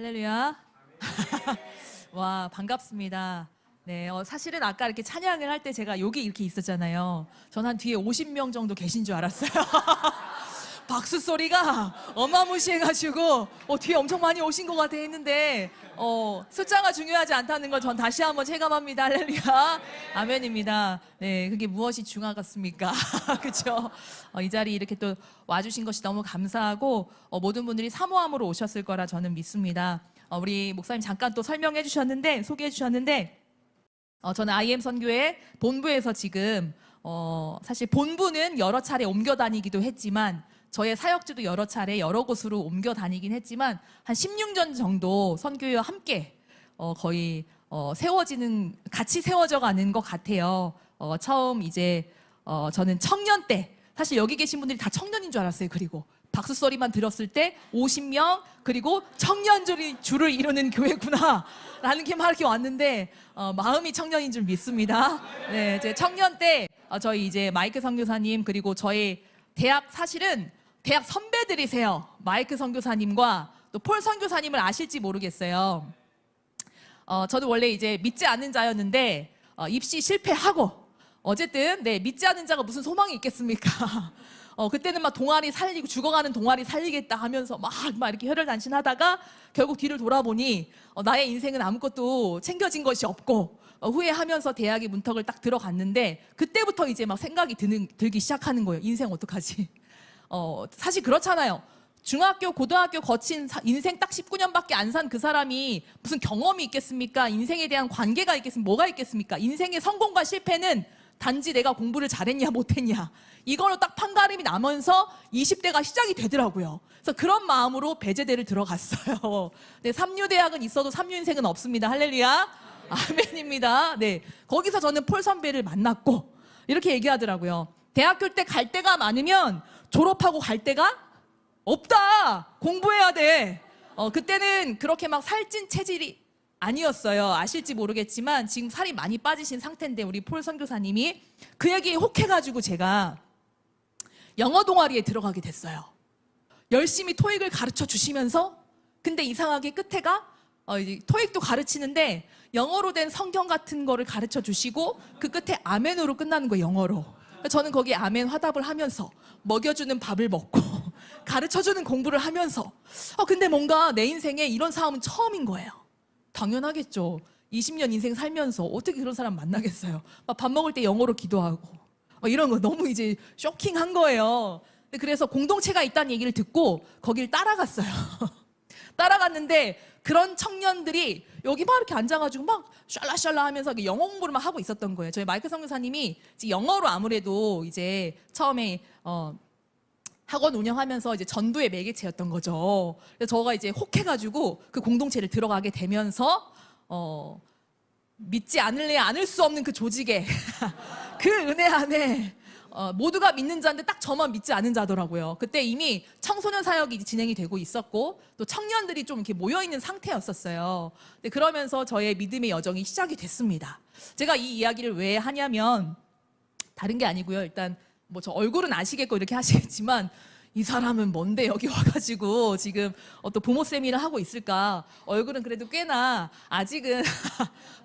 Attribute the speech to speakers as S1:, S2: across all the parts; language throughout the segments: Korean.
S1: 할렐루야. 와, 반갑습니다. 네, 사실은 아까 이렇게 찬양을 할 때 제가 여기 이렇게 있었잖아요. 전 한 뒤에 50명 정도 계신 줄 알았어요. 박수 소리가 어마무시해가지고 뒤에 엄청 많이 오신 것 같아 했는데 숫자가 중요하지 않다는 걸 전 다시 한번 체감합니다. 할렐루야. 아멘입니다. 네, 그게 무엇이 중요하겠습니까? 그렇죠? 이 자리에 이렇게 또 와주신 것이 너무 감사하고 모든 분들이 사모함으로 오셨을 거라 저는 믿습니다. 우리 목사님 잠깐 또 설명해 주셨는데, 소개해 주셨는데, 저는 IM 선교회 본부에서 지금 사실 본부는 여러 차례 옮겨 다니기도 했지만 저의 사역지도 여러 차례 여러 곳으로 옮겨 다니긴 했지만 한 16년 정도 선교회와 함께 거의 같이 세워져 가는 것 같아요. 처음 이제 저는 청년 때, 사실 여기 계신 분들이 다 청년인 줄 알았어요. 그리고 박수 소리만 들었을 때 50명, 그리고 청년들이 줄을 이루는 교회구나 라는 게 막 이렇게 왔는데 마음이 청년인 줄 믿습니다. 네, 이제 청년 때 저희 이제 마이크 선교사님, 그리고 저희 사실은 대학 선배들이세요. 마이크 선교사님과 또 폴 선교사님을 아실지 모르겠어요. 저도 원래 이제 믿지 않는 자였는데 입시 실패하고, 어쨌든 네, 믿지 않는 자가 무슨 소망이 있겠습니까? 그때는 막 동아리 살리고, 죽어가는 동아리 살리겠다 하면서 막 이렇게 혈혈단신하다가 결국 뒤를 돌아보니 나의 인생은 아무것도 챙겨진 것이 없고 후회하면서 대학의 문턱을 딱 들어갔는데, 그때부터 이제 막 생각이 들기 시작하는 거예요. 인생 어떡하지? 사실 그렇잖아요. 중학교, 고등학교 거친 인생 딱 19년밖에 안 산 그 사람이 무슨 경험이 있겠습니까? 인생에 대한 관계가 있겠습니까? 뭐가 있겠습니까? 인생의 성공과 실패는 단지 내가 공부를 잘했냐 못했냐, 이걸로 딱 판가름이 나면서 20대가 시작이 되더라고요. 그래서 그런 마음으로 배제대를 들어갔어요. 네, 삼류대학은 있어도 삼류인생은 없습니다. 할렐루야. 아멘입니다. 네, 거기서 저는 폴 선배를 만났고 이렇게 얘기하더라고요. 대학교 때 갈 데가 많으면 졸업하고 갈 데가 없다. 공부해야 돼. 그때는 그렇게 막 살찐 체질이 아니었어요. 아실지 모르겠지만 지금 살이 많이 빠지신 상태인데, 우리 폴 선교사님이 그 얘기에 혹해가지고 제가 영어 동아리에 들어가게 됐어요. 열심히 토익을 가르쳐 주시면서, 근데 이상하게 끝에가 토익도 가르치는데 영어로 된 성경 같은 거를 가르쳐 주시고 그 끝에 아멘으로 끝나는 거예요. 영어로. 저는 거기에 아멘 화답을 하면서 먹여주는 밥을 먹고 가르쳐주는 공부를 하면서 근데 뭔가 내 인생에 이런 싸움은 처음인 거예요. 당연하겠죠. 20년 인생 살면서 어떻게 그런 사람 만나겠어요. 막 밥 먹을 때 영어로 기도하고 이런 거 너무 이제 쇼킹한 거예요. 그래서 공동체가 있다는 얘기를 듣고 거길 따라갔어요. 따라갔는데 그런 청년들이 여기 막 이렇게 앉아가지고 막 샬라샬라 하면서 영어 공부를 막 하고 있었던 거예요. 저희 마이크 선교사님이 영어로 아무래도 이제 처음에 학원 운영하면서 이제 전도의 매개체였던 거죠. 그래서 저가 이제 혹해가지고 그 공동체를 들어가게 되면서 믿지 않을래 않을 수 없는 그 조직에 그 은혜 안에 모두가 믿는 자인데 딱 저만 믿지 않은 자더라고요. 그때 이미 청소년 사역이 진행이 되고 있었고 또 청년들이 좀 이렇게 모여있는 상태였었어요. 근데 그러면서 저의 믿음의 여정이 시작이 됐습니다. 제가 이 이야기를 왜 하냐면 다른 게 아니고요. 일단 뭐 저 얼굴은 아시겠고 이렇게 하시겠지만 이 사람은 뭔데 여기 와가지고 지금 또 부모 세미를 하고 있을까? 얼굴은 그래도 꽤나 아직은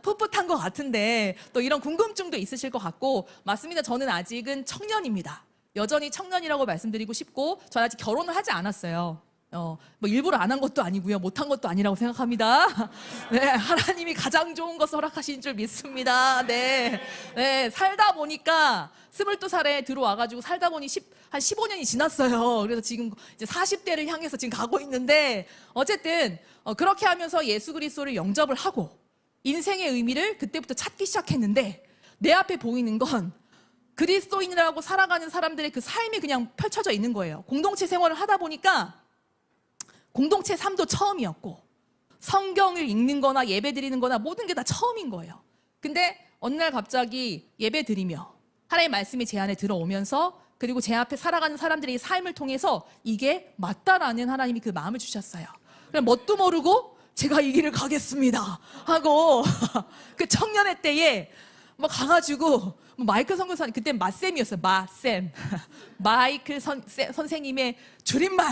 S1: 풋풋한 것 같은데 또 이런 궁금증도 있으실 것 같고, 맞습니다. 저는 아직은 청년입니다. 여전히 청년이라고 말씀드리고 싶고, 저는 아직 결혼을 하지 않았어요. 뭐 일부러 안 한 것도 아니고요, 못한 것도 아니라고 생각합니다. 네, 하나님이 가장 좋은 것을 허락하신 줄 믿습니다. 네, 살다 보니까 22살에 들어와가지고 살다 보니 한 15년이 지났어요. 그래서 지금 이제 40대를 향해서 지금 가고 있는데, 어쨌든 그렇게 하면서 예수 그리스도를 영접을 하고 인생의 의미를 그때부터 찾기 시작했는데, 내 앞에 보이는 건 그리스도인이라고 살아가는 사람들의 그 삶이 그냥 펼쳐져 있는 거예요. 공동체 생활을 하다 보니까 공동체 삶도 처음이었고, 성경을 읽는 거나 예배 드리는 거나 모든 게 다 처음인 거예요. 근데 어느 날 갑자기 예배 드리며 하나님의 말씀이 제 안에 들어오면서, 그리고 제 앞에 살아가는 사람들의 삶을 통해서 이게 맞다라는 하나님이 그 마음을 주셨어요. 그럼 뭣도 모르고 제가 이 길을 가겠습니다 하고 그 청년의 때에 막 가가지고 뭐 마이클 선교사님 그때 마쌤이었어요. 마쌤. 마이클 선생님의 줄임말.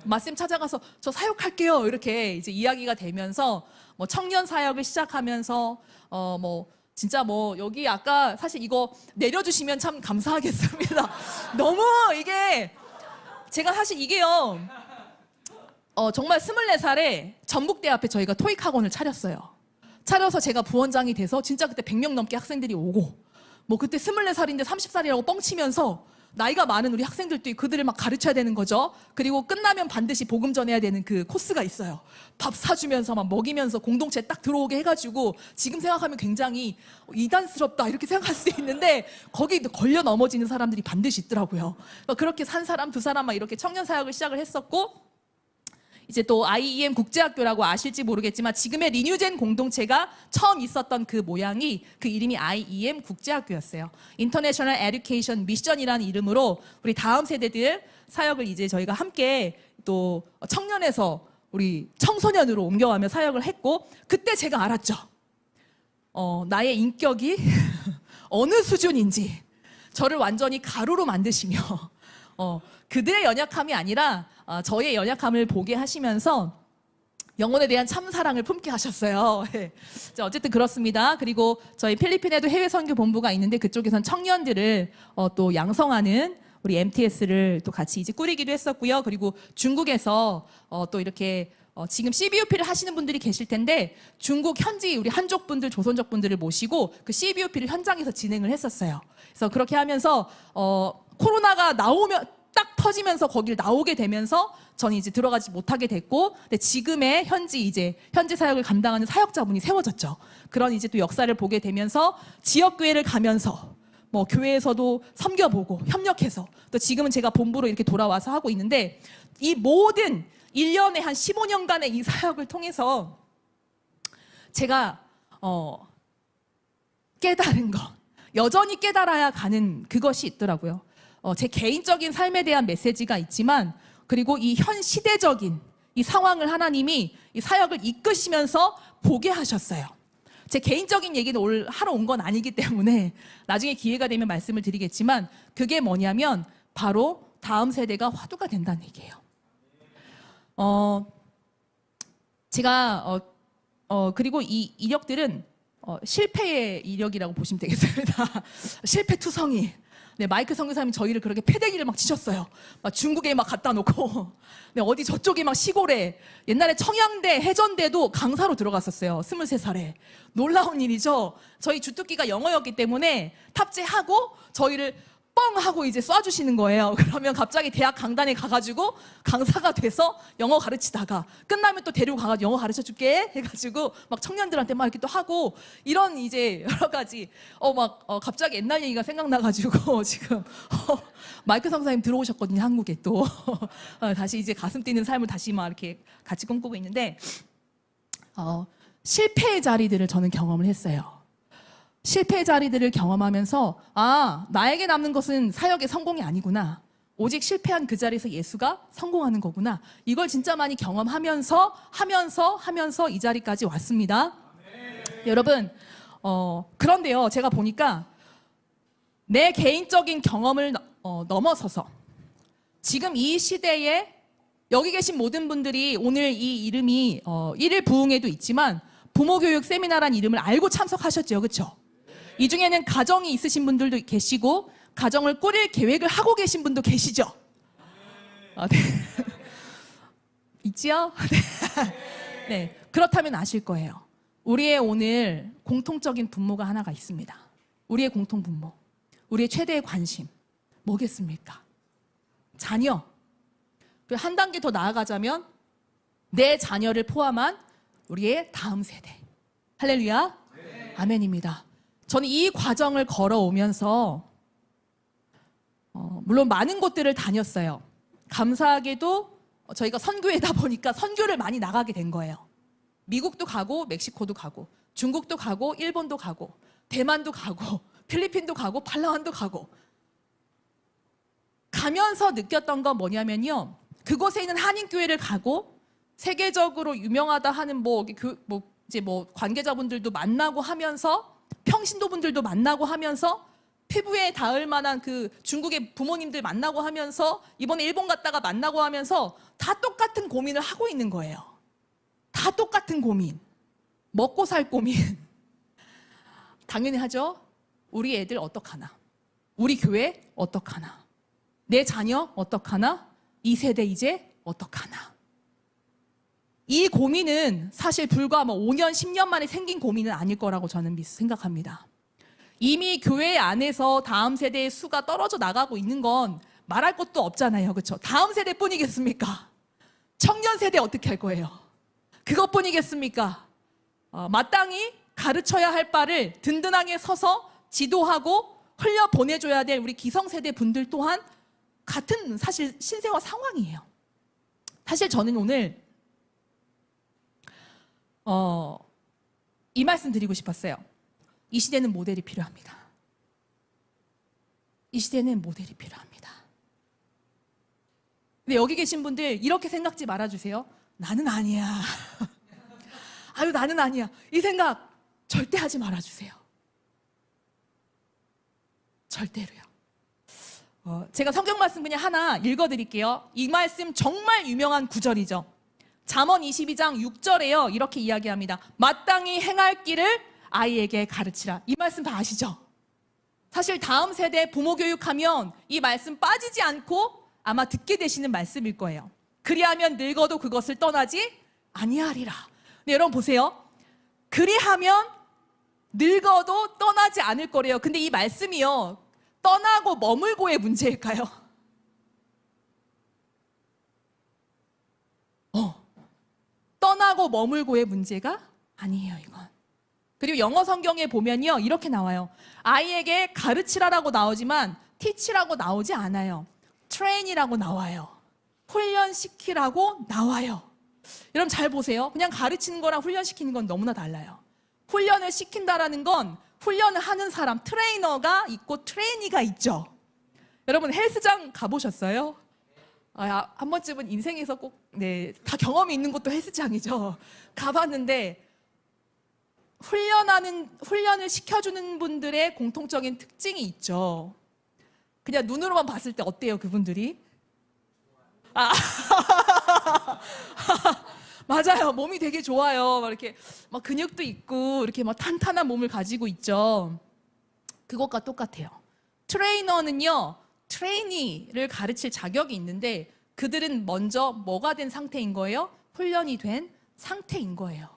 S1: 마쌤 찾아가서 저 사역할게요. 이렇게 이제 이야기가 되면서 뭐 청년 사역을 시작하면서 뭐 진짜 뭐 여기 아까 사실 이거 내려주시면 참 감사하겠습니다. 너무 이게 제가 사실 이게요. 정말 24살에 전북대 앞에 저희가 토익 학원을 차렸어요. 차려서 제가 부원장이 돼서 진짜 그때 100명 넘게 학생들이 오고 뭐 그때 24살인데 30살이라고 뻥치면서 나이가 많은 우리 학생들도 그들을 막 가르쳐야 되는 거죠. 그리고 끝나면 반드시 복음 전해야 되는 그 코스가 있어요. 밥 사주면서 막 먹이면서 공동체 딱 들어오게 해가지고 지금 생각하면 굉장히 이단스럽다 이렇게 생각할 수 있는데 거기 걸려 넘어지는 사람들이 반드시 있더라고요. 그렇게 산 사람 두 사람 막 이렇게 청년 사역을 시작을 했었고 이제 또 IEM 국제학교라고 아실지 모르겠지만 지금의 리뉴젠 공동체가 처음 있었던 그 모양이 그 이름이 IEM 국제학교였어요. 인터내셔널 에듀케이션 미션이라는 이름으로 우리 다음 세대들 사역을 이제 저희가 함께 또 청년에서 우리 청소년으로 옮겨가며 사역을 했고 그때 제가 알았죠. 나의 인격이 어느 수준인지 저를 완전히 가루로 만드시며 그들의 연약함이 아니라 저의 연약함을 보게 하시면서 영혼에 대한 참사랑을 품게 하셨어요. 어쨌든 그렇습니다. 그리고 저희 필리핀에도 해외 선교 본부가 있는데 그쪽에선 청년들을 또 양성하는 우리 MTS를 또 같이 이제 꾸리기도 했었고요. 그리고 중국에서 또 이렇게 지금 CBOP를 하시는 분들이 계실 텐데 중국 현지 우리 한족 분들, 조선족 분들을 모시고 그 CBOP를 현장에서 진행을 했었어요. 그래서 그렇게 하면서 코로나가 나오면 딱 터지면서 거길 나오게 되면서 저는 이제 들어가지 못하게 됐고, 근데 지금의 현지 사역을 감당하는 사역자분이 세워졌죠. 그런 이제 또 역사를 보게 되면서 지역교회를 가면서 뭐 교회에서도 섬겨보고 협력해서 또 지금은 제가 본부로 이렇게 돌아와서 하고 있는데 이 모든 1년에 한 15년간의 이 사역을 통해서 제가 깨달은 것, 여전히 깨달아야 가는 그것이 있더라고요. 제 개인적인 삶에 대한 메시지가 있지만 그리고 이 현 시대적인 이 상황을 하나님이 이 사역을 이끄시면서 보게 하셨어요. 제 개인적인 얘기는 오늘 하러 온 건 아니기 때문에 나중에 기회가 되면 말씀을 드리겠지만 그게 뭐냐면 바로 다음 세대가 화두가 된다는 얘기예요. 제가 그리고 이 이력들은 실패의 이력이라고 보시면 되겠습니다. 실패투성이. 네, 마이크 선교사님이 저희를 그렇게 패대기를 막 치셨어요. 막 중국에 막 갖다 놓고, 네, 어디 저쪽에 막 시골에 옛날에 청양대, 해전대도 강사로 들어갔었어요. 23살에. 놀라운 일이죠. 저희 주특기가 영어였기 때문에 탑재하고 저희를 뻥 하고 이제 쏴주시는 거예요. 그러면 갑자기 대학 강단에 가가지고 강사가 돼서 영어 가르치다가 끝나면 또 데리고 가가지고 영어 가르쳐 줄게 해가지고 막 청년들한테 막 이렇게 또 하고 이런 이제 여러 가지 갑자기 옛날 얘기가 생각나가지고 지금 마이크 성사님 들어오셨거든요. 한국에 또 다시 이제 가슴 뛰는 삶을 다시 막 이렇게 같이 꿈꾸고 있는데 실패의 자리들을 저는 경험을 했어요. 실패의 자리들을 경험하면서 나에게 남는 것은 사역의 성공이 아니구나. 오직 실패한 그 자리에서 예수가 성공하는 거구나. 이걸 진짜 많이 경험하면서 하면서 이 자리까지 왔습니다. 여러분 그런데요 제가 보니까 내 개인적인 경험을 넘어서서 지금 이 시대에 여기 계신 모든 분들이 오늘 이 이름이 일일 부흥에도 있지만 부모교육 세미나라는 이름을 알고 참석하셨죠. 그렇죠? 이 중에는 가정이 있으신 분들도 계시고 가정을 꾸릴 계획을 하고 계신 분도 계시죠? 네. 있지요? 네. 그렇다면 아실 거예요. 우리의 오늘 공통적인 분모가 하나가 있습니다. 우리의 공통 분모, 우리의 최대의 관심 뭐겠습니까? 자녀. 그리고 한 단계 더 나아가자면 내 자녀를 포함한 우리의 다음 세대. 할렐루야. 아멘입니다. 저는 이 과정을 걸어오면서 물론 많은 곳들을 다녔어요. 감사하게도 저희가 선교회다 보니까 선교를 많이 나가게 된 거예요. 미국도 가고 멕시코도 가고 중국도 가고 일본도 가고 대만도 가고 필리핀도 가고 팔라완도 가고 가면서 느꼈던 건 뭐냐면요. 그곳에 있는 한인교회를 가고 세계적으로 유명하다 하는 관계자분들도 만나고 하면서 평신도분들도 만나고 하면서 피부에 닿을 만한 그 중국의 부모님들 만나고 하면서 이번에 일본 갔다가 만나고 하면서 다 똑같은 고민을 하고 있는 거예요. 다 똑같은 고민. 먹고 살 고민. 당연히 하죠. 우리 애들 어떡하나? 우리 교회 어떡하나? 내 자녀 어떡하나? 이 세대 이제 어떡하나? 이 고민은 사실 불과 5년, 10년 만에 생긴 고민은 아닐 거라고 저는 생각합니다. 이미 교회 안에서 다음 세대의 수가 떨어져 나가고 있는 건 말할 것도 없잖아요. 그렇죠? 다음 세대뿐이겠습니까? 청년 세대 어떻게 할 거예요? 그것뿐이겠습니까? 마땅히 가르쳐야 할 바를 든든하게 서서 지도하고 흘려보내줘야 될 우리 기성세대 분들 또한 같은 사실 신생아 상황이에요. 사실 저는 오늘 이 말씀 드리고 싶었어요. 이 시대는 모델이 필요합니다. 이 시대는 모델이 필요합니다. 근데 여기 계신 분들 이렇게 생각지 말아주세요. 나는 아니야. 아유, 나는 아니야. 이 생각 절대 하지 말아주세요. 절대로요. 제가 성경 말씀 그냥 하나 읽어드릴게요. 이 말씀 정말 유명한 구절이죠. 잠언 22장 6절에요. 이렇게 이야기합니다. 마땅히 행할 길을 아이에게 가르치라. 이 말씀 다 아시죠? 사실 다음 세대 부모 교육하면 이 말씀 빠지지 않고 아마 듣게 되시는 말씀일 거예요. 그리하면 늙어도 그것을 떠나지 아니하리라. 근데 여러분 보세요. 그리하면 늙어도 떠나지 않을 거래요. 근데 이 말씀이요. 떠나고 머물고의 문제일까요? 떠나고 머물고의 문제가 아니에요, 이건. 그리고 영어 성경에 보면요, 이렇게 나와요. 아이에게 가르치라라고 나오지만 teach라고 나오지 않아요. train이라고 나와요. 훈련시키라고 나와요. 여러분 잘 보세요. 그냥 가르치는 거랑 훈련시키는 건 너무나 달라요. 훈련을 시킨다라는 건 훈련을 하는 사람, 트레이너가 있고 트레이니가 있죠. 여러분 헬스장 가보셨어요? 한 번쯤은 인생에서 꼭, 다 경험이 있는 곳도 헬스장이죠. 가봤는데 훈련을 시켜주는 분들의 공통적인 특징이 있죠. 그냥 눈으로만 봤을 때 어때요, 그분들이? 맞아요. 몸이 되게 좋아요. 이렇게 근육도 있고 이렇게 탄탄한 몸을 가지고 있죠. 그것과 똑같아요. 트레이너는요, 트레이니를 가르칠 자격이 있는데 그들은 먼저 뭐가 된 상태인 거예요? 훈련이 된 상태인 거예요.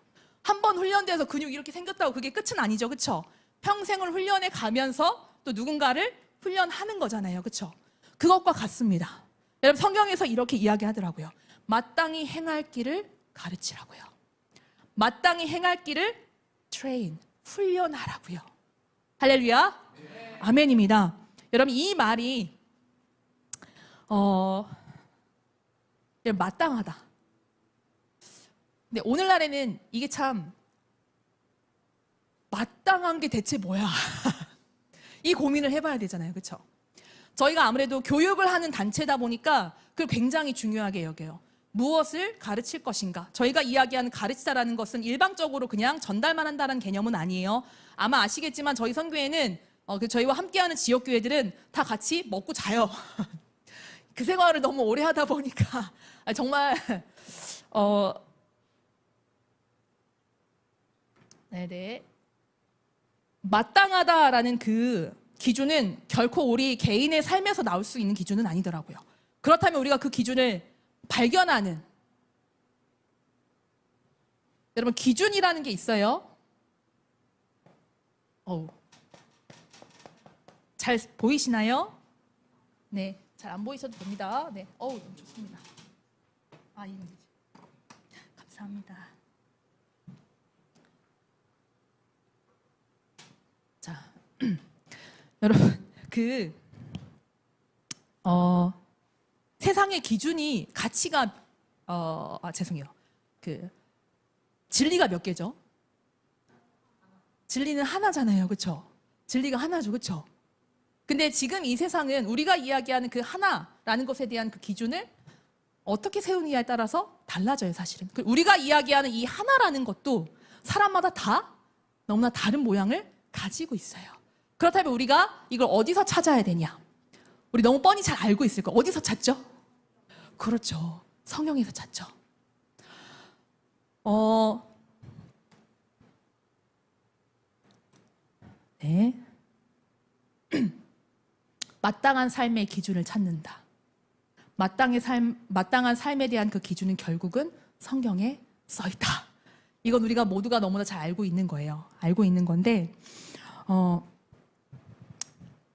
S1: 한번 훈련돼서 근육이 이렇게 생겼다고 그게 끝은 아니죠. 그렇죠? 평생을 훈련해 가면서 또 누군가를 훈련하는 거잖아요. 그렇죠? 그것과 같습니다. 여러분 성경에서 이렇게 이야기하더라고요. 마땅히 행할 길을 가르치라고요. 마땅히 행할 길을 train, 훈련하라고요. 할렐루야. 네. 아멘입니다. 여러분 이 말이 마땅하다. 근데 오늘날에는 이게 참 마땅한 게 대체 뭐야? 이 고민을 해봐야 되잖아요. 그렇죠? 저희가 아무래도 교육을 하는 단체다 보니까 그걸 굉장히 중요하게 여겨요. 무엇을 가르칠 것인가? 저희가 이야기하는 가르치다라는 것은 일방적으로 그냥 전달만 한다는 개념은 아니에요. 아마 아시겠지만 저희 선교회는 저희와 함께하는 지역교회들은 다 같이 먹고 자요. 그 생활을 너무 오래 하다 보니까 정말 네네. 마땅하다라는 그 기준은 결코 우리 개인의 삶에서 나올 수 있는 기준은 아니더라고요. 그렇다면 우리가 그 기준을 발견하는, 여러분 기준이라는 게 있어요. 잘 보이시나요? 네, 잘 안 보이셔도 됩니다. 네, 너무 좋습니다. 이건 되지. 감사합니다. 자, 여러분 세상의 기준이 가치가 죄송해요. 진리가 몇 개죠? 진리는 하나잖아요. 그렇죠? 진리가 하나죠. 그렇죠? 근데 지금 이 세상은 우리가 이야기하는 그 하나라는 것에 대한 그 기준을 어떻게 세우느냐에 따라서 달라져요, 사실은. 우리가 이야기하는 이 하나라는 것도 사람마다 다 너무나 다른 모양을 가지고 있어요. 그렇다면 우리가 이걸 어디서 찾아야 되냐? 우리 너무 뻔히 잘 알고 있을 거. 어디서 찾죠? 그렇죠. 성경에서 찾죠. 네. 마땅한 삶의 기준을 찾는다. 마땅한 삶에 대한 그 기준은 결국은 성경에 써 있다. 이건 우리가 모두가 너무나 잘 알고 있는 거예요. 알고 있는 건데,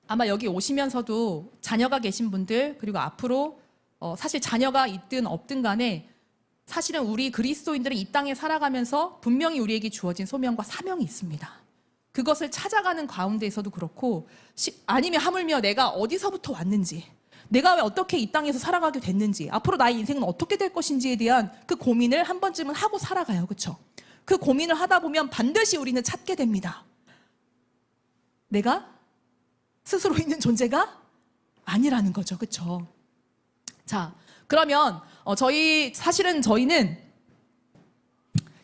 S1: 아마 여기 오시면서도 자녀가 계신 분들, 그리고 앞으로 사실 자녀가 있든 없든 간에 사실은 우리 그리스도인들은 이 땅에 살아가면서 분명히 우리에게 주어진 소명과 사명이 있습니다. 그것을 찾아가는 가운데에서도 그렇고, 아니면 하물며 내가 어디서부터 왔는지, 내가 왜 어떻게 이 땅에서 살아가게 됐는지, 앞으로 나의 인생은 어떻게 될 것인지에 대한 그 고민을 한 번쯤은 하고 살아가요. 그렇죠? 그 고민을 하다 보면 반드시 우리는 찾게 됩니다. 내가 스스로 있는 존재가 아니라는 거죠. 그렇죠? 자, 그러면 사실은 저희는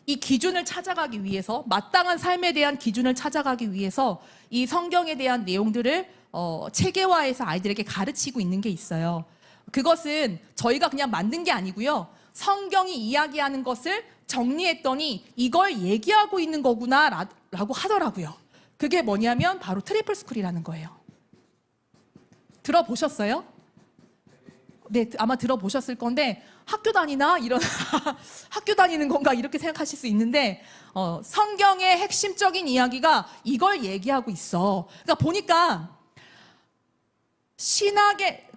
S1: 이 기준을 찾아가기 위해서, 마땅한 삶에 대한 기준을 찾아가기 위해서 이 성경에 대한 내용들을 체계화해서 아이들에게 가르치고 있는 게 있어요. 그것은 저희가 그냥 만든 게 아니고요. 성경이 이야기하는 것을 정리했더니 이걸 얘기하고 있는 거구나 라고 하더라고요. 그게 뭐냐면 바로 트리플 스쿨이라는 거예요. 들어보셨어요? 네, 아마 들어보셨을 건데 학교 다니나? 이런 학교 다니는 건가? 이렇게 생각하실 수 있는데 성경의 핵심적인 이야기가 이걸 얘기하고 있어. 그러니까 보니까 신학의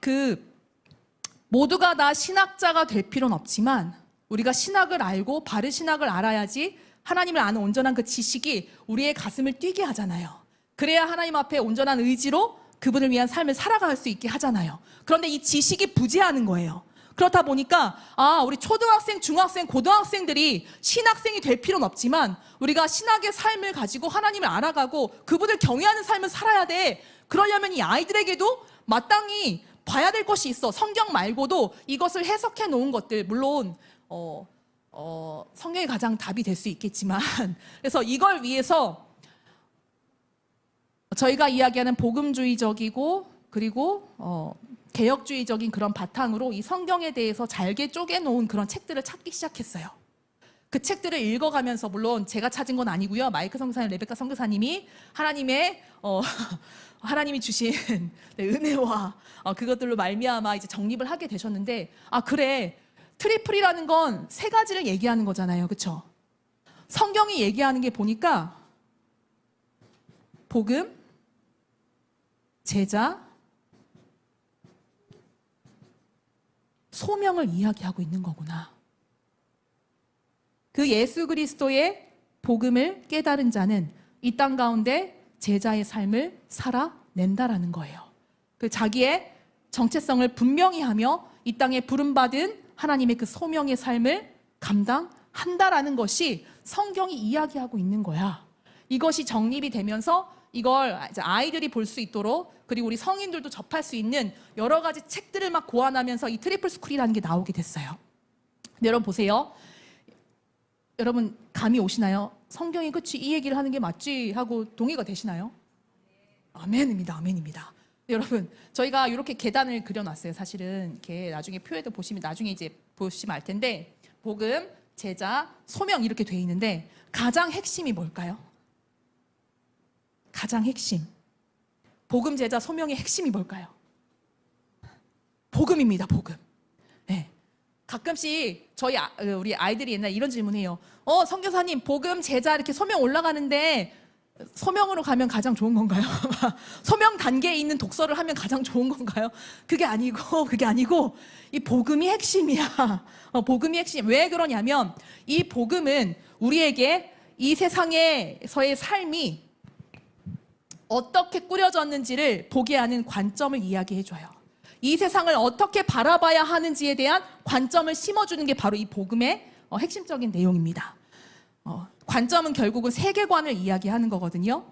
S1: 모두가 다 신학자가 될 필요는 없지만 우리가 신학을 알고 바른 신학을 알아야지 하나님을 아는 온전한 그 지식이 우리의 가슴을 뛰게 하잖아요. 그래야 하나님 앞에 온전한 의지로 그분을 위한 삶을 살아갈 수 있게 하잖아요. 그런데 이 지식이 부재하는 거예요. 그렇다 보니까 우리 초등학생, 중학생, 고등학생들이 신학생이 될 필요는 없지만 우리가 신학의 삶을 가지고 하나님을 알아가고 그분을 경외하는 삶을 살아야 돼. 그러려면 이 아이들에게도 마땅히 봐야 될 것이 있어. 성경 말고도 이것을 해석해 놓은 것들, 물론 성경이 가장 답이 될 수 있겠지만 그래서 이걸 위해서 저희가 이야기하는 복음주의적이고 그리고 개혁주의적인 그런 바탕으로 이 성경에 대해서 잘게 쪼개놓은 그런 책들을 찾기 시작했어요. 그 책들을 읽어가면서, 물론 제가 찾은 건 아니고요. 마이크 선교사님, 레베카 선교사님이 하나님이 주신 은혜와 그것들로 말미암아 이제 정립을 하게 되셨는데, 그래, 트리플이라는 건 세 가지를 얘기하는 거잖아요. 그렇죠? 성경이 얘기하는 게 보니까 복음, 제자, 소명을 이야기하고 있는 거구나. 그 예수 그리스도의 복음을 깨달은 자는 이 땅 가운데 제자의 삶을 살아낸다라는 거예요. 그 자기의 정체성을 분명히 하며 이 땅에 부름받은 하나님의 그 소명의 삶을 감당한다라는 것이 성경이 이야기하고 있는 거야. 이것이 정립이 되면서 이걸 아이들이 볼 수 있도록, 그리고 우리 성인들도 접할 수 있는 여러 가지 책들을 막 고안하면서 이 트리플 스쿨이라는 게 나오게 됐어요. 근데 여러분 보세요. 여러분 감이 오시나요? 성경이 그치 이 얘기를 하는 게 맞지 하고 동의가 되시나요? 아멘입니다. 아멘입니다. 여러분 저희가 이렇게 계단을 그려놨어요. 사실은 이렇게 나중에 표에도 보시면, 나중에 이제 보시면 알 텐데, 복음, 제자, 소명 이렇게 돼 있는데 가장 핵심이 뭘까요? 가장 핵심, 복음, 제자, 소명의 핵심이 뭘까요? 복음입니다. 복음. 네. 가끔씩 우리 아이들이 옛날에 이런 질문해요. 선교사님, 복음, 제자 이렇게 소명 올라가는데 소명으로 가면 가장 좋은 건가요? 소명 단계에 있는 독서를 하면 가장 좋은 건가요? 그게 아니고 이 복음이 핵심이야. 복음이 핵심. 왜 그러냐면 이 복음은 우리에게 이 세상에서의 삶이 어떻게 꾸려졌는지를 보게 하는 관점을 이야기해줘요. 이 세상을 어떻게 바라봐야 하는지에 대한 관점을 심어주는 게 바로 이 복음의 핵심적인 내용입니다. 관점은 결국은 세계관을 이야기하는 거거든요.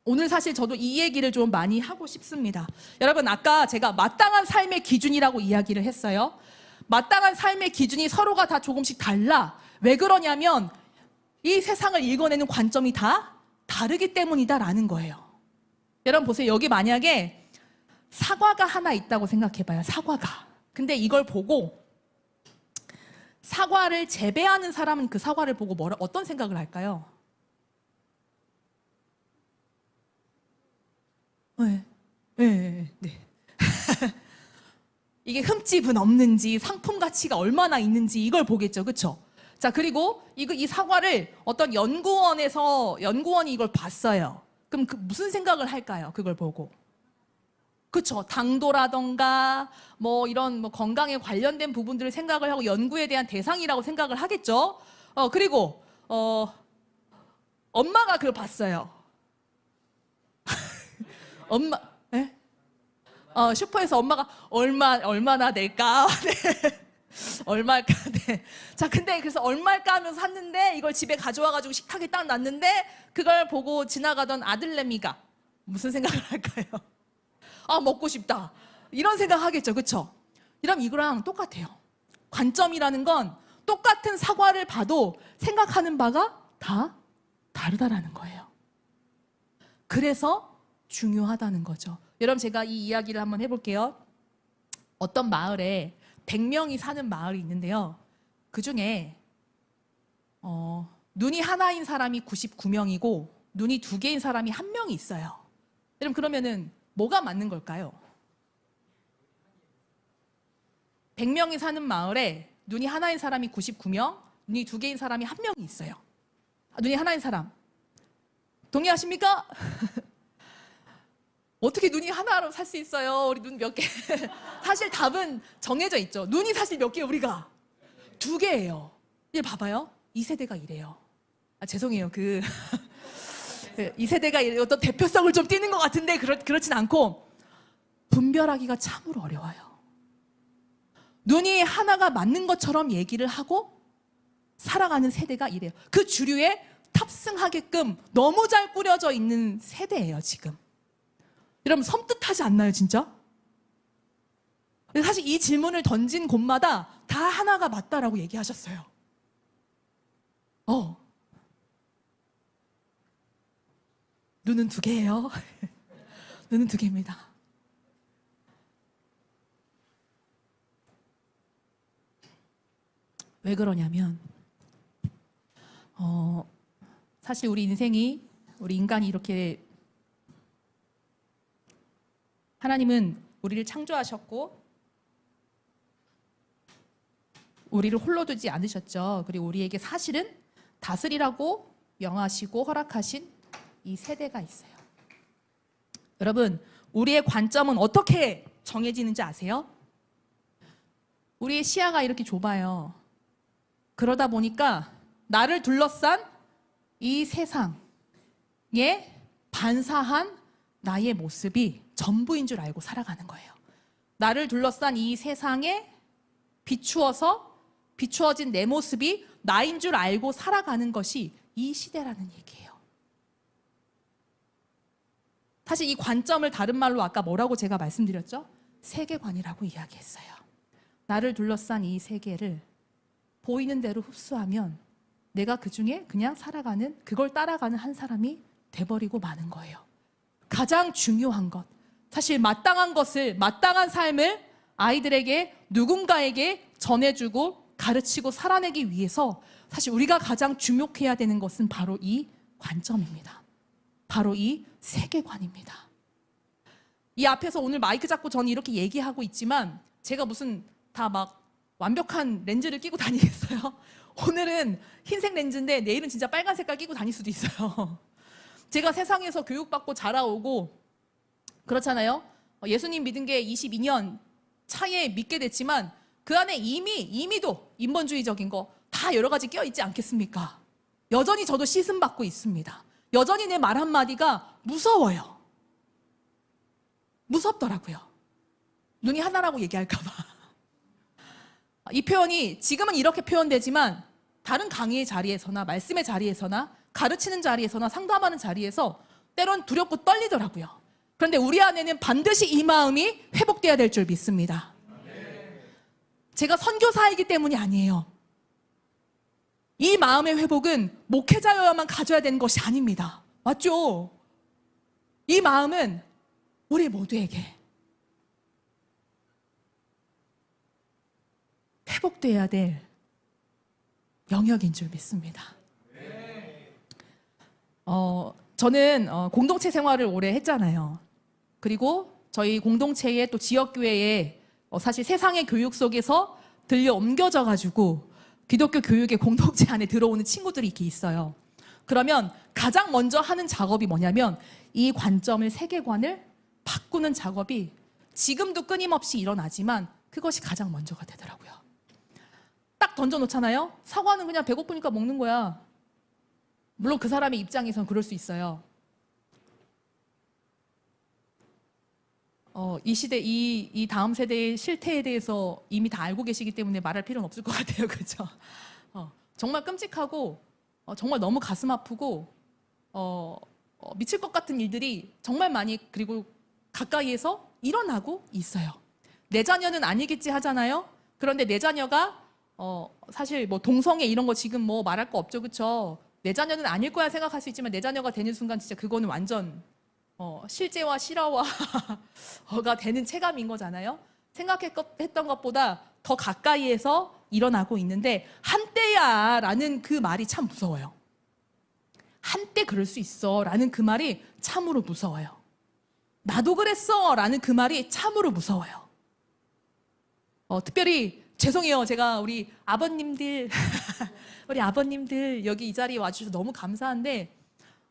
S1: 오늘 사실 저도 이 얘기를 좀 많이 하고 싶습니다. 여러분 아까 제가 마땅한 삶의 기준이라고 이야기를 했어요. 마땅한 삶의 기준이 서로가 다 조금씩 달라. 왜 그러냐면 이 세상을 읽어내는 관점이 다 다르기 때문이다라는 거예요. 여러분 보세요. 여기 만약에 사과가 하나 있다고 생각해봐요. 사과가. 근데 이걸 보고 사과를 재배하는 사람은 그 사과를 보고 어떤 생각을 할까요? 네. 네. 네. 이게 흠집은 없는지 상품 가치가 얼마나 있는지 이걸 보겠죠. 그렇죠? 자, 그리고 이 사과를 어떤 연구원이 이걸 봤어요. 그럼 무슨 생각을 할까요? 그걸 보고. 그렇죠. 당도라던가 뭐 이런 뭐 건강에 관련된 부분들을 생각을 하고 연구에 대한 대상이라고 생각을 하겠죠. 그리고 엄마가 그걸 봤어요. 엄마, 네? 슈퍼에서 엄마가 얼마나 낼까? 네. 얼마일까? 네. 자, 근데 그래서 얼마일까 하면서 샀는데 이걸 집에 가져와가지고 식탁에 딱 놨는데 그걸 보고 지나가던 아들내미가 무슨 생각을 할까요? 아, 먹고 싶다. 이런 생각 하겠죠. 그쵸? 이럼 이거랑 똑같아요. 관점이라는 건 똑같은 사과를 봐도 생각하는 바가 다 다르다라는 거예요. 그래서 중요하다는 거죠. 여러분 제가 이 이야기를 한번 해볼게요. 어떤 마을에 100명이 사는 마을이 있는데요. 그 중에 눈이 하나인 사람이 99명이고 눈이 2개인 사람이 1명이 있어요. 여러분 그러면은 뭐가 맞는 걸까요? 100명이 사는 마을에 눈이 하나인 사람이 99명, 눈이 2개인 사람이 1명이 있어요. 눈이 하나인 사람. 동의하십니까? 어떻게 눈이 하나로 살 수 있어요? 우리 눈 몇 개? 사실 답은 정해져 있죠. 눈이 사실 몇 개예요, 우리가? 2개예요. 이제 봐봐요. 이 세대가 이래요. 죄송해요. 이 세대가 어떤 대표성을 좀 띠는 것 같은데 그렇진 않고 분별하기가 참으로 어려워요. 눈이 하나가 맞는 것처럼 얘기를 하고 살아가는 세대가 이래요. 그 주류에 탑승하게끔 너무 잘 꾸려져 있는 세대예요, 지금. 여러분 섬뜩하지 않나요, 진짜? 사실 이 질문을 던진 곳마다 다 하나가 맞다라고 얘기하셨어요. 눈은 2개예요. 눈은 2개입니다. 왜 그러냐면 사실 우리 인간이 이렇게 하나님은 우리를 창조하셨고 우리를 홀로 두지 않으셨죠. 그리고 우리에게 사실은 다스리라고 명하시고 허락하신 이 세대가 있어요. 여러분, 우리의 관점은 어떻게 정해지는지 아세요? 우리의 시야가 이렇게 좁아요. 그러다 보니까 나를 둘러싼 이 세상에 반사한 나의 모습이 전부인 줄 알고 살아가는 거예요. 나를 둘러싼 이 세상에 비추어진 내 모습이 나인 줄 알고 살아가는 것이 이 시대라는 얘기예요. 사실 이 관점을 다른 말로 아까 뭐라고 제가 말씀드렸죠? 세계관이라고 이야기했어요. 나를 둘러싼 이 세계를 보이는 대로 흡수하면 내가 그 중에 그냥 살아가는, 그걸 따라가는 한 사람이 돼버리고 마는 거예요. 가장 중요한 것, 사실 마땅한 삶을 아이들에게 누군가에게 전해주고 가르치고 살아내기 위해서 사실 우리가 가장 주목해야 되는 것은 바로 이 관점입니다. 바로 이 세계관입니다. 이 앞에서 오늘 마이크 잡고 저는 이렇게 얘기하고 있지만 제가 무슨 다 막 완벽한 렌즈를 끼고 다니겠어요? 오늘은 흰색 렌즈인데 내일은 진짜 빨간 색깔 끼고 다닐 수도 있어요. 제가 세상에서 교육받고 자라오고 그렇잖아요. 예수님 믿은 게 22년 차에 믿게 됐지만 그 안에 이미도 인본주의적인 거 다 여러 가지 껴있지 않겠습니까? 여전히 저도 씻음받고 있습니다. 여전히 내 말 한마디가 무서워요. 무섭더라고요. 눈이 하나라고 얘기할까 봐. 이 표현이 지금은 이렇게 표현되지만 다른 강의의 자리에서나 말씀의 자리에서나 가르치는 자리에서나 상담하는 자리에서 때론 두렵고 떨리더라고요. 그런데 우리 안에는 반드시 이 마음이 회복돼야 될 줄 믿습니다. 제가 선교사이기 때문이 아니에요. 이 마음의 회복은 목회자여야만 가져야 되는 것이 아닙니다. 맞죠? 이 마음은 우리 모두에게 회복돼야 될 영역인 줄 믿습니다. 저는 공동체 생활을 오래 했잖아요. 그리고 저희 공동체의 또 지역교회에 사실 세상의 교육 속에서 들려 옮겨져 가지고 기독교 교육의 공동체 안에 들어오는 친구들이 이렇게 있어요. 그러면 가장 먼저 하는 작업이 뭐냐면 이 관점을, 세계관을 바꾸는 작업이 지금도 끊임없이 일어나지만 그것이 가장 먼저가 되더라고요. 딱 던져놓잖아요. 사과는 그냥 배고프니까 먹는 거야. 물론 그 사람의 입장에선 그럴 수 있어요. 이 시대, 이 다음 세대의 실태에 대해서 이미 다 알고 계시기 때문에 말할 필요는 없을 것 같아요. 그렇죠? 정말 끔찍하고 정말 너무 가슴 아프고 미칠 것 같은 일들이 정말 많이, 그리고 가까이에서 일어나고 있어요. 내 자녀는 아니겠지 하잖아요. 그런데 내 자녀가 사실 뭐 동성애 이런 거 지금 뭐 말할 거 없죠. 그렇죠? 내 자녀는 아닐 거야 생각할 수 있지만 내 자녀가 되는 순간 진짜 그거는 완전 실제와 실화가 되는 체감인 거잖아요. 생각했던 것보다 더 가까이에서 일어나고 있는데 한때야 라는 그 말이 참 무서워요. 한때 그럴 수 있어 라는 그 말이 참으로 무서워요. 나도 그랬어 라는 그 말이 참으로 무서워요. 특별히 죄송해요. 제가 우리 아버님들 우리 아버님들 여기 이 자리에 와주셔서 너무 감사한데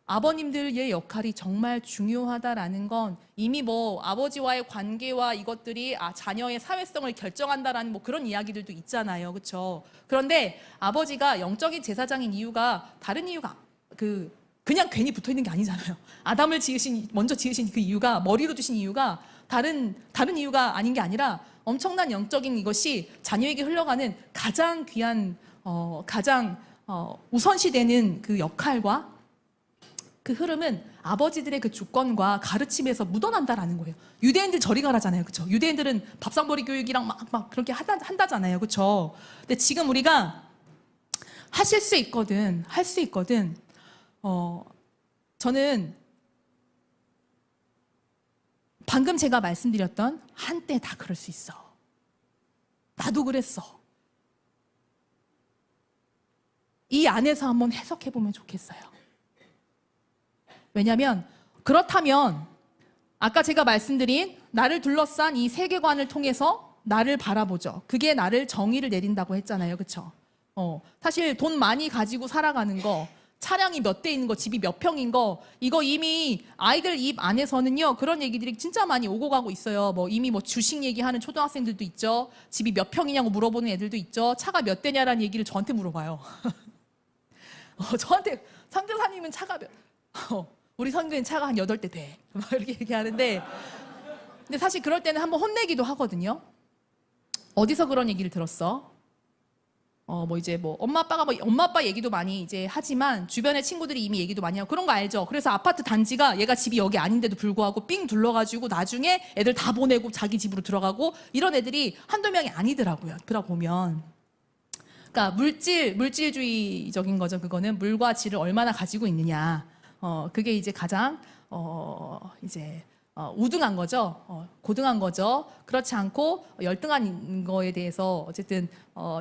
S1: 아버님들의 역할이 정말 중요하다라는 건 이미 뭐 아버지와의 관계와 이것들이 자녀의 사회성을 결정한다라는 뭐 그런 이야기들도 있잖아요. 그렇죠? 그런데 아버지가 영적인 제사장인 이유가 다른 이유가 그냥 괜히 붙어 있는 게 아니잖아요. 아담을 먼저 지으신 그 이유가, 머리로 두신 이유가 다른 이유가 아닌 게 아니라 엄청난 영적인 이것이 자녀에게 흘러가는 가장 귀한 가장 우선시되는 그 역할과 그 흐름은 아버지들의 그 주권과 가르침에서 묻어난다라는 거예요. 유대인들 저리 가라잖아요. 그렇죠? 유대인들은 밥상머리 교육이랑 막 그렇게 한다잖아요. 그렇죠? 근데 지금 우리가 할 수 있거든. 저는 방금 제가 말씀드렸던 한때 다 그럴 수 있어. 나도 그랬어. 이 안에서 한번 해석해 보면 좋겠어요. 왜냐하면 그렇다면 아까 제가 말씀드린 나를 둘러싼 이 세계관을 통해서 나를 바라보죠. 그게 나를 정의를 내린다고 했잖아요. 그렇죠? 사실 돈 많이 가지고 살아가는 거, 차량이 몇 대 있는 거, 집이 몇 평인 거, 이거 이미 아이들 입 안에서는요 그런 얘기들이 진짜 많이 오고 가고 있어요. 뭐 이미 뭐 주식 얘기하는 초등학생들도 있죠. 집이 몇 평이냐고 물어보는 애들도 있죠. 차가 몇 대냐라는 얘기를 저한테 물어봐요. 저한테 선교사님은 차가 우리 선교인 차가 한 8대 돼. 막 이렇게 얘기하는데 근데 사실 그럴 때는 한번 혼내기도 하거든요. 어디서 그런 얘기를 들었어? 엄마 아빠 얘기도 많이 이제 하지만 주변의 친구들이 이미 얘기도 많이 하고 그런 거 알죠? 그래서 아파트 단지가 얘가 집이 여기 아닌데도 불구하고 삥 둘러가지고 나중에 애들 다 보내고 자기 집으로 들어가고 이런 애들이 한두 명이 아니더라고요. 들어보면. 그러니까 물질주의적인 거죠. 그거는 물과 질을 얼마나 가지고 있느냐. 그게 이제 가장 우등한 거죠. 고등한 거죠. 그렇지 않고 열등한 거에 대해서 어쨌든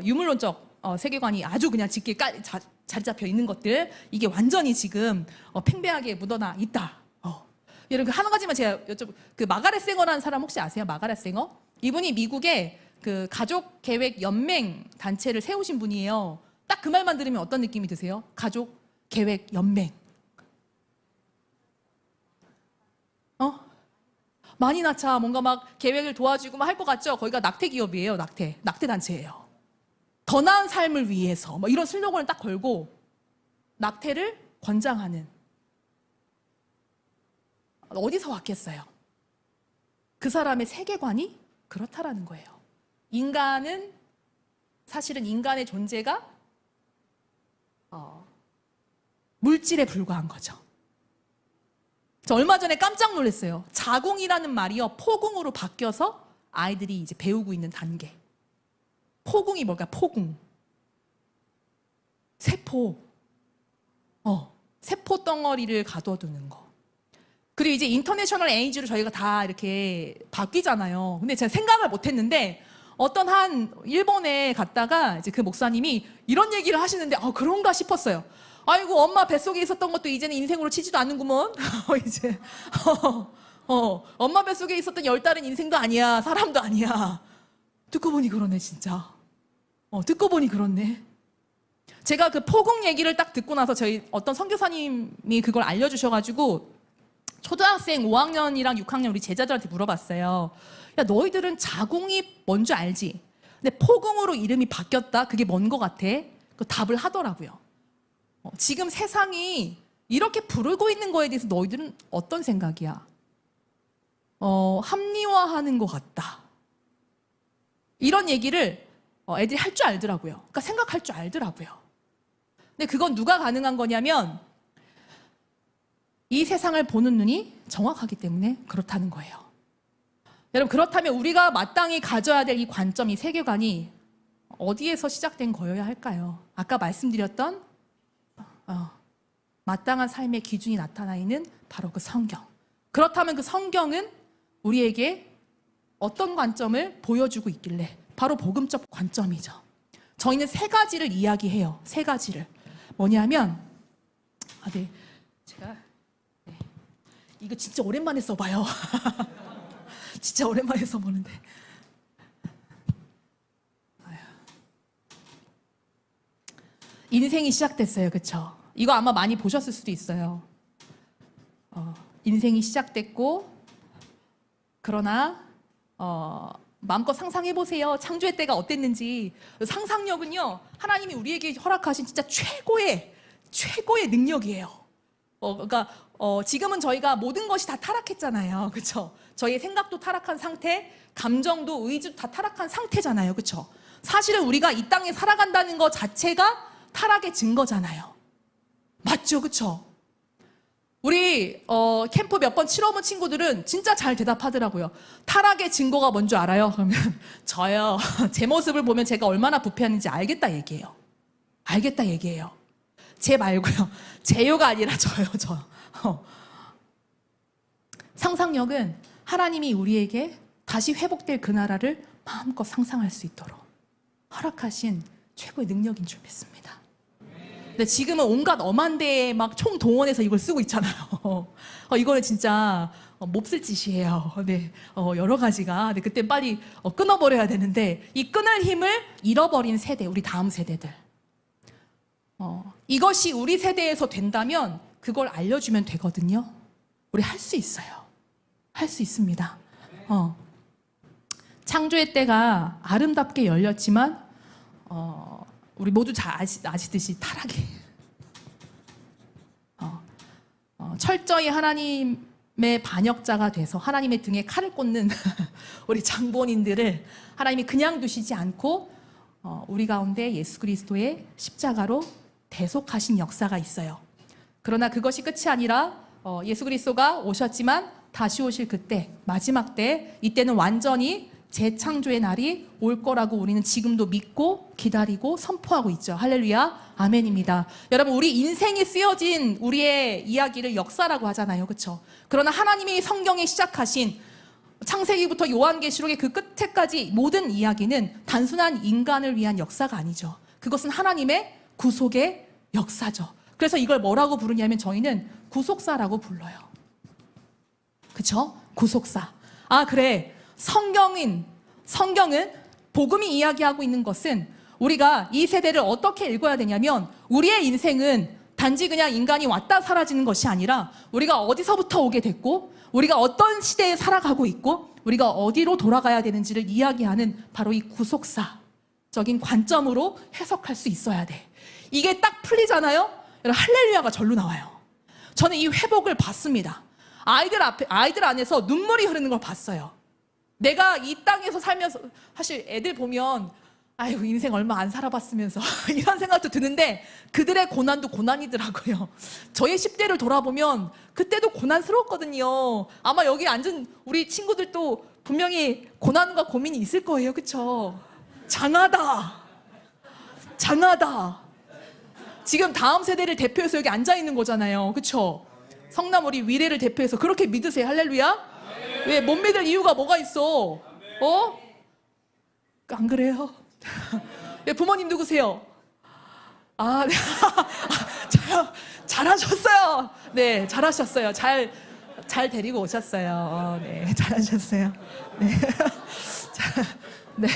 S1: 유물론적 세계관이 아주 그냥 짙게 자리 잡혀 있는 것들 이게 완전히 지금 팽배하게 묻어나 있다. 여러분 한 가지만 제가 그 마가렛 쌩어라는 사람 혹시 아세요? 마가렛 쌩어? 이분이 미국의 그 가족 계획 연맹 단체를 세우신 분이에요. 딱 그 말만 들으면 어떤 느낌이 드세요? 가족 계획 연맹. 많이 낳자 뭔가 막 계획을 도와주고 막 할 것 같죠? 거기가 낙태 기업이에요. 낙태 단체예요. 더 나은 삶을 위해서 뭐 이런 슬로건을 딱 걸고 낙태를 권장하는. 어디서 왔겠어요? 그 사람의 세계관이 그렇다라는 거예요. 인간은 사실은 인간의 존재가 물질에 불과한 거죠. 저 얼마 전에 깜짝 놀랐어요. 자궁이라는 말이요 포궁으로 바뀌어서 아이들이 이제 배우고 있는 단계. 포궁이 뭘까? 포궁. 세포. 족포 덩어리를 가둬두는 거. 그리고 이제 인터내셔널 에이지로 저희가 다 이렇게 바뀌잖아요. 근데 제가 생각을 못 했는데 어떤 한 일본에 갔다가 이제 그 목사님이 이런 얘기를 하시는데 그런가 싶었어요. 아이고 엄마 뱃속에 있었던 것도 이제는 인생으로 치지도 않는구먼. 이제 엄마 뱃속에 있었던 10달은 인생도 아니야. 사람도 아니야. 듣고 보니 그러네 진짜. 듣고 보니 그렇네. 제가 그 포국 얘기를 딱 듣고 나서 저희 어떤 선교사님이 그걸 알려주셔가지고 초등학생 5학년이랑 6학년 우리 제자들한테 물어봤어요. 야, 너희들은 자궁이 뭔지 알지? 근데 포궁으로 이름이 바뀌었다? 그게 뭔 거 같아? 그 답을 하더라고요. 지금 세상이 이렇게 부르고 있는 거에 대해서 너희들은 어떤 생각이야? 합리화하는 것 같다. 이런 얘기를 애들이 할 줄 알더라고요. 그러니까 생각할 줄 알더라고요. 근데 그건 누가 가능한 거냐면 이 세상을 보는 눈이 정확하기 때문에 그렇다는 거예요. 여러분, 그렇다면 우리가 마땅히 가져야 될 이 관점, 이 세계관이 어디에서 시작된 거여야 할까요? 아까 말씀드렸던 마땅한 삶의 기준이 나타나 있는 바로 그 성경. 그렇다면 그 성경은 우리에게 어떤 관점을 보여주고 있길래? 바로 복음적 관점이죠. 저희는 세 가지를 이야기해요. 세 가지를. 뭐냐면 제가 이거 진짜 오랜만에 써봐요. 진짜 오랜만에 써보는데. 인생이 시작됐어요. 그쵸? 이거 아마 많이 보셨을 수도 있어요. 인생이 시작됐고, 그러나 마음껏 상상해보세요. 창조의 때가 어땠는지. 상상력은요, 하나님이 우리에게 허락하신 진짜 최고의 능력이에요. 그러니까 지금은 저희가 모든 것이 다 타락했잖아요. 그렇죠? 저희의 생각도 타락한 상태, 감정도 의지도 다 타락한 상태잖아요. 그렇죠? 사실은 우리가 이 땅에 살아간다는 것 자체가 타락의 증거잖아요. 맞죠? 그렇죠? 우리 캠프 몇 번 치러본 친구들은 진짜 잘 대답하더라고요. 타락의 증거가 뭔 줄 알아요? 그러면 저요. 제 모습을 보면 제가 얼마나 부패하는지 알겠다 얘기해요. 알겠다 얘기해요. 제 말고요. 제요가 아니라 저요. 상상력은 하나님이 우리에게 다시 회복될 그 나라를 마음껏 상상할 수 있도록 허락하신 최고의 능력인 줄 믿습니다. 근데 지금은 온갖 엄한 데에 막 총동원해서 이걸 쓰고 있잖아요. 이거는 진짜 몹쓸 짓이에요. 네, 여러 가지가. 근데 그때 빨리 끊어버려야 되는데 이 끊을 힘을 잃어버린 세대, 우리 다음 세대들. 이것이 우리 세대에서 된다면 그걸 알려주면 되거든요. 우리 할 수 있어요. 할 수 있습니다. 창조의 때가 아름답게 열렸지만 우리 모두 잘 아시듯이 타락이 철저히 하나님의 반역자가 돼서 하나님의 등에 칼을 꽂는 우리 장본인들을 하나님이 그냥 두시지 않고 우리 가운데 예수 그리스도의 십자가로 대속하신 역사가 있어요. 그러나 그것이 끝이 아니라 예수 그리스도가 오셨지만 다시 오실 그때, 마지막 때, 이때는 완전히 재창조의 날이 올 거라고 우리는 지금도 믿고 기다리고 선포하고 있죠. 할렐루야, 아멘입니다. 여러분, 우리 인생이 쓰여진 우리의 이야기를 역사라고 하잖아요. 그렇죠? 그러나 하나님이 성경에 시작하신 창세기부터 요한계시록의 그 끝에까지 모든 이야기는 단순한 인간을 위한 역사가 아니죠. 그것은 하나님의 구속의 역사죠. 그래서 이걸 뭐라고 부르냐면 저희는 구속사라고 불러요. 그쵸? 구속사. 그래. 성경은 복음이 이야기하고 있는 것은 우리가 이 세대를 어떻게 읽어야 되냐면 우리의 인생은 단지 그냥 인간이 왔다 사라지는 것이 아니라 우리가 어디서부터 오게 됐고 우리가 어떤 시대에 살아가고 있고 우리가 어디로 돌아가야 되는지를 이야기하는 바로 이 구속사적인 관점으로 해석할 수 있어야 돼. 이게 딱 풀리잖아요? 여러분, 할렐루야가 절로 나와요. 저는 이 회복을 봤습니다. 아이들 안에서 눈물이 흐르는 걸 봤어요. 내가 이 땅에서 살면서 사실 애들 보면 아이고 인생 얼마 안 살아봤으면서 이런 생각도 드는데 그들의 고난도 고난이더라고요. 저의 10대를 돌아보면 그때도 고난스러웠거든요. 아마 여기 앉은 우리 친구들도 분명히 고난과 고민이 있을 거예요. 그쵸? 장하다. 지금 다음 세대를 대표해서 여기 앉아 있는 거잖아요. 그쵸? 성남 우리 위례를 대표해서 그렇게 믿으세요. 할렐루야? 왜 못 믿을 이유가 뭐가 있어? 안 그래요? 네, 부모님 누구세요? 아, 네. 잘하셨어요. 네, 잘하셨어요. 잘 데리고 오셨어요. 네, 잘하셨어요. 네. 네.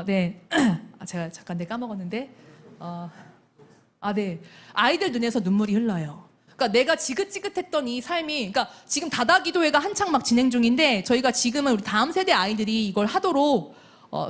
S1: 네. 제가 잠깐 까먹었는데, 네. 아이들 눈에서 눈물이 흘러요. 그러니까 내가 지긋지긋했던 이 삶이, 그러니까 지금 다다기도회가 한창 막 진행 중인데, 저희가 지금은 우리 다음 세대 아이들이 이걸 하도록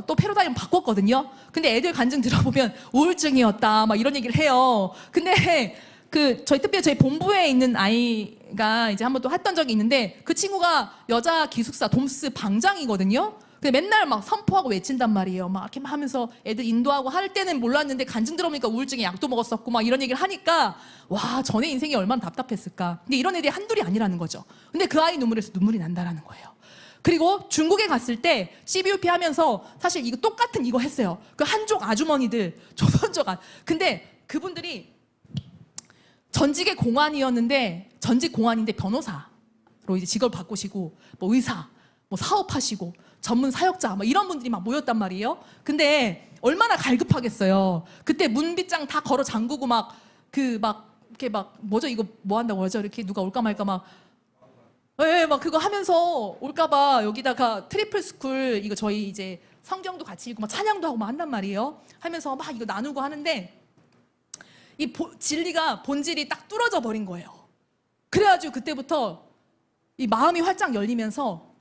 S1: 또 패러다임 바꿨거든요. 근데 애들 간증 들어보면 우울증이었다, 막 이런 얘기를 해요. 근데 특별히 저희 본부에 있는 아이가 이제 한번 또 했던 적이 있는데, 그 친구가 여자 기숙사 돔스 방장이거든요. 근데 맨날 막 선포하고 외친단 말이에요. 막 이렇게 막 하면서 애들 인도하고 할 때는 몰랐는데 간증 들어보니까 우울증에 약도 먹었었고 막 이런 얘기를 하니까 와, 전에 인생이 얼마나 답답했을까. 근데 이런 애들이 한둘이 아니라는 거죠. 근데 그 아이 눈물에서 눈물이 난다라는 거예요. 그리고 중국에 갔을 때 CBUP 하면서 사실 이거 똑같은 이거 했어요. 그 한족 아주머니들, 조선족 근데 그분들이 전직의 전직 공안인데 변호사로 이제 직업을 바꾸시고, 뭐 의사, 뭐 사업하시고, 전문 사역자, 뭐 이런 분들이 막 모였단 말이에요. 근데 얼마나 갈급하겠어요. 그때 문빗장 다 걸어 잠그고 이렇게 뭐죠? 이거 뭐 한다고 하죠? 이렇게 누가 올까 말까 막 그거 하면서 올까봐 여기다가 트리플 스쿨, 이거 저희 이제 성경도 같이 읽고 막 찬양도 하고 막 한단 말이에요. 하면서 막 이거 나누고 하는데, 진리가 본질이 딱 뚫어져 버린 거예요. 그래가지고 그때부터 이 마음이 활짝 열리면서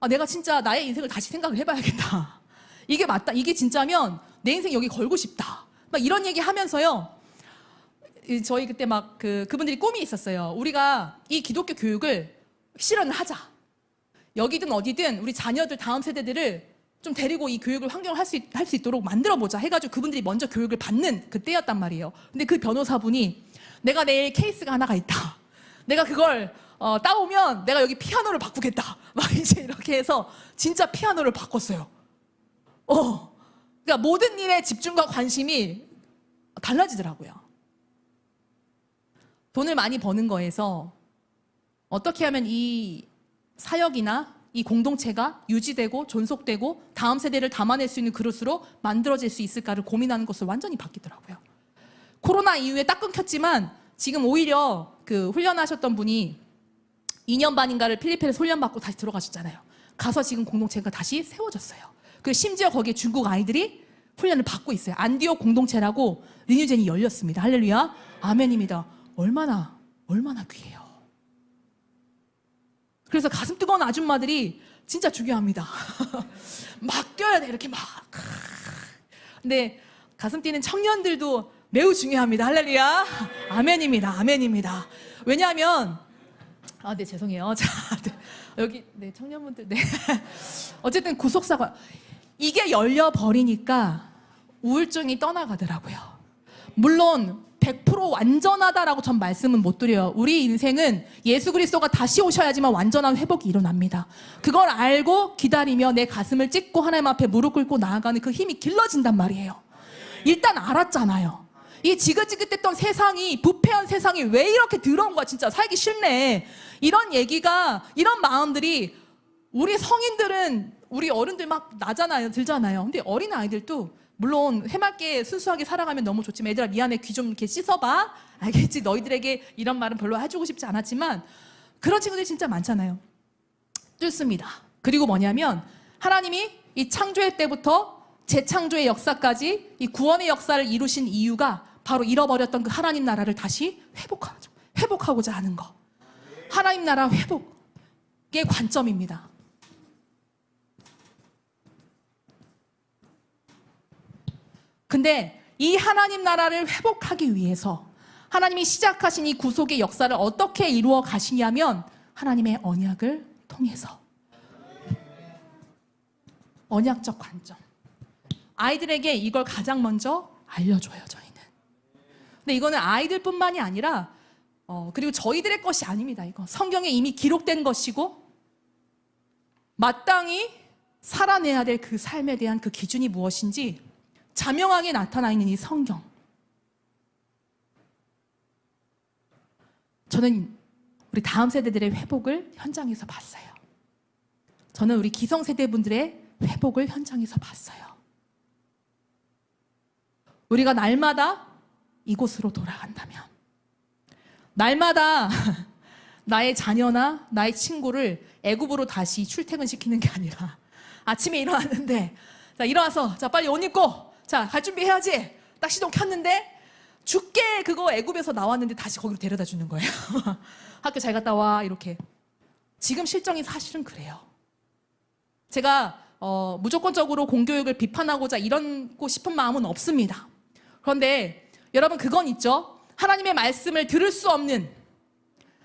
S1: 내가 진짜 나의 인생을 다시 생각을 해봐야겠다. 이게 맞다. 이게 진짜면 내 인생 여기 걸고 싶다. 막 이런 얘기 하면서요. 저희 그때 그분들이 꿈이 있었어요. 우리가 이 기독교 교육을 실현을 하자. 여기든 어디든 우리 자녀들, 다음 세대들을 좀 데리고 이 교육을 환경을 할 수 있도록 만들어보자 해가지고 그분들이 먼저 교육을 받는 그때였단 말이에요. 근데 그 변호사분이 내가 내일 케이스가 하나가 있다. 내가 그걸 따오면 내가 여기 피아노를 바꾸겠다. 막 이제 이렇게 해서 진짜 피아노를 바꿨어요. 그러니까 모든 일에 집중과 관심이 달라지더라고요. 돈을 많이 버는 거에서 어떻게 하면 이 사역이나 이 공동체가 유지되고 존속되고 다음 세대를 담아낼 수 있는 그릇으로 만들어질 수 있을까를 고민하는 것을 완전히 바뀌더라고요. 코로나 이후에 딱 끊겼지만 지금 오히려 그 훈련하셨던 분이 2년 반인가를 필리핀에서 훈련받고 다시 들어가셨잖아요. 가서 지금 공동체가 다시 세워졌어요. 그리고 심지어 거기에 중국 아이들이 훈련을 받고 있어요. 안디옥 공동체라고 리뉴젠이 열렸습니다. 할렐루야. 아멘입니다. 얼마나 귀해요. 그래서 가슴 뜨거운 아줌마들이 진짜 중요합니다. 막 뛰어야 돼. 이렇게 막. 근데 가슴 뛰는 청년들도 매우 중요합니다. 할렐루야. 아멘입니다. 아멘입니다. 왜냐하면 네, 죄송해요. 자, 여기 청년분들 어쨌든 구속사가 이게 열려버리니까 우울증이 떠나가더라고요. 물론 100% 완전하다라고 전 말씀은 못 드려요. 우리 인생은 예수 그리스도가 다시 오셔야지만 완전한 회복이 일어납니다. 그걸 알고 기다리며 내 가슴을 찢고 하나님 앞에 무릎 꿇고 나아가는 그 힘이 길러진단 말이에요. 일단 알았잖아요. 이 지긋지긋했던 세상이, 부패한 세상이 왜 이렇게 더러운 거야. 진짜 살기 싫네. 이런 얘기가, 이런 마음들이 우리 성인들은, 우리 어른들 막 나잖아요. 들잖아요. 근데 어린 아이들도 물론 해맑게 순수하게 살아가면 너무 좋지만, 얘들아 미안해, 귀 좀 이렇게 씻어봐. 알겠지? 너희들에게 이런 말은 별로 해주고 싶지 않았지만 그런 친구들이 진짜 많잖아요. 뚫습니다. 그리고 뭐냐면 하나님이 이 창조의 때부터 재창조의 역사까지 이 구원의 역사를 이루신 이유가 바로 잃어버렸던 그 하나님 나라를 다시 회복하고자 하는 거. 하나님 나라 회복의 관점입니다. 근데 이 하나님 나라를 회복하기 위해서 하나님이 시작하신 이 구속의 역사를 어떻게 이루어 가시냐면 하나님의 언약을 통해서. 언약적 관점. 아이들에게 이걸 가장 먼저 알려줘요, 저희는. 근데 이거는 아이들뿐만이 아니라 그리고 저희들의 것이 아닙니다. 이거 성경에 이미 기록된 것이고 마땅히 살아내야 될 그 삶에 대한 그 기준이 무엇인지 자명하게 나타나 있는 이 성경. 저는 우리 다음 세대들의 회복을 현장에서 봤어요. 저는 우리 기성세대분들의 회복을 현장에서 봤어요. 우리가 날마다 이곳으로 돌아간다면, 날마다 나의 자녀나 나의 친구를 애굽으로 다시 출퇴근시키는 게 아니라 아침에 일어났는데 자 일어나서 자 빨리 옷 입고 자 갈 준비해야지 딱 시동 켰는데 죽게 그거 애굽에서 나왔는데 다시 거기로 데려다 주는 거예요. 학교 잘 갔다 와 이렇게. 지금 실정이 사실은 그래요. 제가 무조건적으로 공교육을 비판하고자 이러고 싶은 마음은 없습니다. 그런데 여러분 그건 있죠. 하나님의 말씀을 들을 수 없는,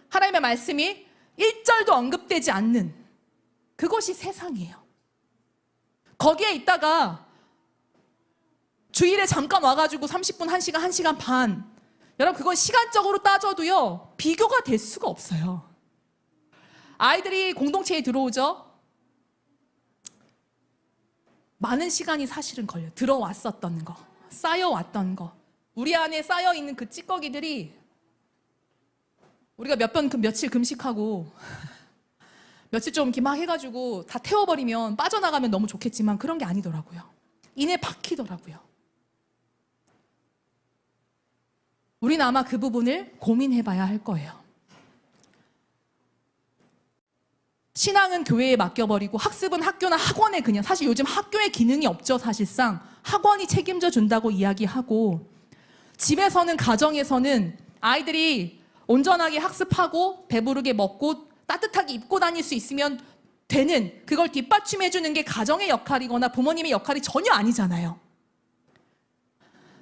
S1: 하나님의 말씀이 1절도 언급되지 않는 그것이 세상이에요. 거기에 있다가 주일에 잠깐 와가지고 30분, 1시간, 1시간 반, 여러분 그건 시간적으로 따져도요 비교가 될 수가 없어요. 아이들이 공동체에 들어오죠. 많은 시간이 사실은 걸려요. 들어왔었던 거, 쌓여왔던 거, 우리 안에 쌓여있는 그 찌꺼기들이 우리가 며칠 금식하고 며칠 좀 이렇게 막 해가지고 다 태워버리면 빠져나가면 너무 좋겠지만 그런 게 아니더라고요. 이내 박히더라고요. 우리는 아마 그 부분을 고민해봐야 할 거예요. 신앙은 교회에 맡겨버리고 학습은 학교나 학원에 그냥, 사실 요즘 학교의 기능이 없죠. 사실상 학원이 책임져 준다고 이야기하고, 집에서는, 가정에서는 아이들이 온전하게 학습하고 배부르게 먹고 따뜻하게 입고 다닐 수 있으면 되는, 그걸 뒷받침해 주는 게 가정의 역할이거나 부모님의 역할이 전혀 아니잖아요.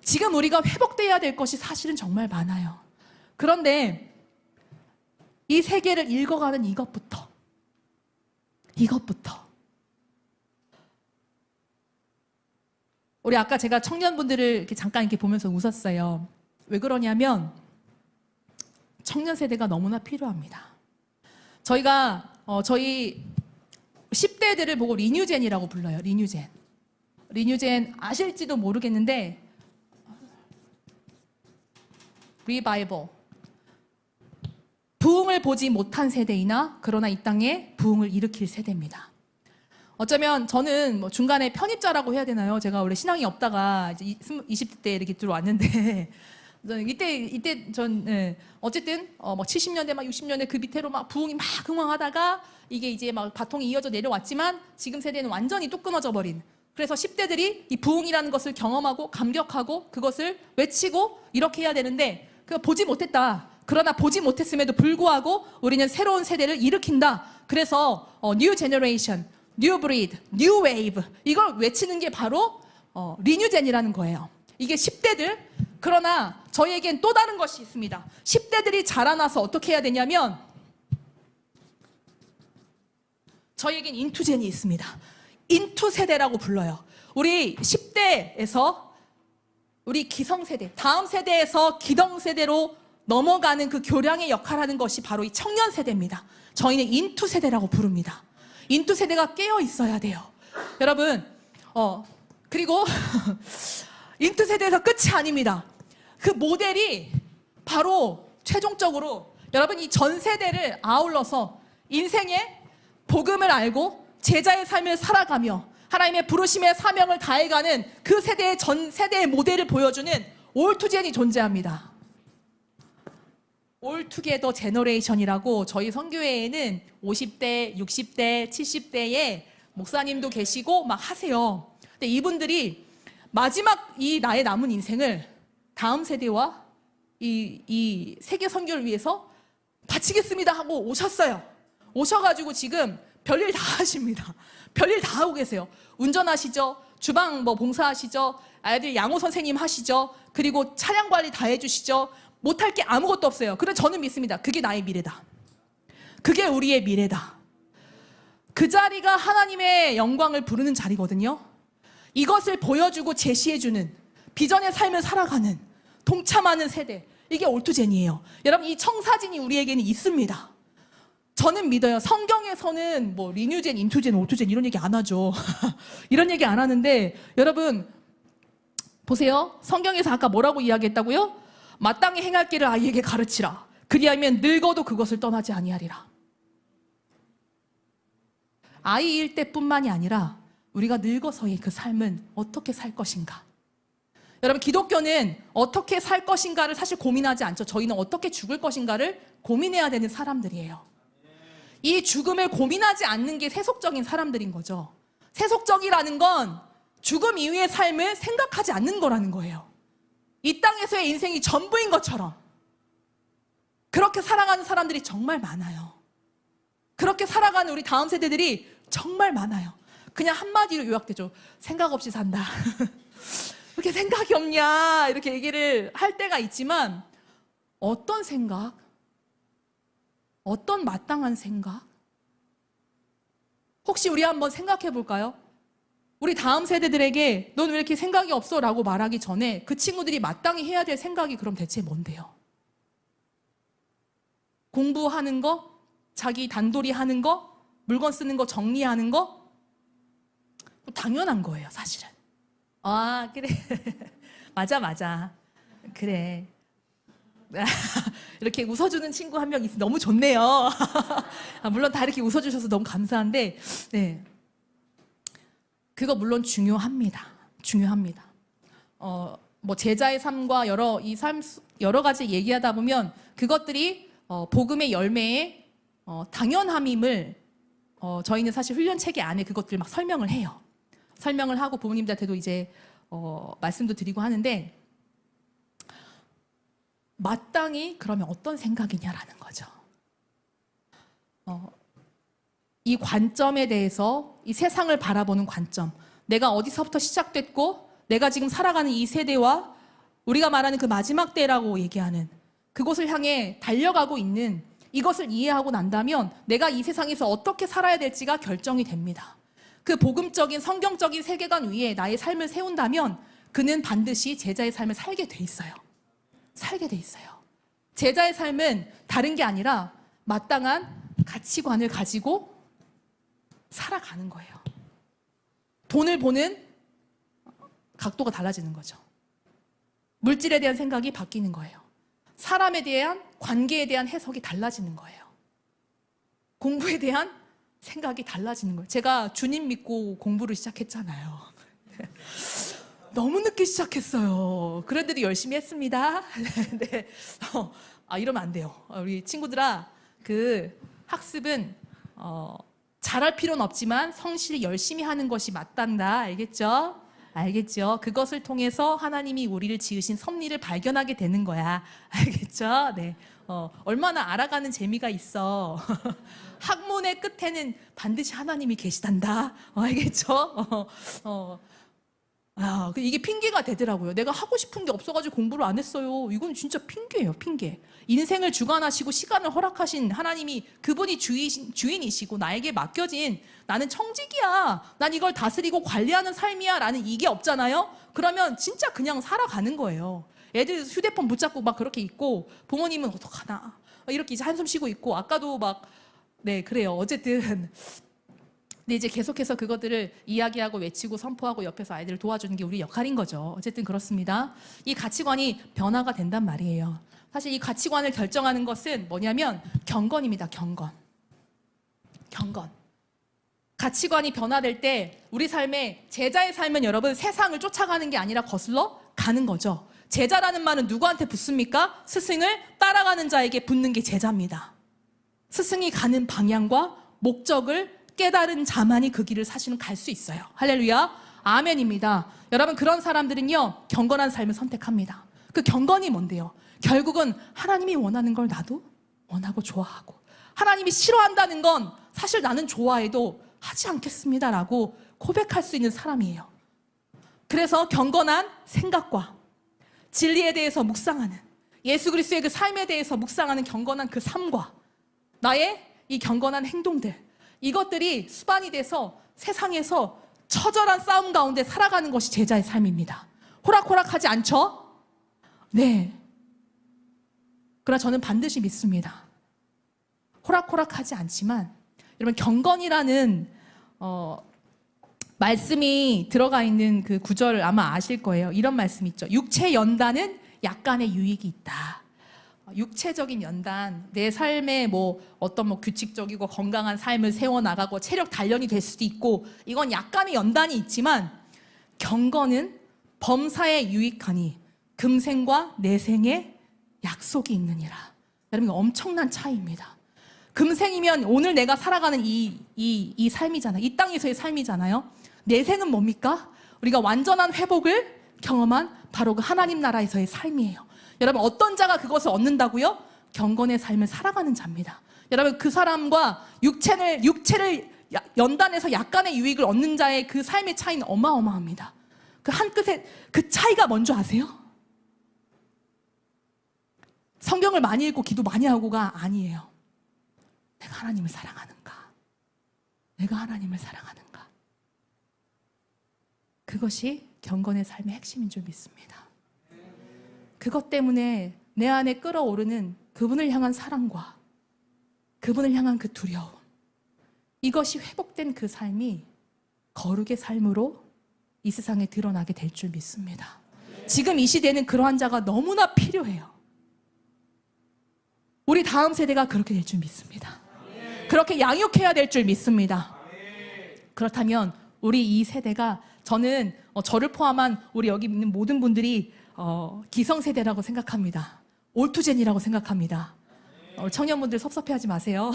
S1: 지금 우리가 회복돼야 될 것이 사실은 정말 많아요. 그런데 이 세계를 읽어가는 이것부터 우리 아까 제가 청년분들을 이렇게 잠깐 이렇게 보면서 웃었어요. 왜 그러냐면 청년 세대가 너무나 필요합니다. 저희가 저희 10대들을 보고 리뉴젠이라고 불러요. 리뉴젠 아실지도 모르겠는데 리바이벌, 부흥을 보지 못한 세대이나 그러나 이 땅에 부흥을 일으킬 세대입니다. 어쩌면 저는 뭐 중간에 편입자라고 해야 되나요? 제가 원래 신앙이 없다가 이제 20대 때 이렇게 들어왔는데 이때 전 어쨌든 뭐 70년대 막 60년대 그 밑으로 막 부흥이 막 흥황하다가 이게 이제 막 바통이 이어져 내려왔지만 지금 세대는 완전히 뚝 끊어져 버린, 그래서 10대들이 이 부흥이라는 것을 경험하고 감격하고 그것을 외치고 이렇게 해야 되는데 그거 보지 못했다. 그러나 보지 못했음에도 불구하고 우리는 새로운 세대를 일으킨다. 그래서 New Generation, New Breed, New Wave, 이걸 외치는 게 바로 리뉴젠이라는 거예요. 이게 10대들. 그러나 저희에겐 또 다른 것이 있습니다. 10대들이 자라나서 어떻게 해야 되냐면 저희에겐 인투젠이 있습니다. 인투 세대라고 불러요. 우리 10대에서 우리 기성세대, 다음 세대에서 기성세대로 넘어가는 그 교량의 역할을 하는 것이 바로 이 청년 세대입니다. 저희는 인투 세대라고 부릅니다. 인투 세대가 깨어 있어야 돼요. 여러분, 그리고 인투 세대에서 끝이 아닙니다. 그 모델이 바로 최종적으로 여러분 이 전 세대를 아울러서 인생의 복음을 알고 제자의 삶을 살아가며 하나님의 부르심의 사명을 다해가는 그 세대의 전 세대의 모델을 보여주는 올투젠이 존재합니다. 올투게더 제너레이션이라고 저희 선교회에는 50대, 60대, 70대의 목사님도 계시고 막 하세요. 근데 이분들이 마지막 이 나의 남은 인생을 다음 세대와 이 세계 선교를 위해서 바치겠습니다 하고 오셨어요. 오셔가지고 지금 별일 다 하십니다. 별일 다 하고 계세요. 운전하시죠. 주방 뭐 봉사하시죠. 아이들 양호 선생님 하시죠. 그리고 차량 관리 다 해주시죠. 못할 게 아무것도 없어요. 그런데 저는 믿습니다. 그게 나의 미래다. 그게 우리의 미래다. 그 자리가 하나님의 영광을 부르는 자리거든요. 이것을 보여주고 제시해주는 비전의 삶을 살아가는 동참하는 세대, 이게 올투젠이에요. 여러분 이 청사진이 우리에게는 있습니다. 저는 믿어요. 성경에서는 뭐 리뉴젠, 인투젠, 올투젠 이런 얘기 안 하죠. 이런 얘기 안 하는데 여러분 보세요. 성경에서 아까 뭐라고 이야기했다고요? 마땅히 행할 길을 아이에게 가르치라. 그리하면 늙어도 그것을 떠나지 아니하리라. 아이일 때뿐만이 아니라 우리가 늙어서의 그 삶은 어떻게 살 것인가. 여러분, 기독교는 어떻게 살 것인가를 사실 고민하지 않죠. 저희는 어떻게 죽을 것인가를 고민해야 되는 사람들이에요. 이 죽음을 고민하지 않는 게 세속적인 사람들인 거죠. 세속적이라는 건 죽음 이후의 삶을 생각하지 않는 거라는 거예요. 이 땅에서의 인생이 전부인 것처럼 그렇게 살아가는 사람들이 정말 많아요. 그렇게 살아가는 우리 다음 세대들이 정말 많아요. 그냥 한마디로 요약되죠. 생각 없이 산다. 그렇게 생각이 없냐 이렇게 얘기를 할 때가 있지만, 어떤 생각? 어떤 마땅한 생각? 혹시 우리 한번 생각해 볼까요? 우리 다음 세대들에게 넌 왜 이렇게 생각이 없어? 라고 말하기 전에 그 친구들이 마땅히 해야 될 생각이 그럼 대체 뭔데요? 공부하는 거? 자기 단돌이 하는 거? 물건 쓰는 거 정리하는 거? 당연한 거예요, 사실은. 아, 그래. 맞아. 그래. 이렇게 웃어주는 친구 한 명 있으면 너무 좋네요. 물론 다 이렇게 웃어주셔서 너무 감사한데, 네. 그거 물론 중요합니다. 뭐 제자의 삶과 여러 가지 얘기하다 보면 그것들이 복음의 열매의 당연함임을 저희는 사실 훈련 체계 안에 그것들 막 설명을 해요. 설명을 하고 부모님들한테도 이제 말씀도 드리고 하는데, 마땅히 그러면 어떤 생각이냐라는 거죠. 이 관점에 대해서, 이 세상을 바라보는 관점, 내가 어디서부터 시작됐고 내가 지금 살아가는 이 세대와 우리가 말하는 그 마지막 때라고 얘기하는 그곳을 향해 달려가고 있는 이것을 이해하고 난다면 내가 이 세상에서 어떻게 살아야 될지가 결정이 됩니다. 그 복음적인 성경적인 세계관 위에 나의 삶을 세운다면 그는 반드시 제자의 삶을 살게 돼 있어요. 제자의 삶은 다른 게 아니라 마땅한 가치관을 가지고 살아가는 거예요. 돈을 보는 각도가 달라지는 거죠. 물질에 대한 생각이 바뀌는 거예요. 사람에 대한, 관계에 대한 해석이 달라지는 거예요. 공부에 대한 생각이 달라지는 거예요. 제가 주님 믿고 공부를 시작했잖아요. 너무 늦게 시작했어요. 그런데도 열심히 했습니다. 네. 이러면 안 돼요. 우리 친구들아, 그 학습은 잘할 필요는 없지만 성실히 열심히 하는 것이 맞단다. 알겠죠? 그것을 통해서 하나님이 우리를 지으신 섭리를 발견하게 되는 거야. 알겠죠? 네. 얼마나 알아가는 재미가 있어. 학문의 끝에는 반드시 하나님이 계시단다. 알겠죠? 이게 핑계가 되더라고요. 내가 하고 싶은 게 없어가지고 공부를 안 했어요. 이건 진짜 핑계예요, 핑계. 인생을 주관하시고 시간을 허락하신 하나님이, 그분이 주인이시고 나에게 맡겨진, 나는 청직이야, 난 이걸 다스리고 관리하는 삶이야 라는 이게 없잖아요. 그러면 진짜 그냥 살아가는 거예요. 애들 휴대폰 붙잡고 막 그렇게 있고, 부모님은 어떡하나 이렇게 이제 한숨 쉬고 있고, 아까도 네, 그래요. 어쨌든 근데 이제 계속해서 그것들을 이야기하고 외치고 선포하고 옆에서 아이들을 도와주는 게 우리 역할인 거죠. 어쨌든 그렇습니다. 이 가치관이 변화가 된단 말이에요. 사실 이 가치관을 결정하는 것은 뭐냐면 경건입니다. 경건. 가치관이 변화될 때 우리 삶에, 제자의 삶은 여러분 세상을 쫓아가는 게 아니라 거슬러 가는 거죠. 제자라는 말은 누구한테 붙습니까? 스승을 따라가는 자에게 붙는 게 제자입니다. 스승이 가는 방향과 목적을 깨달은 자만이 그 길을 사실은 갈 수 있어요. 할렐루야, 아멘입니다. 여러분, 그런 사람들은요 경건한 삶을 선택합니다. 그 경건이 뭔데요? 결국은 하나님이 원하는 걸 나도 원하고 좋아하고, 하나님이 싫어한다는 건 사실 나는 좋아해도 하지 않겠습니다라고 고백할 수 있는 사람이에요. 그래서 경건한 생각과 진리에 대해서 묵상하는, 예수 그리스도의 그 삶에 대해서 묵상하는 경건한 그 삶과 나의 이 경건한 행동들, 이것들이 수반이 돼서 세상에서 처절한 싸움 가운데 살아가는 것이 제자의 삶입니다. 호락호락하지 않죠? 네. 그러나 저는 반드시 믿습니다. 호락호락하지 않지만 여러분, 경건이라는 말씀이 들어가 있는 그 구절을 아마 아실 거예요. 이런 말씀 있죠. 육체 연단은 약간의 유익이 있다. 육체적인 연단, 내 삶에 뭐 어떤 뭐 규칙적이고 건강한 삶을 세워나가고 체력 단련이 될 수도 있고, 이건 약간의 연단이 있지만 경건은 범사에 유익하니 금생과 내생에 약속이 있느니라. 여러분, 엄청난 차이입니다. 금생이면 오늘 내가 살아가는 이 삶이잖아요. 이 땅에서의 삶이잖아요. 내생은 뭡니까? 우리가 완전한 회복을 경험한 바로 그 하나님 나라에서의 삶이에요. 여러분, 어떤 자가 그것을 얻는다고요? 경건의 삶을 살아가는 자입니다. 여러분, 그 사람과 육체를 연단해서 약간의 유익을 얻는 자의 그 삶의 차이는 어마어마합니다. 그 한 끝에 그 차이가 뭔지 아세요? 성경을 많이 읽고 기도 많이 하고가 아니에요. 내가 하나님을 사랑하는가? 내가 하나님을 사랑하는가? 그것이 경건의 삶의 핵심인 줄 믿습니다. 그것 때문에 내 안에 끓어오르는 그분을 향한 사랑과 그분을 향한 그 두려움, 이것이 회복된 그 삶이 거룩의 삶으로 이 세상에 드러나게 될 줄 믿습니다. 지금 이 시대는 그러한 자가 너무나 필요해요. 우리 다음 세대가 그렇게 될 줄 믿습니다. 그렇게 양육해야 될 줄 믿습니다. 그렇다면 우리 이 세대가, 저는 저를 포함한 우리 여기 있는 모든 분들이 기성세대라고 생각합니다. 올투젠이라고 생각합니다. 청년분들 섭섭해하지 마세요.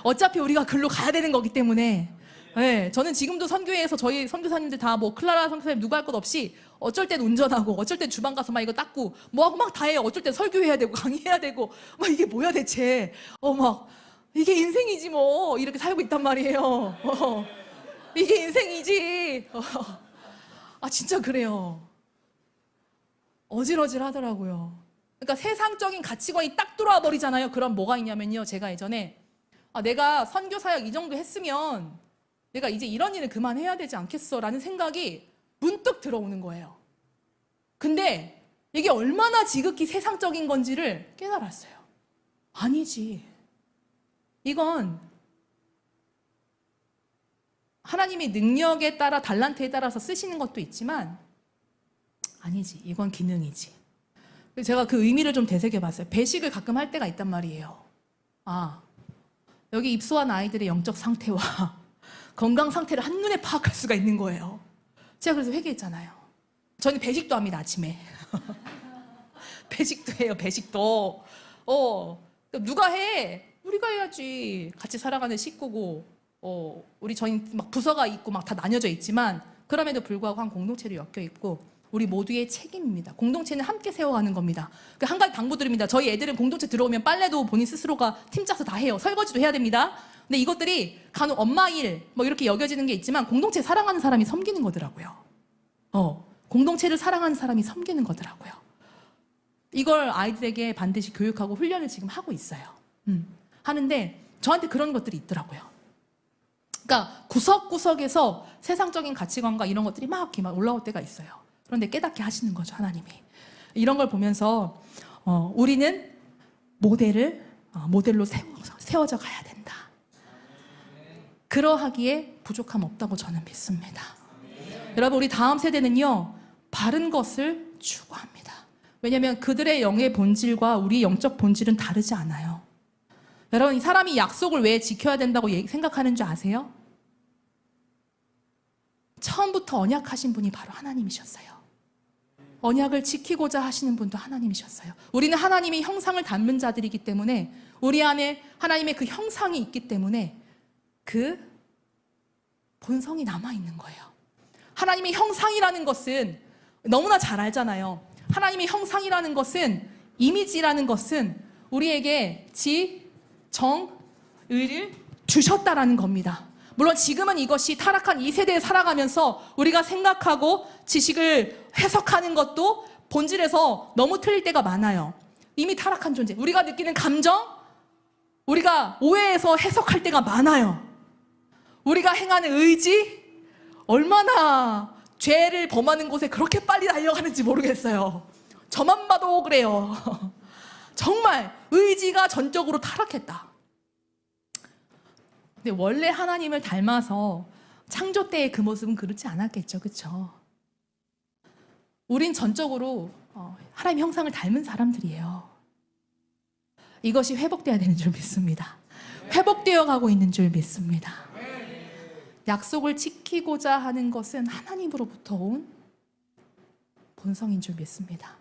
S1: 어차피 우리가 글로 가야 되는 거기 때문에. 네, 저는 지금도 선교회에서 저희 선교사님들 다 뭐 클라라 선교사님 누구 할 것 없이 어쩔 땐 운전하고 어쩔 땐 주방 가서 막 이거 닦고 뭐 하고 막 다 해요. 어쩔 땐 설교해야 되고 강의해야 되고 막 이게 뭐야 대체. 막 이게 인생이지 뭐 이렇게 살고 있단 말이에요. 이게 인생이지. 진짜 그래요. 어질어질 하더라고요. 그러니까 세상적인 가치관이 딱 들어와 버리잖아요. 그럼 뭐가 있냐면요. 제가 예전에 내가 선교사역 이 정도 했으면 내가 이제 이런 일을 그만해야 되지 않겠어 라는 생각이 문득 들어오는 거예요. 근데 이게 얼마나 지극히 세상적인 건지를 깨달았어요. 아니지. 이건 하나님의 능력에 따라 달란트에 따라서 쓰시는 것도 있지만 아니지. 이건 기능이지. 제가 그 의미를 좀 되새겨봤어요. 배식을 가끔 할 때가 있단 말이에요. 여기 입소한 아이들의 영적 상태와 건강 상태를 한눈에 파악할 수가 있는 거예요. 제가 그래서 회개했잖아요. 저는 배식도 합니다, 아침에. 배식도 해요, 배식도. 누가 해? 우리가 해야지. 같이 살아가는 식구고, 저희 막 부서가 있고 막 다 나뉘어져 있지만, 그럼에도 불구하고 한 공동체로 엮여 있고, 우리 모두의 책임입니다. 공동체는 함께 세워가는 겁니다. 한 가지 당부드립니다. 저희 애들은 공동체 들어오면 빨래도 본인 스스로가 팀 짜서 다 해요. 설거지도 해야 됩니다. 근데 이것들이 간혹 엄마 일 뭐 이렇게 여겨지는 게 있지만 공동체 사랑하는 사람이 섬기는 거더라고요. 공동체를 사랑하는 사람이 섬기는 거더라고요. 이걸 아이들에게 반드시 교육하고 훈련을 지금 하고 있어요. 하는데 저한테 그런 것들이 있더라고요. 그러니까 구석구석에서 세상적인 가치관과 이런 것들이 막 이렇게 막 올라올 때가 있어요. 그런데 깨닫게 하시는 거죠, 하나님이. 이런 걸 보면서 우리는 모델로 세워져 가야 된다. 그러하기에 부족함 없다고 저는 믿습니다. 여러분, 우리 다음 세대는요, 바른 것을 추구합니다. 왜냐하면 그들의 영의 본질과 우리 영적 본질은 다르지 않아요. 여러분, 이 사람이 약속을 왜 지켜야 된다고 생각하는 줄 아세요? 처음부터 언약하신 분이 바로 하나님이셨어요. 언약을 지키고자 하시는 분도 하나님이셨어요. 우리는 하나님의 형상을 닮은 자들이기 때문에, 우리 안에 하나님의 그 형상이 있기 때문에 그 본성이 남아있는 거예요. 하나님의 형상이라는 것은 너무나 잘 알잖아요. 하나님의 형상이라는 것은, 이미지라는 것은 우리에게 지, 정, 의를 주셨다라는 겁니다. 물론 지금은 이것이 타락한 이 세대에 살아가면서 우리가 생각하고 지식을 해석하는 것도 본질에서 너무 틀릴 때가 많아요. 이미 타락한 존재, 우리가 느끼는 감정, 우리가 오해해서 해석할 때가 많아요. 우리가 행하는 의지, 얼마나 죄를 범하는 곳에 그렇게 빨리 달려가는지 모르겠어요. 저만 봐도 그래요. 정말 의지가 전적으로 타락했다. 근데 원래 하나님을 닮아서 창조 때의 그 모습은 그렇지 않았겠죠. 그렇죠? 우린 전적으로 하나님의 형상을 닮은 사람들이에요. 이것이 회복돼야 되는 줄 믿습니다. 회복되어 가고 있는 줄 믿습니다. 약속을 지키고자 하는 것은 하나님으로부터 온 본성인 줄 믿습니다.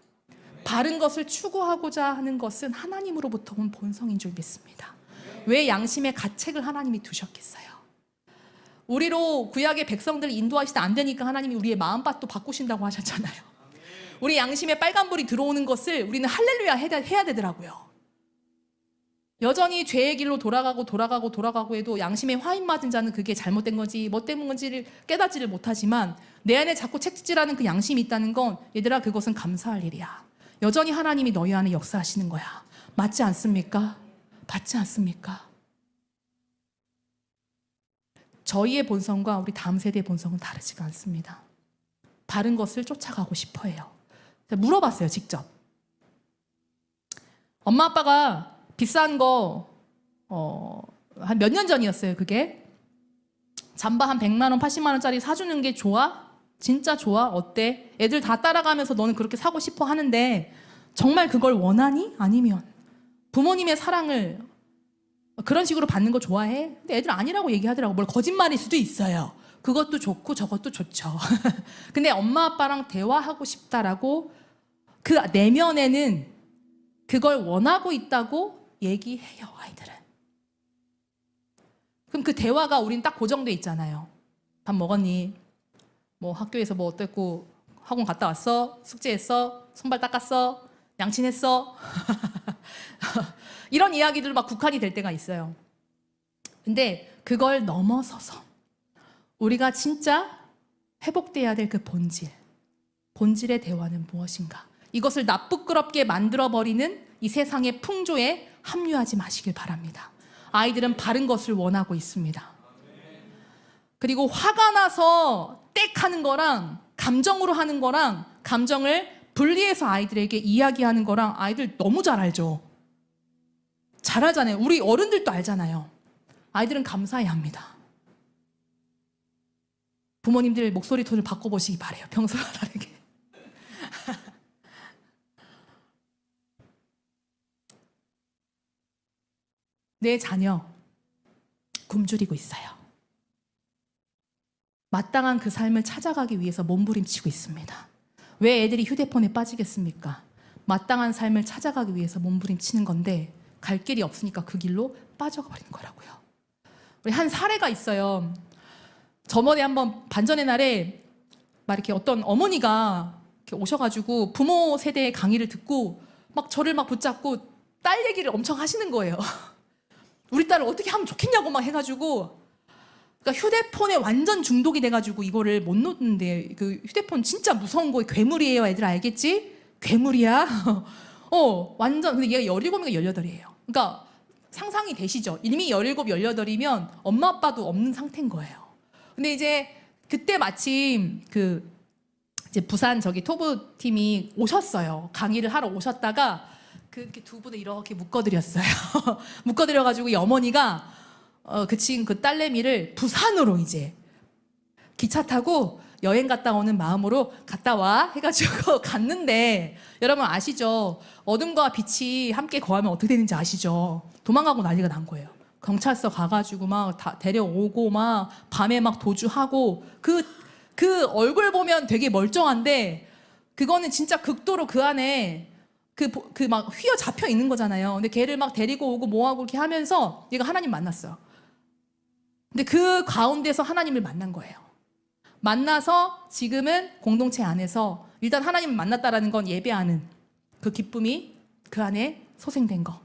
S1: 바른 것을 추구하고자 하는 것은 하나님으로부터 온 본성인 줄 믿습니다. 왜 양심의 가책을 하나님이 두셨겠어요? 우리로 구약의 백성들을 인도하시다 안 되니까 하나님이 우리의 마음밭도 바꾸신다고 하셨잖아요. 우리 양심에 빨간불이 들어오는 것을 우리는 할렐루야 해야 되더라고요. 여전히 죄의 길로 돌아가고 해도 양심에 화인 맞은 자는 그게 잘못된 건지 뭐 때문 건지를 깨닫지를 못하지만 내 안에 자꾸 채찍질하는 그 양심이 있다는 건 얘들아 그것은 감사할 일이야. 여전히 하나님이 너희 안에 역사하시는 거야. 맞지 않습니까? 맞지 않습니까? 저희의 본성과 우리 다음 세대의 본성은 다르지가 않습니다. 바른 것을 쫓아가고 싶어 해요. 물어봤어요, 직접. 엄마 아빠가 비싼 거 한 몇 년 전이었어요. 그게 잠바 한 100만 원, 80만 원짜리 사주는 게 좋아? 진짜 좋아? 어때? 애들 다 따라가면서 너는 그렇게 사고 싶어 하는데 정말 그걸 원하니? 아니면 부모님의 사랑을 그런 식으로 받는 거 좋아해? 근데 애들 아니라고 얘기하더라고. 뭘 거짓말일 수도 있어요. 그것도 좋고 저것도 좋죠. 근데 엄마 아빠랑 대화하고 싶다라고 그 내면에는 그걸 원하고 있다고 얘기해요, 아이들은. 그럼 그 대화가 우린 딱 고정돼 있잖아요. 밥 먹었니? 뭐 학교에서 뭐 어땠고, 학원 갔다 왔어? 숙제했어? 손발 닦았어? 양친했어? 이런 이야기들로 막 국한이 될 때가 있어요. 근데 그걸 넘어서서 우리가 진짜 회복돼야 될 그 본질의 대화는 무엇인가? 이것을 나쁘끄럽게 만들어버리는 이 세상의 풍조에 합류하지 마시길 바랍니다. 아이들은 바른 것을 원하고 있습니다. 그리고 화가 나서 땡 하는 거랑 감정으로 하는 거랑 감정을 분리해서 아이들에게 이야기하는 거랑 아이들 너무 잘 알죠. 잘 알잖아요. 우리 어른들도 알잖아요. 아이들은 감사해야 합니다. 부모님들 목소리 톤을 바꿔보시기 바래요. 평소와 다르게. 내 자녀 굶주리고 있어요. 마땅한 그 삶을 찾아가기 위해서 몸부림치고 있습니다. 왜 애들이 휴대폰에 빠지겠습니까? 마땅한 삶을 찾아가기 위해서 몸부림치는 건데 갈 길이 없으니까 그 길로 빠져가 버리는 거라고요. 우리 한 사례가 있어요. 저번에 한번 반전의 날에 막 이렇게 어떤 어머니가 이렇게 오셔가지고 부모 세대의 강의를 듣고 막 저를 막 붙잡고 딸 얘기를 엄청 하시는 거예요. 우리 딸을 어떻게 하면 좋겠냐고 막 해가지고, 그러니까 휴대폰에 완전 중독이 돼가지고 이거를 못 놓는데, 그 휴대폰 진짜 무서운 거 괴물이에요. 애들 알겠지? 괴물이야. 완전. 근데 얘가 17인가 18이에요. 그러니까 상상이 되시죠? 이미 17, 18이면 엄마 아빠도 없는 상태인 거예요. 근데 이제 그때 마침 이제 부산 토부 팀이 오셨어요. 강의를 하러 오셨다가 그렇게 두 분을 이렇게 묶어드렸어요. 묶어드려가지고 이 어머니가 그 딸내미를 부산으로 이제 기차 타고 여행 갔다 오는 마음으로 갔다 와 해가지고 갔는데, 여러분 아시죠? 어둠과 빛이 함께 거하면 어떻게 되는지 아시죠? 도망가고 난리가 난 거예요. 경찰서 가가지고 막 다 데려오고 막 밤에 막 도주하고 그 얼굴 보면 되게 멀쩡한데 그거는 진짜 극도로 그 안에 막 휘어 잡혀 있는 거잖아요. 근데 걔를 막 데리고 오고 뭐하고 이렇게 하면서 얘가 하나님 만났어요. 근데 그 가운데서 하나님을 만난 거예요. 만나서 지금은 공동체 안에서 일단 하나님을 만났다라는 건 예배하는 그 기쁨이 그 안에 소생된 거.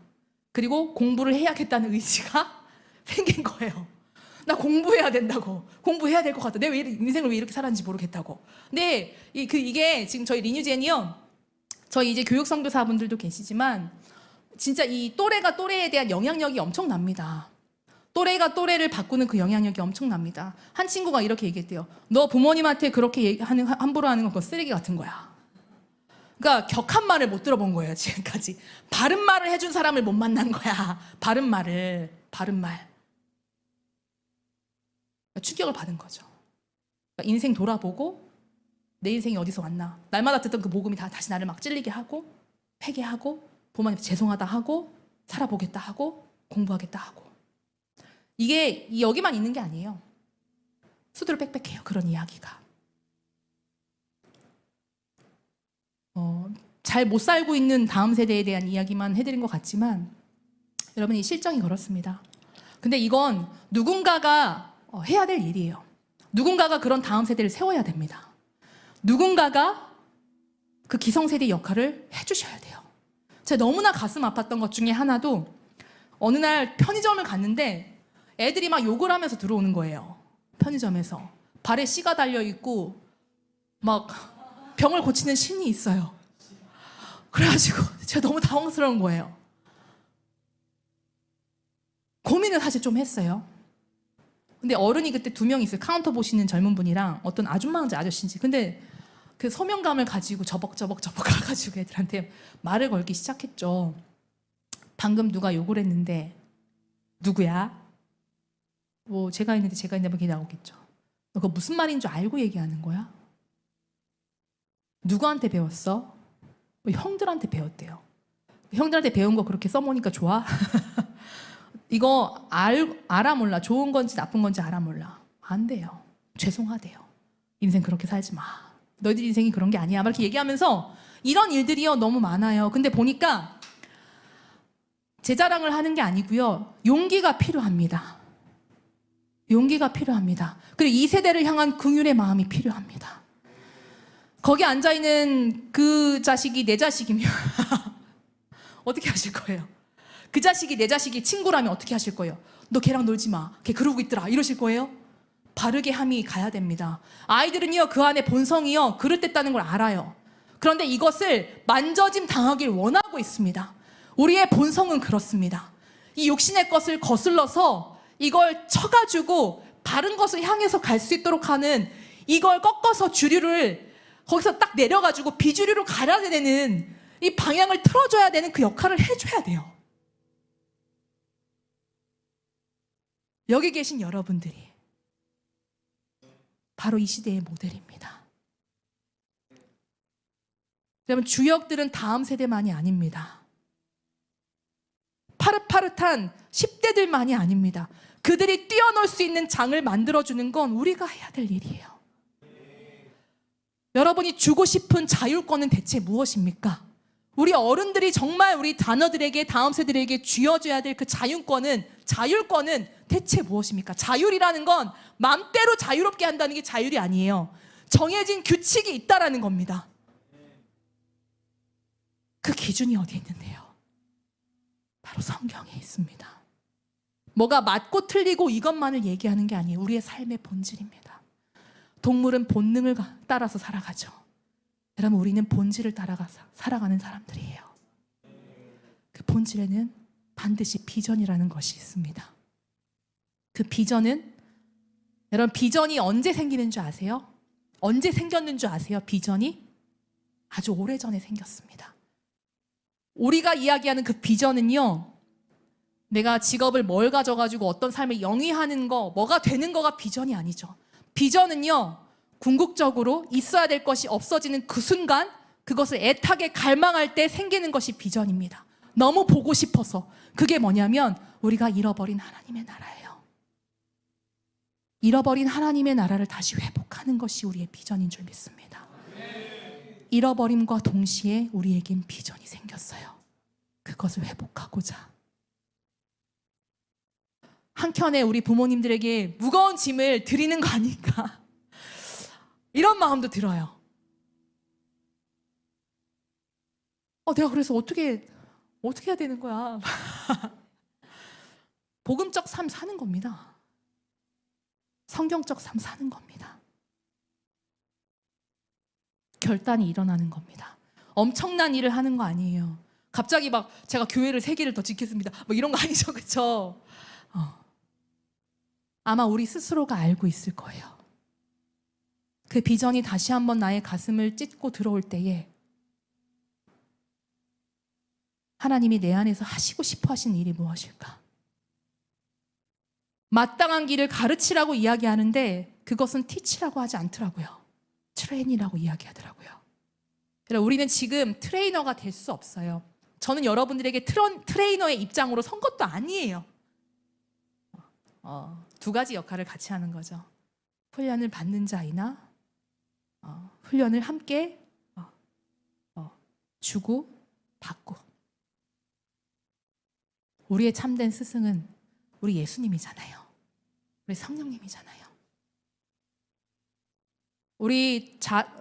S1: 그리고 공부를 해야겠다는 의지가 생긴 거예요. 나 공부해야 된다고. 공부해야 될 것 같아. 내가 인생을 왜 이렇게 살았는지 모르겠다고. 근데 이게 지금 저희 리뉴젠이요. 저희 이제 교육 선교사분들도 계시지만 진짜 이 또래가 또래에 대한 영향력이 엄청납니다. 또래가 또래를 바꾸는 그 영향력이 엄청납니다. 한 친구가 이렇게 얘기했대요. 너 부모님한테 그렇게 함부로 하는 건 그거 쓰레기 같은 거야. 그러니까 격한 말을 못 들어본 거예요, 지금까지. 바른 말을 해준 사람을 못 만난 거야. 바른 말. 충격을 받은 거죠.
S2: 그러니까 인생 돌아보고 내 인생이 어디서 왔나. 날마다 듣던 그 복음이 다시 나를 막 찔리게 하고 회개하고 부모님한테 죄송하다 하고 살아보겠다 하고 공부하겠다 하고. 이게 여기만 있는 게 아니에요. 수두룩 빽빽해요. 그런 이야기가. 잘 못 살고 있는 다음 세대에 대한 이야기만 해드린 것 같지만 여러분 이 실정이 그렇습니다. 근데 이건 누군가가 해야 될 일이에요. 누군가가 그런 다음 세대를 세워야 됩니다. 누군가가 그 기성세대 역할을 해주셔야 돼요. 제가 너무나 가슴 아팠던 것 중에 하나도 어느 날 편의점을 갔는데 애들이 막 욕을 하면서 들어오는 거예요. 편의점에서 발에 씨가 달려있고 막 병을 고치는 신이 있어요. 그래가지고 제가 너무 당황스러운 거예요. 고민을 사실 좀 했어요. 근데 어른이 그때 2명 있어요. 카운터 보시는 젊은 분이랑 어떤 아줌마인지 아저씨인지. 근데 그 소명감을 가지고 저벅저벅 가가지고 애들한테 말을 걸기 시작했죠. 방금 누가 욕을 했는데 누구야? 뭐 제가 있는데 뭐 그게 나오겠죠. 너 그거 무슨 말인 줄 알고 얘기하는 거야? 누구한테 배웠어? 형들한테 배웠대요. 형들한테 배운 거 그렇게 써보니까 좋아? 이거 알아 몰라. 좋은 건지 나쁜 건지 알아 몰라. 안 돼요. 죄송하대요. 인생 그렇게 살지 마. 너희들 인생이 그런 게 아니야. 막 이렇게 얘기하면서 이런 일들이요 너무 많아요. 근데 보니까 제 자랑을 하는 게 아니고요. 용기가 필요합니다. 용기가 필요합니다. 그리고 이 세대를 향한 긍휼의 마음이 필요합니다. 거기 앉아있는 그 자식이 내 자식이면 어떻게 하실 거예요? 그 자식이 내 자식이 친구라면 어떻게 하실 거예요? 너 걔랑 놀지 마. 걔 그러고 있더라. 이러실 거예요? 바르게 함이 가야 됩니다. 아이들은요 그 안에 본성이요 그릇됐다는 걸 알아요. 그런데 이것을 만져짐 당하길 원하고 있습니다. 우리의 본성은 그렇습니다. 이 육신의 것을 거슬러서 이걸 쳐가지고 바른 것을 향해서 갈 수 있도록 하는 이걸 꺾어서 주류를 거기서 딱 내려가지고 비주류로 가야 되는 이 방향을 틀어줘야 되는 그 역할을 해줘야 돼요. 여기 계신 여러분들이 바로 이 시대의 모델입니다. 여러분 주역들은 다음 세대만이 아닙니다. 파릇파릇한 10대들만이 아닙니다. 그들이 뛰어놀 수 있는 장을 만들어주는 건 우리가 해야 될 일이에요. 여러분이 주고 싶은 자율권은 대체 무엇입니까? 우리 어른들이 정말 우리 자녀들에게 다음 세대들에게 쥐어줘야 될 그 자율권은 대체 무엇입니까? 자율이라는 건 맘대로 자유롭게 한다는 게 자율이 아니에요. 정해진 규칙이 있다라는 겁니다. 그 기준이 어디에 있는데요? 바로 성경에 있습니다. 뭐가 맞고 틀리고 이것만을 얘기하는 게 아니에요. 우리의 삶의 본질입니다. 동물은 본능을 따라서 살아가죠. 여러분 우리는 본질을 따라가서 살아가는 사람들이에요. 그 본질에는 반드시 비전이라는 것이 있습니다. 그 비전은 여러분 비전이 언제 생기는 줄 아세요? 언제 생겼는 줄 아세요? 비전이 아주 오래전에 생겼습니다. 우리가 이야기하는 그 비전은요 내가 직업을 뭘 가져가지고 어떤 삶을 영위하는 거 뭐가 되는 거가 비전이 아니죠. 비전은요 궁극적으로 있어야 될 것이 없어지는 그 순간 그것을 애타게 갈망할 때 생기는 것이 비전입니다. 너무 보고 싶어서. 그게 뭐냐면 우리가 잃어버린 하나님의 나라예요. 잃어버린 하나님의 나라를 다시 회복하는 것이 우리의 비전인 줄 믿습니다. 잃어버림과 동시에 우리에겐 비전이 생겼어요. 그것을 회복하고자. 한켠에 우리 부모님들에게 무거운 짐을 드리는 거 아닌가 이런 마음도 들어요. 내가 그래서 어떻게 해야 되는 거야? 복음적 삶 사는 겁니다. 성경적 삶 사는 겁니다. 결단이 일어나는 겁니다. 엄청난 일을 하는 거 아니에요. 갑자기 막 제가 교회를 3개를 더 짓겠습니다. 뭐 이런 거 아니죠, 그렇죠? 아마 우리 스스로가 알고 있을 거예요. 그 비전이 다시 한번 나의 가슴을 찢고 들어올 때에 하나님이 내 안에서 하시고 싶어 하신 일이 무엇일까? 마땅한 길을 가르치라고 이야기하는데 그것은 teach라고 하지 않더라고요. train이라고 이야기하더라고요. 여러분, 우리는 지금 트레이너가 될 수 없어요. 저는 여러분들에게 트레이너의 입장으로 선 것도 아니에요. 두 가지 역할을 같이 하는 거죠. 훈련을 받는 자이나 훈련을 함께 주고 받고. 우리의 참된 스승은 우리 예수님이잖아요. 우리 성령님이잖아요.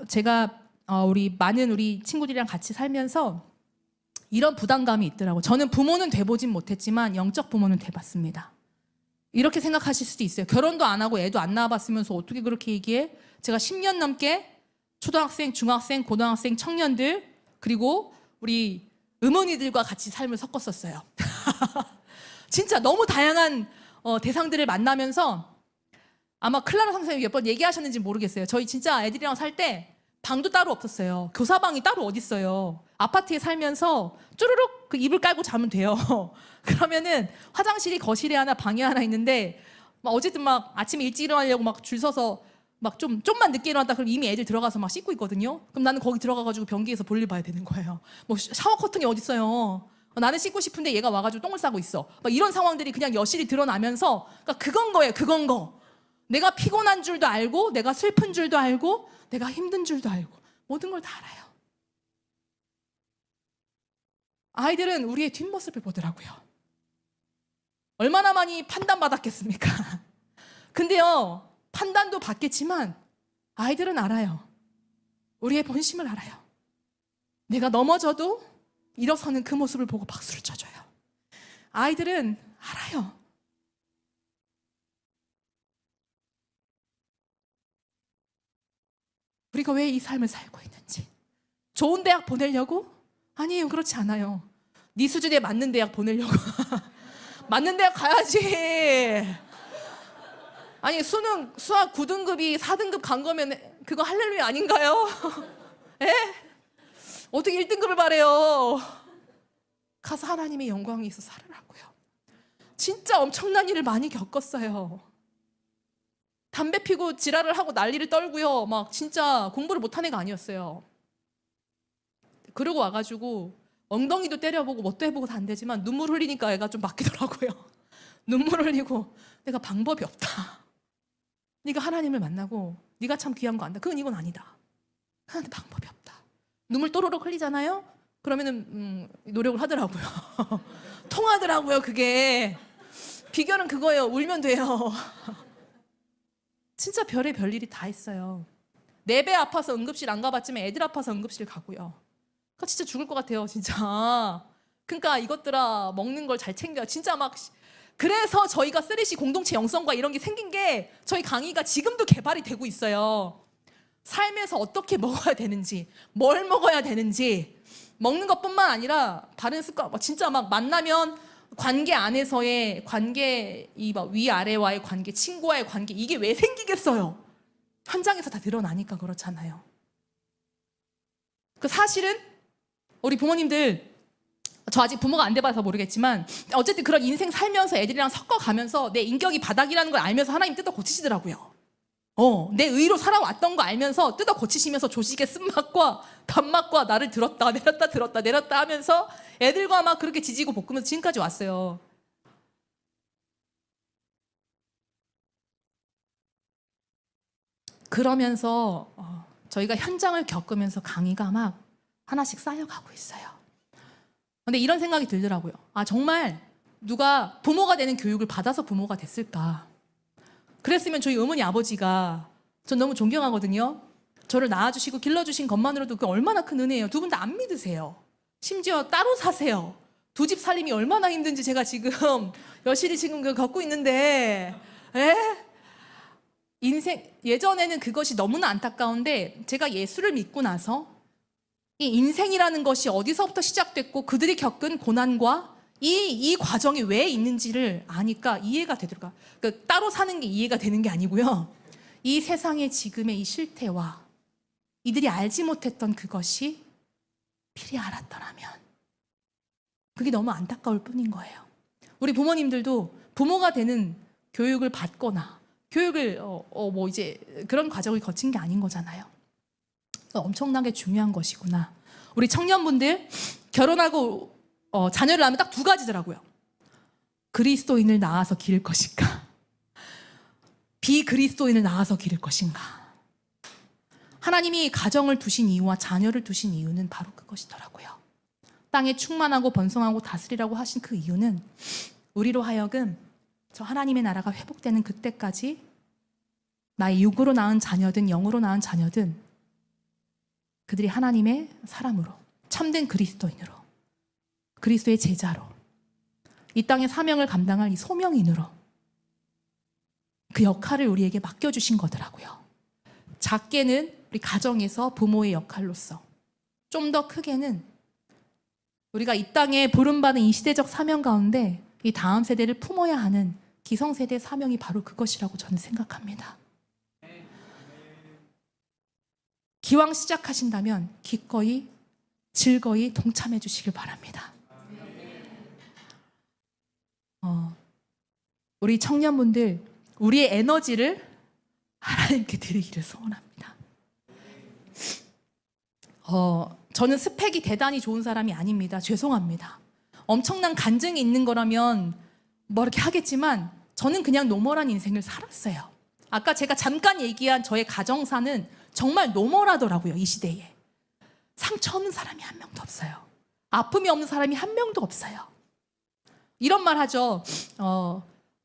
S2: 제가 우리 많은 우리 친구들이랑 같이 살면서 이런 부담감이 있더라고요. 저는 부모는 돼보진 못했지만 영적 부모는 돼봤습니다. 이렇게 생각하실 수도 있어요. 결혼도 안 하고 애도 안 낳아봤으면서 어떻게 그렇게 얘기해? 제가 10년 넘게 초등학생, 중학생, 고등학생, 청년들 그리고 우리 어머니들과 같이 삶을 섞었었어요. 진짜 너무 다양한 대상들을 만나면서 아마 클라라 선생님이 몇 번 얘기하셨는지 모르겠어요. 저희 진짜 애들이랑 살 때 방도 따로 없었어요. 교사방이 따로 어딨어요. 아파트에 살면서 쭈루룩 그 이불 깔고 자면 돼요. 그러면은 화장실이 거실에 하나 방에 하나 있는데 막 어쨌든 막 아침에 일찍 일어나려고 막 줄 서서 막 좀만 늦게 일어났다 그럼 이미 애들 들어가서 막 씻고 있거든요. 그럼 나는 거기 들어가가지고 변기에서 볼일 봐야 되는 거예요. 뭐 샤워 커튼이 어딨어요. 나는 씻고 싶은데 얘가 와가지고 똥을 싸고 있어. 막 이런 상황들이 그냥 여실히 드러나면서 그러니까 그건 거예요. 그건 거. 내가 피곤한 줄도 알고 내가 슬픈 줄도 알고 내가 힘든 줄도 알고 모든 걸 다 알아요. 아이들은 우리의 뒷모습을 보더라고요. 얼마나 많이 판단받았겠습니까? 근데요, 판단도 받겠지만 아이들은 알아요. 우리의 본심을 알아요. 내가 넘어져도 일어서는 그 모습을 보고 박수를 쳐줘요. 아이들은 알아요. 우리가 왜 이 삶을 살고 있는지. 좋은 대학 보내려고? 아니에요. 그렇지 않아요. 네 수준에 맞는 대학 보내려고. 맞는 대학 가야지. 아니 수학 9등급이 4등급 간 거면 그거 할렐루야 아닌가요? 에? 어떻게 1등급을 바래요? 가서 하나님의 영광이 있어 살으라고요. 진짜 엄청난 일을 많이 겪었어요. 담배 피고 지랄을 하고 난리를 떨고요. 막 진짜 공부를 못한 애가 아니었어요. 그러고 와가지고 엉덩이도 때려보고 뭣도 해보고 다 안 되지만 눈물 흘리니까 애가 좀 바뀌더라고요. 눈물 흘리고 내가 방법이 없다. 네가 하나님을 만나고 네가 참 귀한 거 안다. 그건 이건 아니다. 하나님 방법이 없다. 눈물 또로록 흘리잖아요. 그러면은 노력을 하더라고요. 통하더라고요. 그게 비결은 그거예요. 울면 돼요. 진짜 별의 별일이 다 있어요. 내 배 아파서 응급실 안 가봤지만 애들 아파서 응급실 가고요. 그러니까 진짜 죽을 것 같아요. 진짜. 그러니까 이것들아 먹는 걸 잘 챙겨. 진짜 막 그래서 저희가 3C 공동체 영성과 이런 게 생긴 게 저희 강의가 지금도 개발이 되고 있어요. 삶에서 어떻게 먹어야 되는지, 뭘 먹어야 되는지, 먹는 것뿐만 아니라 다른 습관, 진짜 막 만나면 관계 안에서의 관계, 이 위아래와의 관계, 친구와의 관계, 이게 왜 생기겠어요? 현장에서 다 드러나니까 그렇잖아요. 그 사실은 우리 부모님들, 저 아직 부모가 안 돼봐서 모르겠지만 어쨌든 그런 인생 살면서 애들이랑 섞어가면서 내 인격이 바닥이라는 걸 알면서 하나님 뜯어 고치시더라고요. 내 의로 살아왔던 거 알면서 뜯어 고치시면서 조직의 쓴맛과 단맛과 나를 들었다 내렸다 들었다 내렸다 하면서 애들과 막 그렇게 지지고 볶으면서 지금까지 왔어요. 그러면서 저희가 현장을 겪으면서 강의가 막 하나씩 쌓여가고 있어요. 근데 이런 생각이 들더라고요. 아, 정말 누가 부모가 되는 교육을 받아서 부모가 됐을까? 그랬으면 저희 어머니 아버지가 전 너무 존경하거든요. 저를 낳아주시고 길러주신 것만으로도 그 얼마나 큰 은혜예요. 두 분 다 안 믿으세요. 심지어 따로 사세요. 두 집 살림이 얼마나 힘든지 제가 지금 여실히 지금 겪고 있는데 인생 예전에는 그것이 너무나 안타까운데 제가 예수를 믿고 나서 이 인생이라는 것이 어디서부터 시작됐고 그들이 겪은 고난과 이 과정이 왜 있는지를 아니까 이해가 되더라고요. 그러니까 따로 사는 게 이해가 되는 게 아니고요. 이 세상의 지금의 이 실태와 이들이 알지 못했던 그것이 필히 알았더라면 그게 너무 안타까울 뿐인 거예요. 우리 부모님들도 부모가 되는 교육을 받거나 교육을 뭐 이제 그런 과정을 거친 게 아닌 거잖아요. 엄청나게 중요한 것이구나. 우리 청년분들 결혼하고 자녀를 낳으면 딱 두 가지더라고요. 그리스도인을 낳아서 기를 것인가, 비그리스도인을 낳아서 기를 것인가. 하나님이 가정을 두신 이유와 자녀를 두신 이유는 바로 그것이더라고요. 땅에 충만하고 번성하고 다스리라고 하신 그 이유는 우리로 하여금 저 하나님의 나라가 회복되는 그때까지 나의 육으로 낳은 자녀든 영으로 낳은 자녀든 그들이 하나님의 사람으로, 참된 그리스도인으로, 그리스도의 제자로, 이 땅의 사명을 감당할 이 소명인으로 그 역할을 우리에게 맡겨주신 거더라고요. 작게는 우리 가정에서 부모의 역할로서, 좀 더 크게는 우리가 이 땅에 부름받은 이 시대적 사명 가운데 이 다음 세대를 품어야 하는 기성세대의 사명이 바로 그것이라고 저는 생각합니다. 기왕 시작하신다면 기꺼이 즐거이 동참해 주시길 바랍니다. 우리 청년분들, 우리의 에너지를 하나님께 드리기를 소원합니다. 저는 스펙이 대단히 좋은 사람이 아닙니다. 죄송합니다. 엄청난 간증이 있는 거라면 뭐 이렇게 하겠지만 저는 그냥 노멀한 인생을 살았어요. 아까 제가 잠깐 얘기한 저의 가정사는 정말 노멀하더라고요. 이 시대에 상처 없는 사람이 한 명도 없어요. 아픔이 없는 사람이 한 명도 없어요. 이런 말 하죠.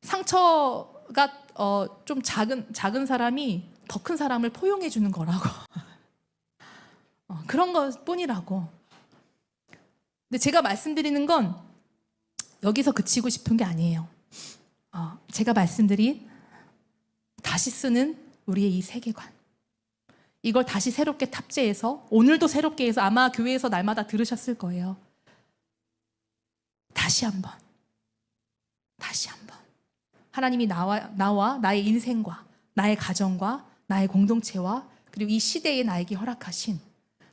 S2: 상처가 좀 작은 사람이 더 큰 사람을 포용해 주는 거라고. 그런 것 뿐이라고. 근데 제가 말씀드리는 건 여기서 그치고 싶은 게 아니에요. 제가 말씀드린 다시 쓰는 우리의 이 세계관, 이걸 다시 새롭게 탑재해서, 오늘도 새롭게 해서 아마 교회에서 날마다 들으셨을 거예요. 다시 한번 하나님이 나와 나의 인생과 나의 가정과 나의 공동체와 그리고 이 시대에 나에게 허락하신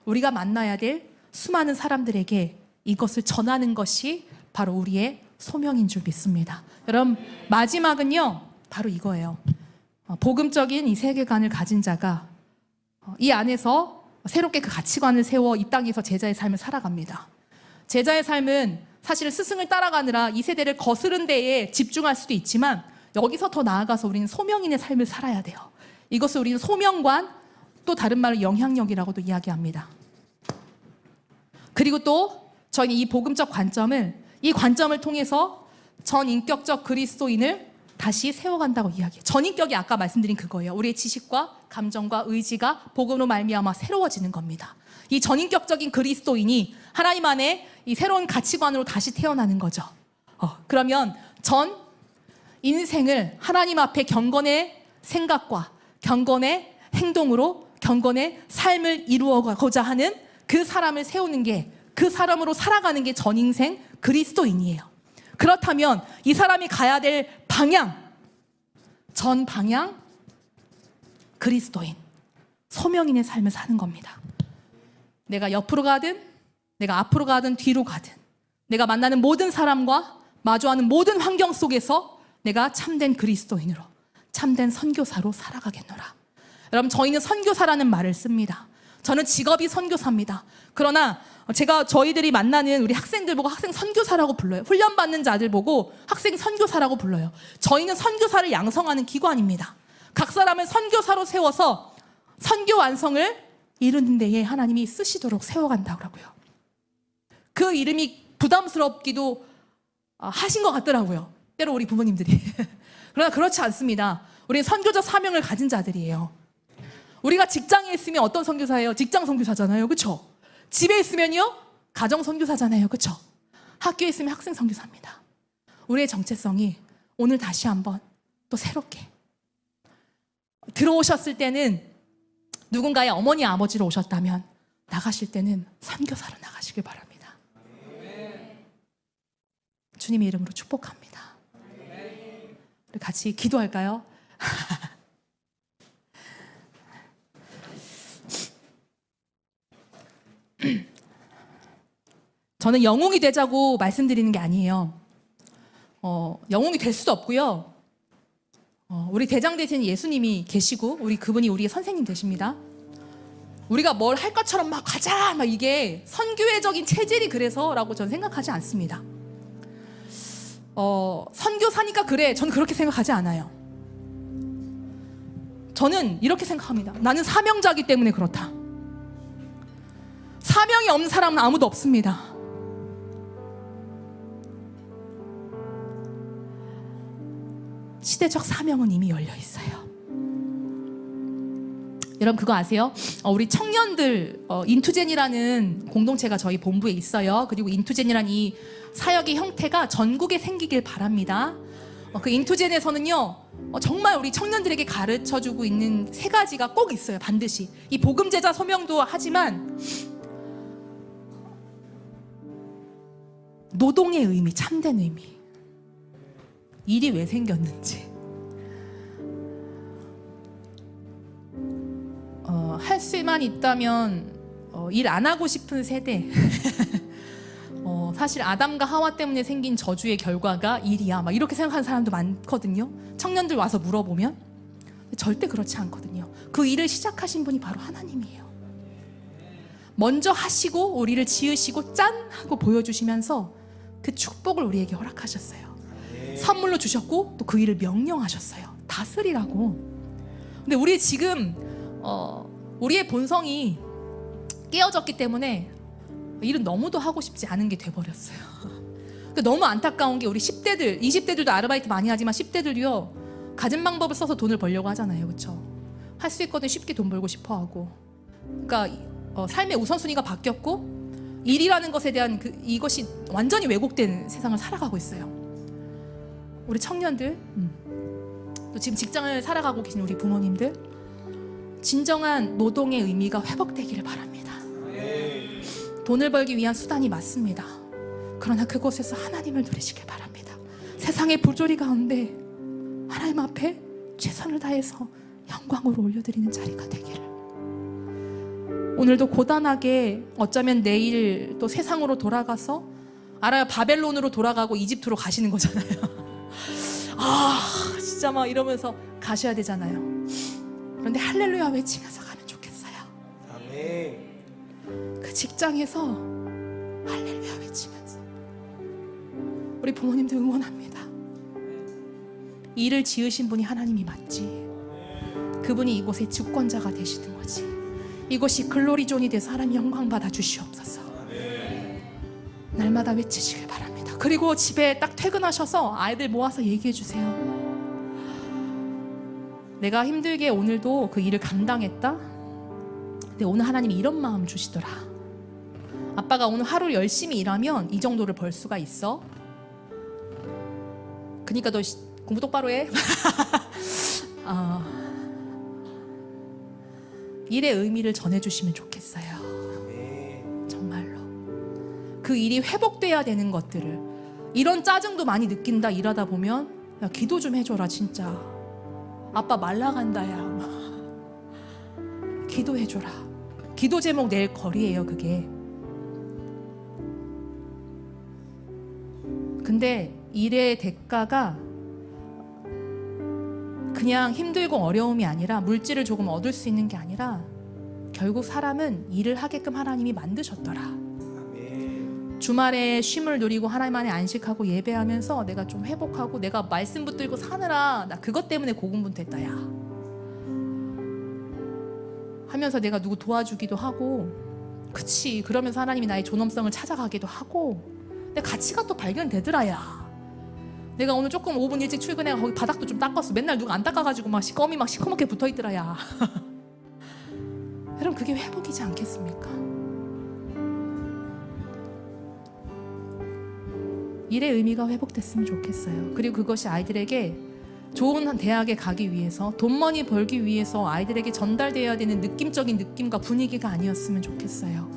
S2: 우리가 만나야 될 수많은 사람들에게 이것을 전하는 것이 바로 우리의 소명인 줄 믿습니다. 여러분, 마지막은요 바로 이거예요. 복음적인 이 세계관을 가진 자가 이 안에서 새롭게 그 가치관을 세워 이 땅에서 제자의 삶을 살아갑니다. 제자의 삶은 사실 스승을 따라가느라 이 세대를 거스른 데에 집중할 수도 있지만 여기서 더 나아가서 우리는 소명인의 삶을 살아야 돼요. 이것을 우리는 소명관, 또 다른 말로 영향력이라고도 이야기합니다. 그리고 또 저희는 이 복음적 관점을, 이 관점을 통해서 전인격적 그리스도인을 다시 세워간다고 이야기해요. 전인격이 아까 말씀드린 그거예요. 우리의 지식과 감정과 의지가 복음으로 말미암아 새로워지는 겁니다. 이 전인격적인 그리스도인이 하나님 안에 이 새로운 가치관으로 다시 태어나는 거죠. 그러면 전 인생을 하나님 앞에 경건의 생각과 경건의 행동으로 경건의 삶을 이루어가고자 하는 그 사람을 세우는 게, 그 사람으로 살아가는 게 전 인생 그리스도인이에요. 그렇다면 이 사람이 가야 될 방향, 전 방향 그리스도인, 소명인의 삶을 사는 겁니다. 내가 옆으로 가든 내가 앞으로 가든 뒤로 가든 내가 만나는 모든 사람과 마주하는 모든 환경 속에서 내가 참된 그리스도인으로, 참된 선교사로 살아가겠노라. 여러분, 저희는 선교사라는 말을 씁니다. 저는 직업이 선교사입니다. 그러나 제가 저희들이 만나는 우리 학생들 보고 학생 선교사라고 불러요. 훈련받는 자들 보고 학생 선교사라고 불러요. 저희는 선교사를 양성하는 기관입니다. 각 사람을 선교사로 세워서 선교 완성을 이루는 데에 하나님이 쓰시도록 세워간다고요. 그 이름이 부담스럽기도 하신 것 같더라고요. 때로 우리 부모님들이. 그러나 그렇지 않습니다. 우리는 선교적 사명을 가진 자들이에요. 우리가 직장에 있으면 어떤 선교사예요? 직장 선교사잖아요. 그렇죠? 집에 있으면요? 가정 선교사잖아요. 그렇죠? 학교에 있으면 학생 선교사입니다. 우리의 정체성이 오늘 다시 한번 또 새롭게 들어오셨을 때는 누군가의 어머니 아버지로 오셨다면 나가실 때는 선교사로 나가시길 바랍니다. 주님의 이름으로 축복합니다. 우리 같이 기도할까요? 저는 영웅이 되자고 말씀드리는 게 아니에요. 영웅이 될 수도 없고요. 우리 대장 대신 예수님이 계시고 그분이 우리의 선생님 되십니다. 우리가 뭘 할 것처럼 막 가자 막 이게 선교회적인 체질이 그래서라고 저는 생각하지 않습니다. 선교사니까 그래, 저는 그렇게 생각하지 않아요. 저는 이렇게 생각합니다. 나는 사명자이기 때문에 그렇다. 사명이 없는 사람은 아무도 없습니다. 시대적 사명은 이미 열려 있어요. 여러분 그거 아세요? 우리 청년들 인투젠이라는 공동체가 저희 본부에 있어요. 그리고 인투젠이라는 이 사역의 형태가 전국에 생기길 바랍니다. 그 인투젠에서는요 정말 우리 청년들에게 가르쳐주고 있는 세 가지가 꼭 있어요. 반드시 이 복음제자 소명도 하지만 노동의 의미, 참된 의미, 일이 왜 생겼는지, 할 수만 있다면 일 안 하고 싶은 세대. 사실 아담과 하와 때문에 생긴 저주의 결과가 일이야 막 이렇게 생각하는 사람도 많거든요. 청년들 와서 물어보면 절대 그렇지 않거든요. 그 일을 시작하신 분이 바로 하나님이에요. 먼저 하시고 우리를 지으시고 짠 하고 보여주시면서 그 축복을 우리에게 허락하셨어요. 선물로 주셨고 또 그 일을 명령하셨어요. 다스리라고. 근데 우리 지금 우리의 본성이 깨어졌기 때문에 일은 너무도 하고 싶지 않은 게 돼버렸어요. 너무 안타까운 게 우리 10대들, 20대들도 아르바이트 많이 하지만 10대들이요 가진 방법을 써서 돈을 벌려고 하잖아요. 그렇죠? 할 수 있거든 쉽게 돈 벌고 싶어 하고. 그러니까 삶의 우선순위가 바뀌었고 일이라는 것에 대한 이것이 완전히 왜곡된 세상을 살아가고 있어요. 우리 청년들, 또 지금 직장을 살아가고 계신 우리 부모님들, 진정한 노동의 의미가 회복되기를 바랍니다. 돈을 벌기 위한 수단이 맞습니다. 그러나 그곳에서 하나님을 누리시길 바랍니다. 세상의 부조리 가운데 하나님 앞에 최선을 다해서 영광으로 올려드리는 자리가 되기를. 오늘도 고단하게 어쩌면 내일 또 세상으로 돌아가서 알아요. 바벨론으로 돌아가고 이집트로 가시는 거잖아요. 진짜 막 이러면서 가셔야 되잖아요. 그런데 할렐루야 외치면서 가면 좋겠어요.
S3: 아멘.
S2: 그 직장에서 할렐루야 외치면서 우리 부모님들 응원합니다. 일을 지으신 분이 하나님이 맞지. 그분이 이곳의 주권자가 되시는 거지. 이것이 글로리존이 돼서 하나님 영광 받아 주시옵소서. 날마다 외치시길 바랍니다. 그리고 집에 딱 퇴근하셔서 아이들 모아서 얘기해 주세요. 내가 힘들게 오늘도 그 일을 감당했다. 근데 오늘 하나님이 이런 마음 주시더라. 아빠가 오늘 하루 열심히 일하면 이 정도를 벌 수가 있어. 그러니까 너 공부 똑바로 해. 일의 의미를 전해주시면 좋겠어요. 정말로 그 일이 회복돼야 되는 것들을, 이런 짜증도 많이 느낀다 일하다 보면 야 기도 좀 해줘라 진짜. 아빠 말라간다 야. 기도해줘라. 기도 제목 낼 거리예요 그게. 근데 일의 대가가 그냥 힘들고 어려움이 아니라, 물질을 조금 얻을 수 있는 게 아니라, 결국 사람은 일을 하게끔 하나님이 만드셨더라. 주말에 쉼을 누리고 하나님 안에 안식하고 예배하면서 내가 좀 회복하고 내가 말씀 붙들고 사느라 나 그것 때문에 고군분투했다 야 하면서 내가 누구 도와주기도 하고, 그치, 그러면서 하나님이 나의 존엄성을 찾아가기도 하고, 내 가치가 또 발견되더라 야. 내가 오늘 조금 5분 일찍 출근해 거기 바닥도 좀 닦았어. 맨날 누가 안 닦아가지고 막 껌이 막 시커멓게 붙어있더라 야. 여러분 그게 회복이지 않겠습니까? 일의 의미가 회복됐으면 좋겠어요. 그리고 그것이 아이들에게 좋은 대학에 가기 위해서, 돈머니 벌기 위해서 아이들에게 전달되어야 되는 느낌적인 느낌과 분위기가 아니었으면 좋겠어요.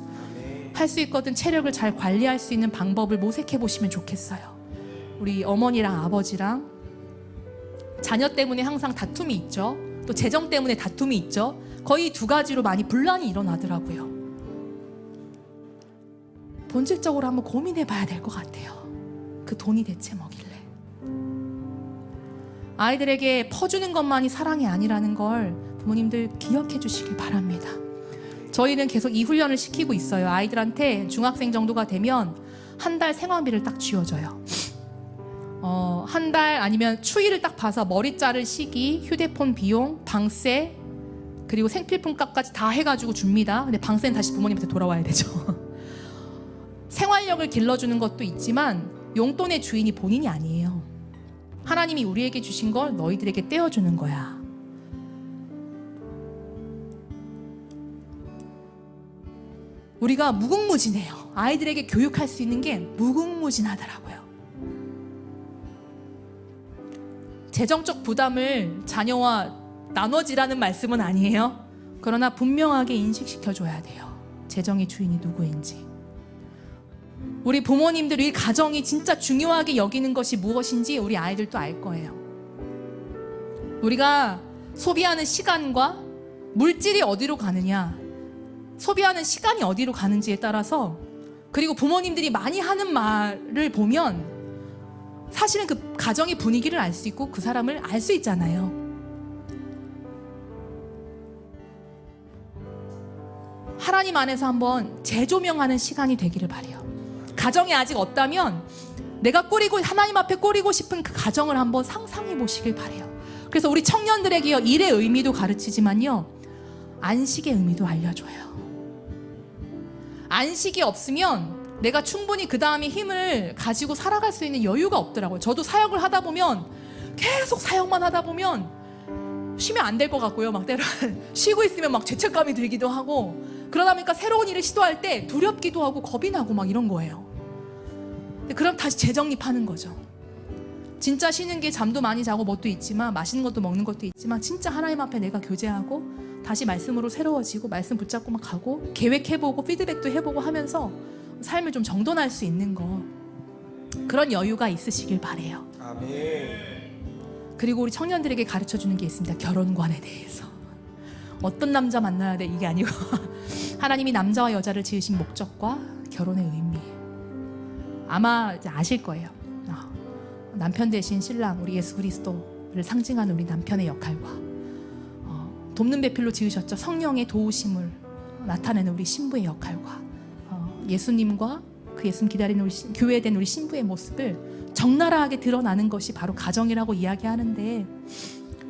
S2: 할 수 있거든 체력을 잘 관리할 수 있는 방법을 모색해 보시면 좋겠어요. 우리 어머니랑 아버지랑 자녀 때문에 항상 다툼이 있죠. 또 재정 때문에 다툼이 있죠. 거의 두 가지로 많이 분란이 일어나더라고요. 본질적으로 한번 고민해 봐야 될 것 같아요. 그 돈이 대체 뭐길래? 아이들에게 퍼주는 것만이 사랑이 아니라는 걸 부모님들 기억해 주시길 바랍니다. 저희는 계속 이 훈련을 시키고 있어요. 아이들한테 중학생 정도가 되면 한 달 생활비를 딱 쥐어줘요. 한 달 아니면 추위를 딱 봐서 머리 자를 시기, 휴대폰 비용, 방세, 그리고 생필품 값까지 다 해가지고 줍니다. 근데 방세는 다시 부모님한테 돌아와야 되죠. 생활력을 길러주는 것도 있지만 용돈의 주인이 본인이 아니에요. 하나님이 우리에게 주신 걸 너희들에게 떼어주는 거야. 우리가 무궁무진해요. 아이들에게 교육할 수 있는 게 무궁무진하더라고요. 재정적 부담을 자녀와 나눠지라는 말씀은 아니에요. 그러나 분명하게 인식시켜줘야 돼요. 재정의 주인이 누구인지. 우리 부모님들, 이 가정이 진짜 중요하게 여기는 것이 무엇인지 우리 아이들도 알 거예요. 우리가 소비하는 시간과 물질이 어디로 가느냐, 소비하는 시간이 어디로 가는지에 따라서, 그리고 부모님들이 많이 하는 말을 보면 사실은 그 가정의 분위기를 알 수 있고 그 사람을 알 수 있잖아요. 하나님 안에서 한번 재조명하는 시간이 되기를 바래요. 가정이 아직 없다면 내가 꾸리고, 하나님 앞에 꾸리고 싶은 그 가정을 한번 상상해 보시길 바래요. 그래서 우리 청년들에게요, 일의 의미도 가르치지만요, 안식의 의미도 알려줘요. 안식이 없으면 내가 충분히 그 다음에 힘을 가지고 살아갈 수 있는 여유가 없더라고요. 저도 사역을 하다 보면, 계속 사역만 하다 보면 쉬면 안 될 것 같고요. 막 때로 쉬고 있으면 막 죄책감이 들기도 하고, 그러다 보니까 새로운 일을 시도할 때 두렵기도 하고 겁이 나고 막 이런 거예요. 그럼 다시 재정립하는 거죠. 진짜 쉬는 게 잠도 많이 자고 뭣도 있지만, 맛있는 것도 먹는 것도 있지만, 진짜 하나님 앞에 내가 교제하고 다시 말씀으로 새로워지고 말씀 붙잡고 막 가고 계획해보고 피드백도 해보고 하면서 삶을 좀 정돈할 수 있는 거, 그런 여유가 있으시길 바래요.
S3: 아멘.
S2: 그리고 우리 청년들에게 가르쳐주는 게 있습니다. 결혼관에 대해서. 어떤 남자 만나야 돼 이게 아니고 하나님이 남자와 여자를 지으신 목적과 결혼의 의미, 아마 이제 아실 거예요. 남편 대신 신랑, 우리 예수 그리스도를 상징하는 우리 남편의 역할과 돕는 배필로 지으셨죠. 성령의 도우심을 나타내는 우리 신부의 역할과 예수님과 그 예수님 기다리는 우리 교회된 우리 신부의 모습을 적나라하게 드러나는 것이 바로 가정이라고 이야기하는데,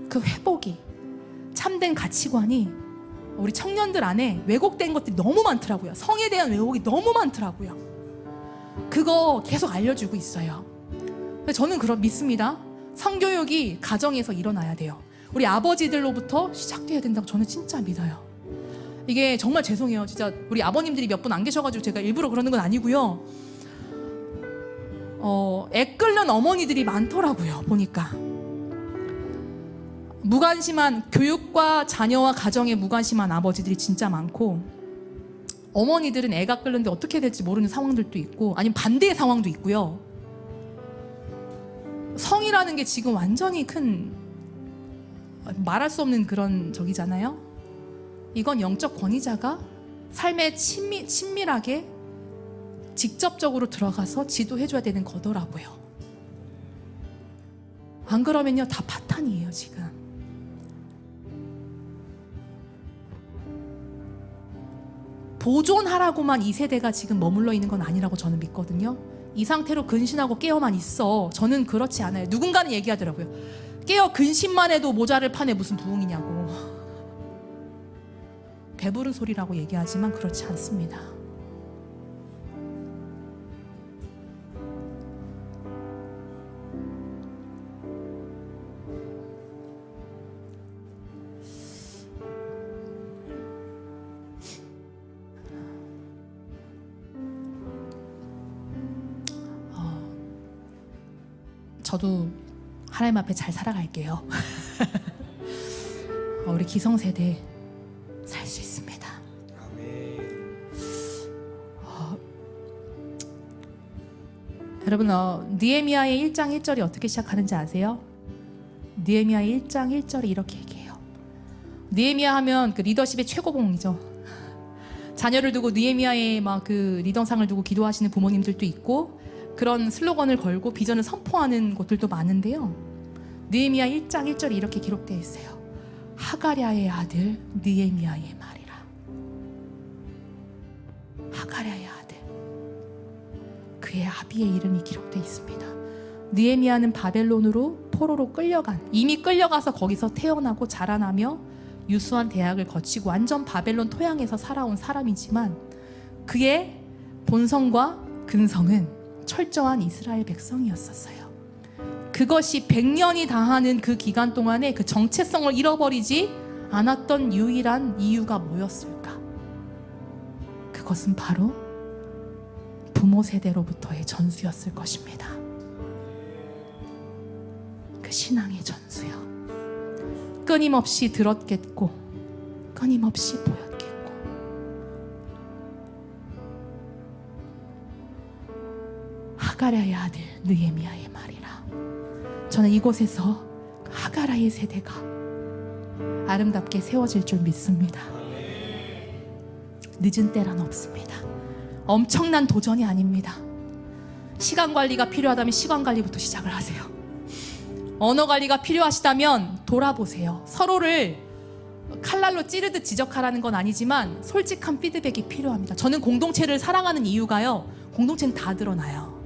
S2: 그 회복이, 참된 가치관이 우리 청년들 안에 왜곡된 것들이 너무 많더라고요. 성에 대한 왜곡이 너무 많더라고요. 그거 계속 알려주고 있어요. 저는 그런 믿습니다. 성교육이 가정에서 일어나야 돼요. 우리 아버지들로부터 시작돼야 된다고 저는 진짜 믿어요. 이게 정말 죄송해요. 진짜 우리 아버님들이 몇 분 안 계셔가지고 제가 일부러 그러는 건 아니고요. 애 끓는 어머니들이 많더라고요. 보니까 무관심한, 교육과 자녀와 가정에 무관심한 아버지들이 진짜 많고, 어머니들은 애가 끓는데 어떻게 될지 모르는 상황들도 있고, 아니면 반대의 상황도 있고요. 성이라는 게 지금 완전히 큰, 말할 수 없는 그런 적이잖아요. 이건 영적 권위자가 삶에 친밀하게 직접적으로 들어가서 지도해줘야 되는 거더라고요. 안 그러면요 다 파탄이에요. 지금 보존하라고만 이 세대가 지금 머물러 있는 건 아니라고 저는 믿거든요. 이 상태로 근신하고 깨어만 있어. 저는 그렇지 않아요. 누군가는 얘기하더라고요. 깨어 근신만 해도 모자를 파네 무슨 부흥이냐고. 배부른 소리라고 얘기하지만 그렇지 않습니다. 저도 하나님 앞에 잘 살아갈게요. 우리 기성세대 살 수 있습니다.
S3: 아멘.
S2: 여러분, 느헤미야의 1장 1절이 어떻게 시작하는지 아세요? 느헤미야의 1장 1절이 이렇게 얘기해요. 느헤미야 하면 그 리더십의 최고봉이죠. 자녀를 두고 느헤미야의 막 그 리더상을 두고 기도하시는 부모님들도 있고, 그런 슬로건을 걸고 비전을 선포하는 곳들도 많은데요. 느헤미야 1장 1절에 이렇게 기록되어 있어요. 하가랴의 아들 느헤미야의 말이라. 하가랴의 아들, 그의 아비의 이름이 기록되어 있습니다. 느헤미야는 바벨론으로 포로로 이미 끌려가서 거기서 태어나고 자라나며 유수한 대학을 거치고 완전 바벨론 토양에서 살아온 사람이지만 그의 본성과 근성은 철저한 이스라엘 백성이었었어요. 그것이 100년이 다하는 그 기간 동안에 그 정체성을 잃어버리지 않았던 유일한 이유가 뭐였을까? 그것은 바로 부모 세대로부터의 전수였을 것입니다. 그 신앙의 전수요. 끊임없이 들었겠고 끊임없이 보였겠고. 하가랴의 아들 느헤미야의 말이라. 저는 이곳에서 하가랴의 세대가 아름답게 세워질 줄 믿습니다. 늦은 때란 없습니다. 엄청난 도전이 아닙니다. 시간 관리가 필요하다면 시간 관리부터 시작을 하세요. 언어 관리가 필요하시다면 돌아보세요. 서로를 칼날로 찌르듯 지적하라는 건 아니지만 솔직한 피드백이 필요합니다. 저는 공동체를 사랑하는 이유가요, 공동체는 다 드러나요.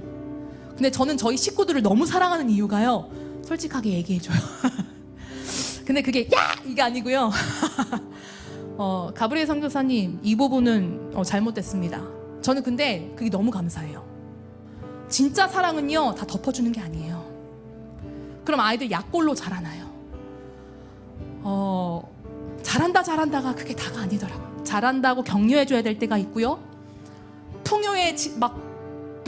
S2: 근데 저는 저희 식구들을 너무 사랑하는 이유가요, 솔직하게 얘기해줘요. 근데 그게 야! 이게 아니고요. 가브리엘 선교사님, 이 부분은 잘못됐습니다. 저는 근데 그게 너무 감사해요. 진짜 사랑은요, 다 덮어주는 게 아니에요. 그럼 아이들 약골로 자라나요. 잘한다가 그게 다가 아니더라고요. 잘한다고 격려해줘야 될 때가 있고요. 풍요에 막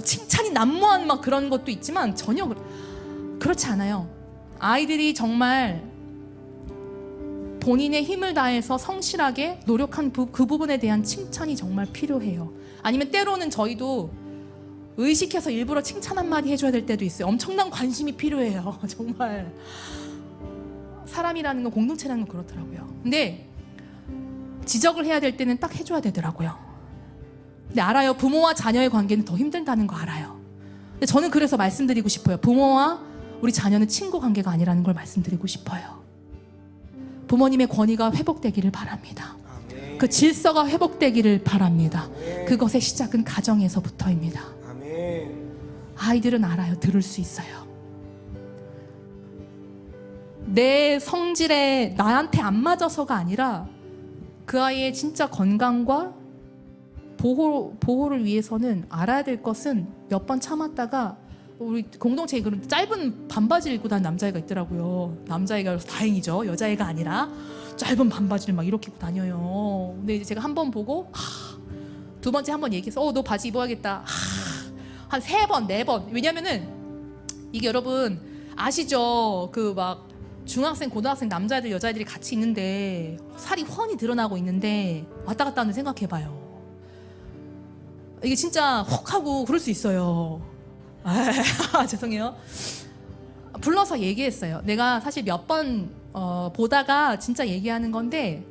S2: 칭찬이 난무한 막 그런 것도 있지만 전혀 그렇지 않아요. 아이들이 정말 본인의 힘을 다해서 성실하게 노력한 그 부분에 대한 칭찬이 정말 필요해요. 아니면 때로는 저희도 의식해서 일부러 칭찬 한마디 해줘야 될 때도 있어요. 엄청난 관심이 필요해요. 정말 사람이라는 건, 공동체라는 건 그렇더라고요. 근데 지적을 해야 될 때는 딱 해줘야 되더라고요. 근데 알아요, 부모와 자녀의 관계는 더 힘들다는 거 알아요. 근데 저는 그래서 말씀드리고 싶어요. 부모와 우리 자녀는 친구 관계가 아니라는 걸 말씀드리고 싶어요. 부모님의 권위가 회복되기를 바랍니다.
S3: 아멘.
S2: 그 질서가 회복되기를 바랍니다.
S3: 아멘.
S2: 그것의 시작은 가정에서부터입니다.
S3: 아멘.
S2: 아이들은 알아요. 들을 수 있어요. 내 성질에 나한테 안 맞아서가 아니라 그 아이의 진짜 건강과 보호를 위해서는 알아야 될 것은 몇 번 참았다가, 우리 공동체에 그런 짧은 반바지를 입고 다니는 남자애가 있더라고요. 남자애가 다행이죠. 여자애가 아니라 짧은 반바지를 막 이렇게 입고 다녀요. 근데 이제 제가 한 번 보고 두 번째 한 번 얘기해서 너 바지 입어야겠다. 한 3번, 4번. 왜냐면은 이게 여러분 아시죠? 그 막 중학생, 고등학생 남자애들, 여자애들이 같이 있는데 살이 훤히 드러나고 있는데 왔다 갔다 하는 생각해봐요. 이게 진짜 혹 하고 그럴 수 있어요. 죄송해요. 불러서 얘기했어요. 내가 사실 몇 번 보다가 진짜 얘기하는 건데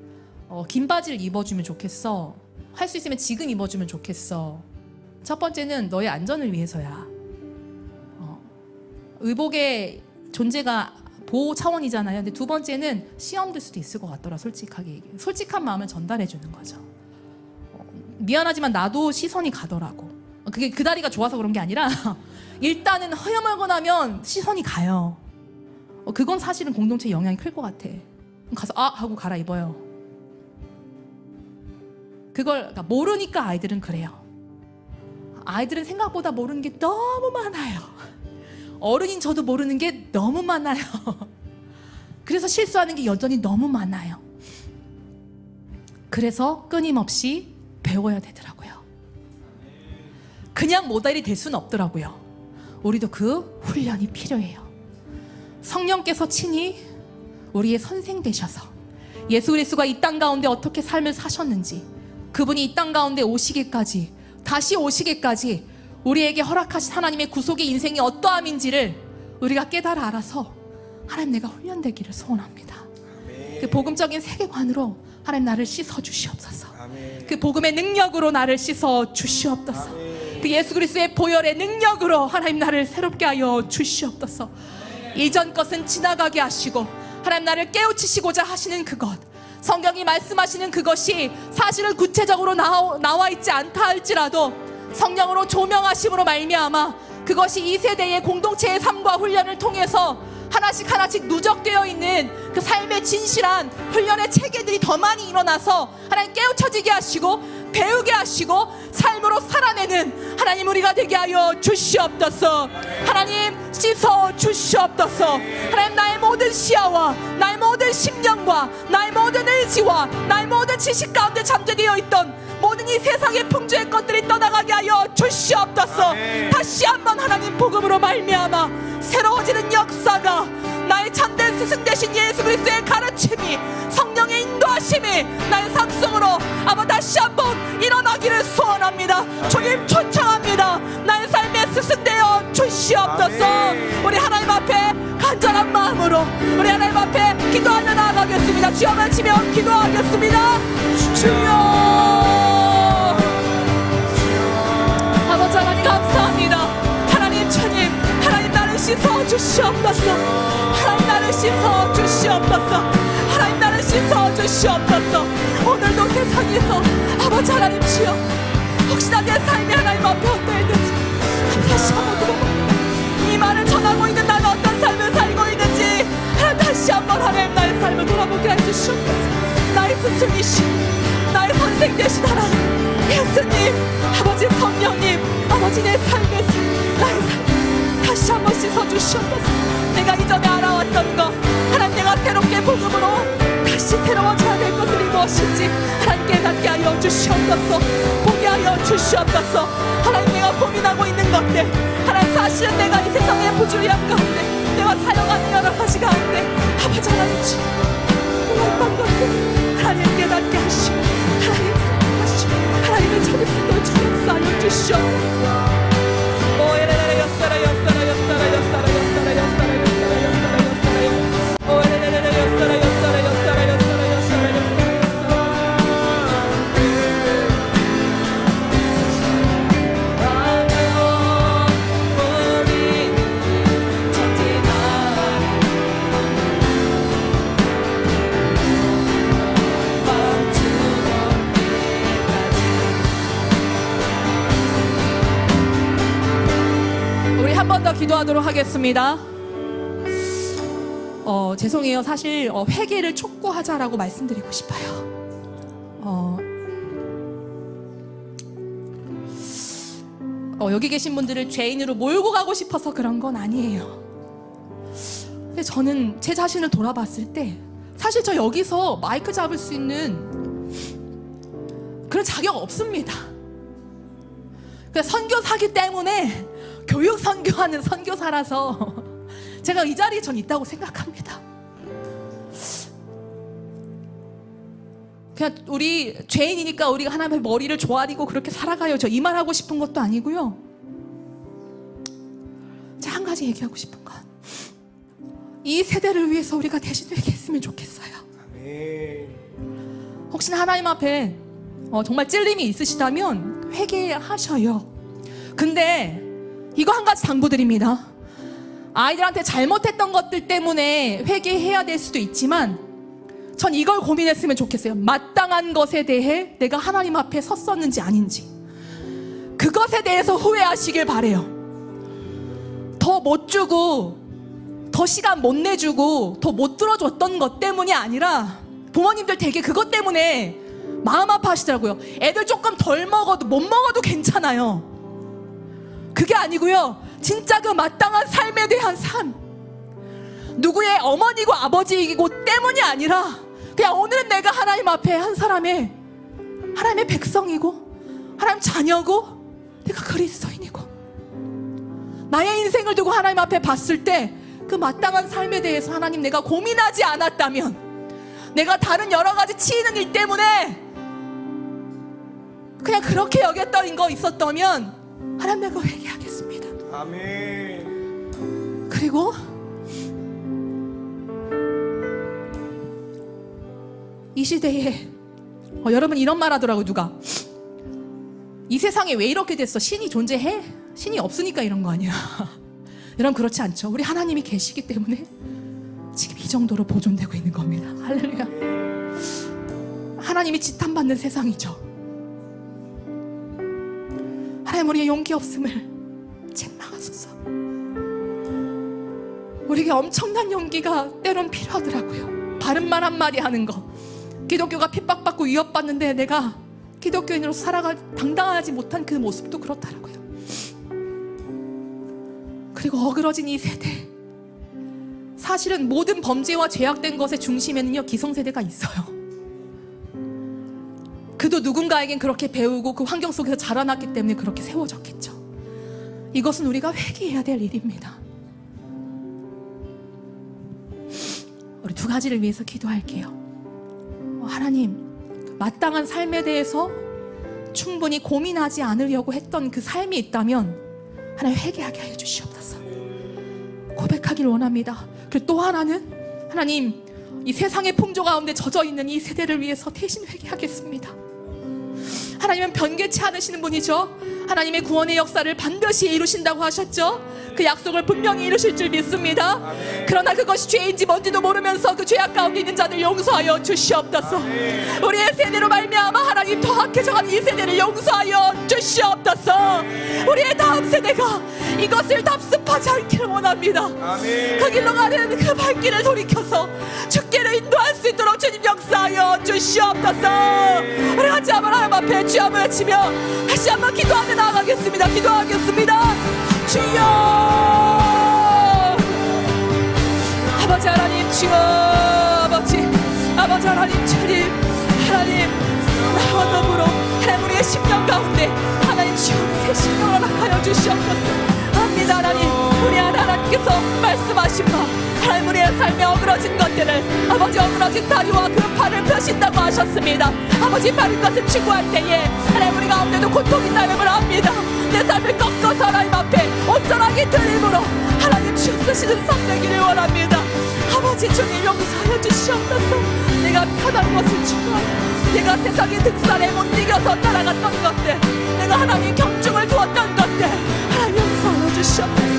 S2: 긴 바지를 입어주면 좋겠어. 할 수 있으면 지금 입어주면 좋겠어. 첫 번째는 너의 안전을 위해서야. 의복의 존재가 보호 차원이잖아요. 근데 두 번째는 시험 들 수도 있을 것 같더라. 솔직하게 얘기해. 솔직한 마음을 전달해 주는 거죠. 미안하지만 나도 시선이 가더라고. 그게 그 다리가 좋아서 그런 게 아니라 일단은 허여멀고 나면 시선이 가요. 그건 사실은 공동체 영향이 클 것 같아. 가서 하고 갈아입어요. 그걸 그러니까 모르니까 아이들은 그래요. 아이들은 생각보다 모르는 게 너무 많아요. 어른인 저도 모르는 게 너무 많아요. 그래서 실수하는 게 여전히 너무 많아요. 그래서 끊임없이 배워야 되더라고요. 그냥 모델이 될 수는 없더라고요. 우리도 그 훈련이 필요해요. 성령께서 친히 우리의 선생 되셔서 예수 그리스도가 이 땅 가운데 어떻게 삶을 사셨는지, 그분이 이 땅 가운데 오시기까지, 다시 오시기까지 우리에게 허락하신 하나님의 구속의 인생이 어떠함인지를 우리가 깨달아 알아서 하나님, 내가 훈련되기를 소원합니다.
S3: 아멘.
S2: 그 복음적인 세계관으로 하나님, 나를 씻어 주시옵소서.
S3: 아멘.
S2: 그 복음의 능력으로 나를 씻어 주시옵소서.
S3: 아멘.
S2: 그 예수 그리스도의 보혈의 능력으로 하나님, 나를 새롭게 하여 주시옵소서. 이전 것은 지나가게 하시고 하나님 나를 깨우치시고자 하시는 그것, 성경이 말씀하시는 그것이 사실은 구체적으로 나와 있지 않다 할지라도 성령으로 조명하심으로 말미암아 그것이 이 세대의 공동체의 삶과 훈련을 통해서 하나씩 하나씩 누적되어 있는 그 삶의 진실한 훈련의 체계들이 더 많이 일어나서 하나님 깨우쳐지게 하시고 배우게 하시고 삶으로 살아내는 하나님 우리가 되게 하여 주시옵소서. 하나님 씻어 주시옵소서. 하나님 나의 모든 시야와 나의 모든 심령과 나의 모든 의지와 나의 모든 지식 가운데 잠재되어 있던 모든 이 세상의 풍조의 것들이 떠나가게 하여 주시옵소서. 다시 한번 하나님 복음으로 말미암아 새로워지는 역사가 나의 참된 스승 되신 예수 그리스도의 가르침이 성령의 인도하심이 나의 삶 속으로 아마 다시 한번 일어나기를 소원합니다. 주님 초청합니다. 나의 삶의 스승 되어 주시옵소서. 우리 하나님 앞에 간절한 마음으로 우리 하나님 앞에 기도하며 나아가겠습니다. 주여만 치며 기도하겠습니다. 주여 아버지 하나님 감사합니다. 하나님 주님 하나님 나를 씻어 주시옵소서. 하나님 나를 씻어 주시옵소서. 하나님 나를 씻어 주시옵소서. 오늘도 세상에서 아버지 하나님 주여 혹시나 내 삶이 하나님 앞에 어떠했는지 다시 한번 물어봅니다. 이 말을 전하고 있는 나는 어떤 삶을 살고 있는지 하나님 다시 한번 하나님 나의 삶을 돌아보게 해주시옵소서. 나의 스승이신 나의 선생 되신 하나님 예수님 아버지 성령님 아버지 내 삶에서 나의 삶 다시 한번 씻어주시옵소서. 내가 이전에 알아왔던 것 하나님 내가 새롭게 복음으로 다시 새로워져야 될 것들이 무엇인지 하나님 깨닫게 하여 주시옵소서. 보게 하여 주시옵소서. 하나님 내가 고민하고 있는 것들 하나님 사실은 내가 이 세상의 부주의함 가운데 내가 사용하는 여러 가지 가운데 아버지 하나님 주 어떤 것들 하나님 깨닫게 하시고 하나님 사랑하시고 하나님의 자립심을 주역사하여 주시옵소서. 한 번 더 기도하도록 하겠습니다. 죄송해요. 사실 회개를 촉구하자라고 말씀드리고 싶어요. 여기 계신 분들을 죄인으로 몰고 가고 싶어서 그런 건 아니에요. 근데 저는 제 자신을 돌아봤을 때 사실 저 여기서 마이크 잡을 수 있는 그런 자격 없습니다. 그냥 선교사기 때문에 교육 선교하는 선교사라서 제가 이 자리에 전 있다고 생각합니다. 그냥 우리 죄인이니까 우리가 하나님의 머리를 조아리고 그렇게 살아가요. 저 이 말 하고 싶은 것도 아니고요. 제가 한 가지 얘기하고 싶은 건 이 세대를 위해서 우리가 대신 회개했으면 좋겠어요. 혹시나 하나님 앞에 정말 찔림이 있으시다면 회개하셔요. 근데 이거 한 가지 당부드립니다. 아이들한테 잘못했던 것들 때문에 회개해야 될 수도 있지만 전 이걸 고민했으면 좋겠어요. 마땅한 것에 대해 내가 하나님 앞에 섰었는지 아닌지 그것에 대해서 후회하시길 바래요. 더 못 주고 더 시간 못 내주고 더 못 들어줬던 것 때문이 아니라 부모님들 되게 그것 때문에 마음 아파하시더라고요. 애들 조금 덜 먹어도 못 먹어도 괜찮아요. 그게 아니고요. 진짜 그 마땅한 삶에 대한 삶 누구의 어머니고 아버지이고 때문이 아니라 그냥 오늘은 내가 하나님 앞에 한 사람의 하나님의 백성이고 하나님 자녀고 내가 그리스도인이고 나의 인생을 두고 하나님 앞에 봤을 때 그 마땅한 삶에 대해서 하나님 내가 고민하지 않았다면 내가 다른 여러 가지 치이는 일 때문에 그냥 그렇게 여겼던 거 있었다면 하나님 내가 회개하겠습니다.
S3: 아멘.
S2: 그리고 이 시대에 여러분 이런 말 하더라고. 누가 이 세상에 왜 이렇게 됐어? 신이 존재해? 신이 없으니까 이런 거 아니야. 여러분 그렇지 않죠? 우리 하나님이 계시기 때문에 지금 이 정도로 보존되고 있는 겁니다. 할렐루야. 하나님이 지탄받는 세상이죠. 하나님, 우리의 용기 없음을 책망하소서. 우리에게 엄청난 용기가 때론 필요하더라고요. 바른 말 한마디 하는 거. 기독교가 핍박받고 위협받는데 내가 기독교인으로서 살아가 당당하지 못한 그 모습도 그렇더라고요. 그리고 어그러진 이 세대, 사실은 모든 범죄와 죄악된 것의 중심에는요 기성세대가 있어요. 그도 누군가에겐 그렇게 배우고 그 환경 속에서 자라났기 때문에 그렇게 세워졌겠죠. 이것은 우리가 회개해야 될 일입니다. 우리 두 가지를 위해서 기도할게요. 하나님, 마땅한 삶에 대해서 충분히 고민하지 않으려고 했던 그 삶이 있다면 하나님 회개하게 하여 주시옵소서. 고백하길 원합니다. 그리고 또 하나는 하나님, 이 세상의 풍조 가운데 젖어있는 이 세대를 위해서 대신 회개하겠습니다. 하나님은 변개치 않으시는 분이죠. 하나님의 구원의 역사를 반드시 이루신다고 하셨죠. 그 약속을 분명히 이루실 줄 믿습니다. 그러나 그것이 죄인지 뭔지도 모르면서 그 죄악 가운데 있는 자들 용서하여 주시옵소서. 우리의 세대로 말미암아 하나님 더 악해져가는 이 세대를 용서하여 주시옵소서. 우리의 다음 세대가 이것을 답습하지 않기를 원합니다. 그 길로 가는 그 발길을 돌이켜서 주께를 인도할 수 있도록 주님 역사하여 주시옵소서. 우리 같이 한번 하나님 앞에 주여 한번 외치며 다시 한번 기도하며 나아가겠습니다. 기도하겠습니다. 주여, 아버지 하나님, 주여, 아버지 하나님, 주님, 하나님, 나와 더불어 하나님 우리의 심령 가운데 하나님 주여 새 심령을 허락하여 주시옵소서. 합니다. 하나님, 우리 하나님께서 말씀하신 바 하나님 우리의 삶에 어그러진 것들을 아버지 어그러진 다리와 그 팔을 펴신다고 하셨습니다. 아버지 바른 것을 추구할 때에 하나님 우리 가운데도 고통이 나음을 압니다. 내 삶을 꺾어서 하나님 앞에 온전하게 드림으로 하나님 주여 쓰시는 삶 되기를 원합니다. 아버지 주님 용서하여 주시옵소서. 내가 편한 것을 추구하여 내가 세상의 등살에 못 이겨서 따라갔던 것들, 내가 하나님 경중을 두었던 것들 하나님 용서하여 주시옵소서.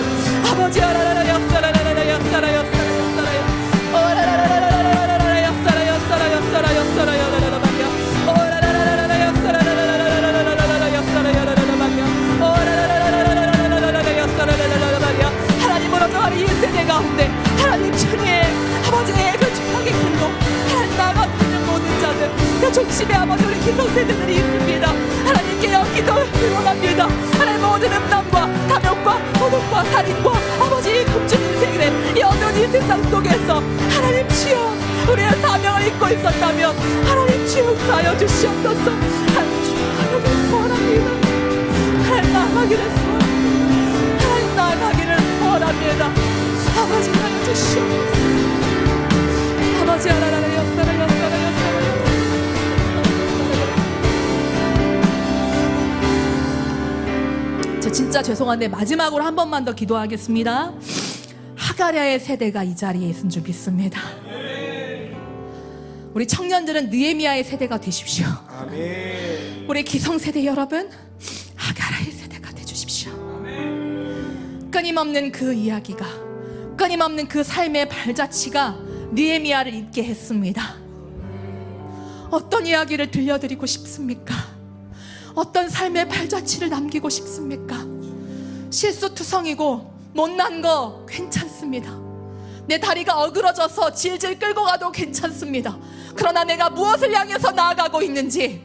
S2: 아버지 하나님 역사라라라 역사라 역사라 역사라 오라라라라라라라 역사라 역사라 역사라 역사라 역사라 말이야 오라라라라라 역사라라라라라라 역사라 역사라 말이야 오라라라라라라라 역사라라라라 말이야. 하나님 무너져가는 이 세대 가운데 하나님 주님 아버지의 그 죄악의 길로 하나님 나아가는 모든 자들 그 중심에 아버지 우리 기성세대들이 있습니다. 하나님께 기도를 원합니다. 하나님 모든 음란과 탐욕과 도둑과 살인과 아버지 금준 인생의 이 어두운 이 세상 속에서 하나님 주여 우리의 사명을 잊고 있었다면 하나님 주여 용서하여 주시옵소서. 하나님 주여 하나님 소원합니다. 하나님 나아가기를 소원합니다. 하나님 나아가기를 소원합니다. 아버지 하나님 주시옵소서. 아버지 하나님 역사를 역사를 역사를 저 진짜 죄송한데 마지막으로 한 번만 더 기도하겠습니다. 하가랴의 세대가 이 자리에 있은 줄 믿습니다. 우리 청년들은 느헤미야의 세대가 되십시오.
S3: 아멘.
S2: 우리 기성세대 여러분 하가랴의 세대가 되주십시오. 끊임없는 그 이야기가, 끊임없는 그 삶의 발자취가 느헤미야를 잊게 했습니다. 어떤 이야기를 들려드리고 싶습니까? 어떤 삶의 발자취를 남기고 싶습니까? 실수투성이고 못난 거 괜찮습니다. 내 다리가 어그러져서 질질 끌고 가도 괜찮습니다. 그러나 내가 무엇을 향해서 나아가고 있는지,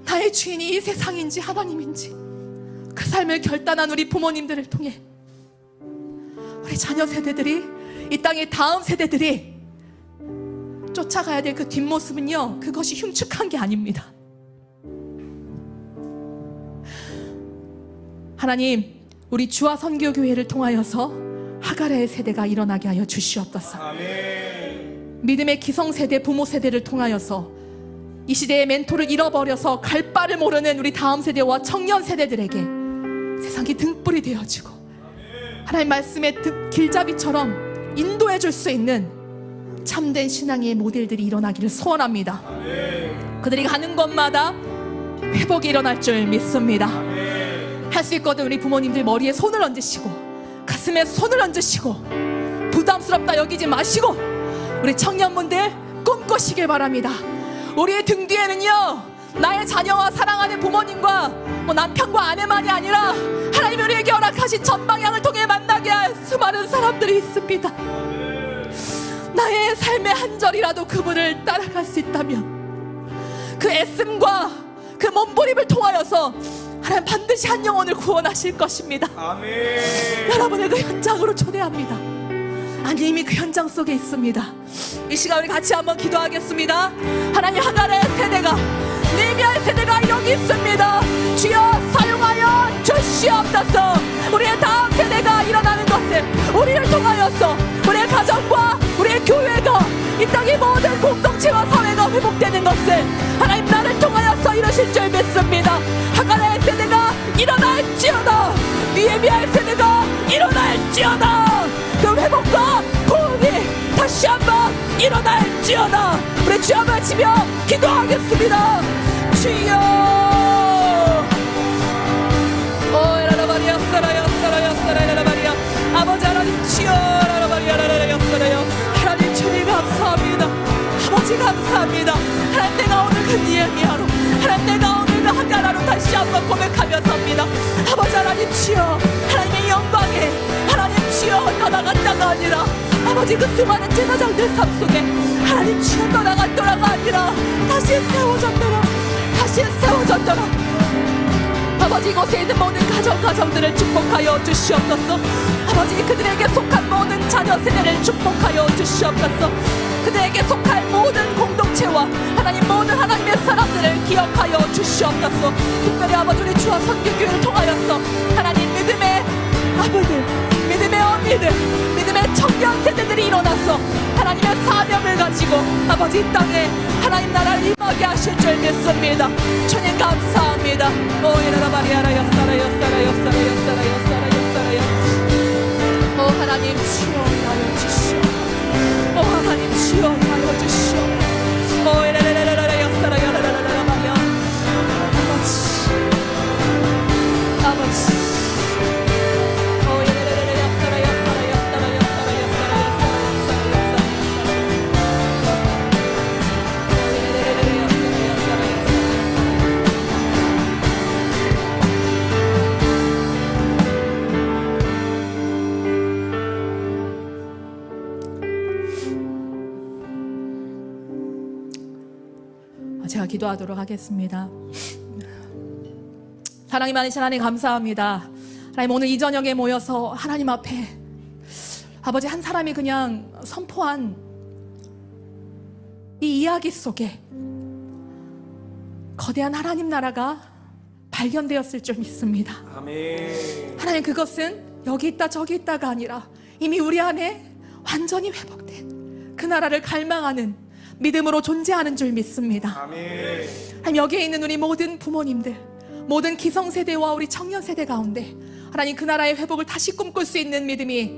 S2: 나의 주인이 이 세상인지 하나님인지 그 삶을 결단한 우리 부모님들을 통해 우리 자녀 세대들이, 이 땅의 다음 세대들이 쫓아가야 될 그 뒷모습은요, 그것이 흉측한 게 아닙니다. 하나님, 우리 주와 선교교회를 통하여서 하가랴의 세대가 일어나게 하여 주시옵소서.
S3: 아멘.
S2: 믿음의 기성세대, 부모세대를 통하여서 이 시대의 멘토를 잃어버려서 갈 바를 모르는 우리 다음 세대와 청년 세대들에게 세상이 등불이 되어지고 하나님 말씀의 길잡이처럼 인도해 줄 수 있는 참된 신앙의 모델들이 일어나기를 소원합니다. 그들이 가는 곳마다 회복이 일어날 줄 믿습니다. 할 수 있거든 우리 부모님들 머리에 손을 얹으시고 가슴 가슴에 손을 얹으시고 부담스럽다 여기지 마시고 우리 청년분들 꿈꾸시길 바랍니다. 우리의 등 뒤에는요, 나의 자녀와 사랑하는 부모님과 남편과 아내만이 아니라 하나님이 우리에게 허락하신 전방향을 통해 만나게 할 수많은 사람들이 있습니다. 나의 삶의 한 절이라도 그분을 따라갈 수 있다면 그 애씀과 그 몸부림을 통하여서 하나님 반드시 한 영혼을 구원하실 것입니다.
S3: 아멘.
S2: 여러분을 그 현장으로 초대합니다. 아니, 이미 그 현장 속에 있습니다. 이 시간 우리 같이 한번 기도하겠습니다. 하나님, 하갈의 세대가, 느헤미야의 세대가 여기 있습니다. 주여 사용하여 주시옵소서. 우리의 다음 세대가 일어나는 것을 우리를 통하여서 우리의 가정과 우리의 교회가, 이 땅의 모든 공동체와 사회가 회복되는 것을 하나님 나를 통하여서 이루실 줄 믿습니다. 하갈의 세대가 일어날지어다. 느헤미야의 세대가 일어날지어다. 그 회복과 부흥이 다시 한번 일어날지어다. 우리 주여 외치며 기도하겠습니다. 주여. 아버지 하나님, 주여. 하나님 주님 감사합니다. 아버지 감사합니다. 하나님, 내가 오늘 그 느헤미야로, 하나님 내가 오늘 그 하갈로 다시 한번 고백하면서입니다. 아버지 하나님, 주여. 하나님의 영광에 하나님 주여 떠나갔다가 아니라 아버지 그 수많은 제사장들 삶 속에 하나님 주여 떠나갔더라가 아니라 다시 세워졌더라. 다시 세워졌더라. 아버지, 이곳에 있는 모든 가정들을 축복하여 주시옵소서. 아버지, 그들에게 속한 모든 자녀 세대를 축복하여 주시옵소서. 그들에게 속할 모든 공동체와 하나님 모든 하나님의 사람들을 기억하여 주시옵소서. 특별히 아버지, 우리 주와 선교교회를 통하여서 하나님 믿음의 아버들, 믿음의 언니들, 믿음의 청년 세대들이 일어나서 하나님의 사명을 가지고 아버지 이 땅에 하나님 나라를 임하게 하실 줄 믿습니다. 주님 감사합니다. 오 하나님 주여 인하여 주시오. 오 하나님 주여 인하여 주시오. 오 아버지 제가 기도하도록 하겠습니다. 사랑이 많으신 하나님 감사합니다. 하나님, 오늘 이 저녁에 모여서 하나님 앞에 아버지 한 사람이 그냥 선포한 이 이야기 속에 거대한 하나님 나라가 발견되었을 줄 믿습니다.
S3: 아멘.
S2: 하나님, 그것은 여기 있다 저기 있다가 아니라 이미 우리 안에 완전히 회복된 그 나라를 갈망하는 믿음으로 존재하는 줄 믿습니다.
S3: 아멘.
S2: 하나님, 여기에 있는 우리 모든 부모님들, 모든 기성세대와 우리 청년세대 가운데 하나님 그 나라의 회복을 다시 꿈꿀 수 있는 믿음이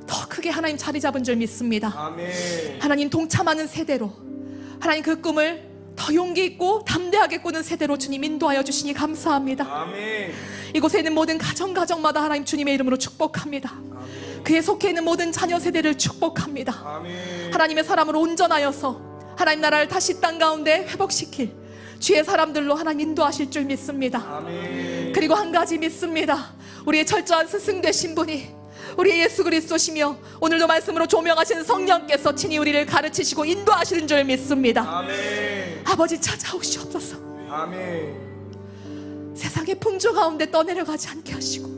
S2: 더 크게 하나님 자리 잡은 줄 믿습니다.
S3: 아멘.
S2: 하나님, 동참하는 세대로 하나님 그 꿈을 더 용기 있고 담대하게 꾸는 세대로 주님 인도하여 주시니 감사합니다.
S3: 아멘.
S2: 이곳에 있는 모든 가정마다 하나님 주님의 이름으로 축복합니다.
S3: 아멘.
S2: 그에 속해 있는 모든 자녀 세대를 축복합니다.
S3: 아멘.
S2: 하나님의 사람으로 온전하여서 하나님 나라를 다시 땅 가운데 회복시킬 주의 사람들로 하나님 인도하실 줄 믿습니다.
S3: 아멘.
S2: 그리고 한 가지 믿습니다. 우리의 철저한 스승 되신 분이 우리 예수 그리스도시며 오늘도 말씀으로 조명하신 성령께서 친히 우리를 가르치시고 인도하시는 줄 믿습니다.
S3: 아멘.
S2: 아버지 찾아오시옵소서.
S3: 아멘.
S2: 세상의 풍조 가운데 떠내려가지 않게 하시고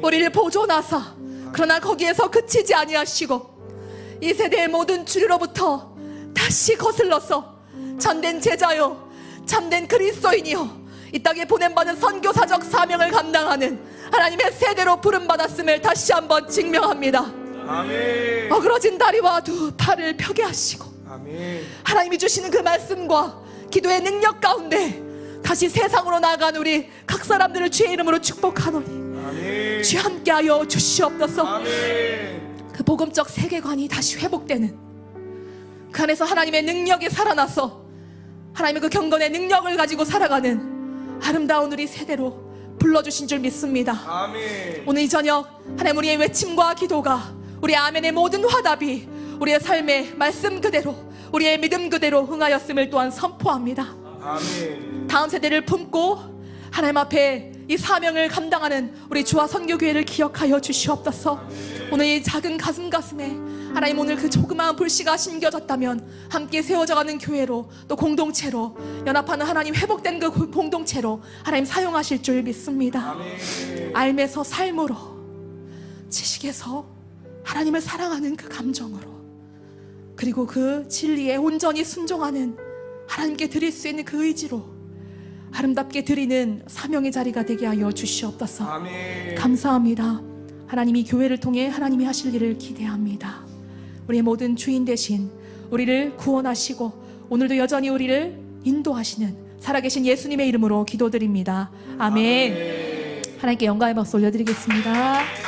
S2: 우리를 보존하사 그러나 거기에서 그치지 아니하시고 이 세대의 모든 주류로부터 다시 거슬러서 참된 제자요 참된 그리스도인이요 이 땅에 보냄받은 선교사적 사명을 감당하는 하나님의 세대로 부름받았음을 다시 한번 증명합니다.
S3: 아멘.
S2: 어그러진 다리와 두 팔을 펴게 하시고
S3: 아멘.
S2: 하나님이 주시는 그 말씀과 기도의 능력 가운데 다시 세상으로 나아간 우리 각 사람들을 주의 이름으로 축복하노니
S3: 아멘.
S2: 주여 함께하여 주시옵소서.
S3: 아멘.
S2: 그 복음적 세계관이 다시 회복되는 그 안에서 하나님의 능력이 살아나서 하나님의 그 경건의 능력을 가지고 살아가는 아름다운 우리 세대로 불러주신 줄 믿습니다.
S3: 아멘.
S2: 오늘 이 저녁 하나님 우리의 외침과 기도가 우리의 아멘의 모든 화답이 우리의 삶의 말씀 그대로 우리의 믿음 그대로 응하였음을 또한 선포합니다.
S3: 아멘.
S2: 다음 세대를 품고 하나님 앞에 이 사명을 감당하는 우리 주와 선교교회를 기억하여 주시옵소서. 오늘 이 작은 가슴에 하나님 오늘 그 조그마한 불씨가 심겨졌다면 함께 세워져가는 교회로 또 공동체로 연합하는 하나님 회복된 그 공동체로 하나님 사용하실 줄 믿습니다.
S3: 아멘.
S2: 알면서 삶으로 지식에서 하나님을 사랑하는 그 감정으로 그리고 그 진리에 온전히 순종하는 하나님께 드릴 수 있는 그 의지로 아름답게 드리는 사명의 자리가 되게 하여 주시옵소서.
S3: 아멘.
S2: 감사합니다. 하나님이 교회를 통해 하나님이 하실 일을 기대합니다. 우리의 모든 주인 되신 우리를 구원하시고 오늘도 여전히 우리를 인도하시는 살아계신 예수님의 이름으로 기도드립니다. 아멘. 하나님께 영광의 박수 올려드리겠습니다.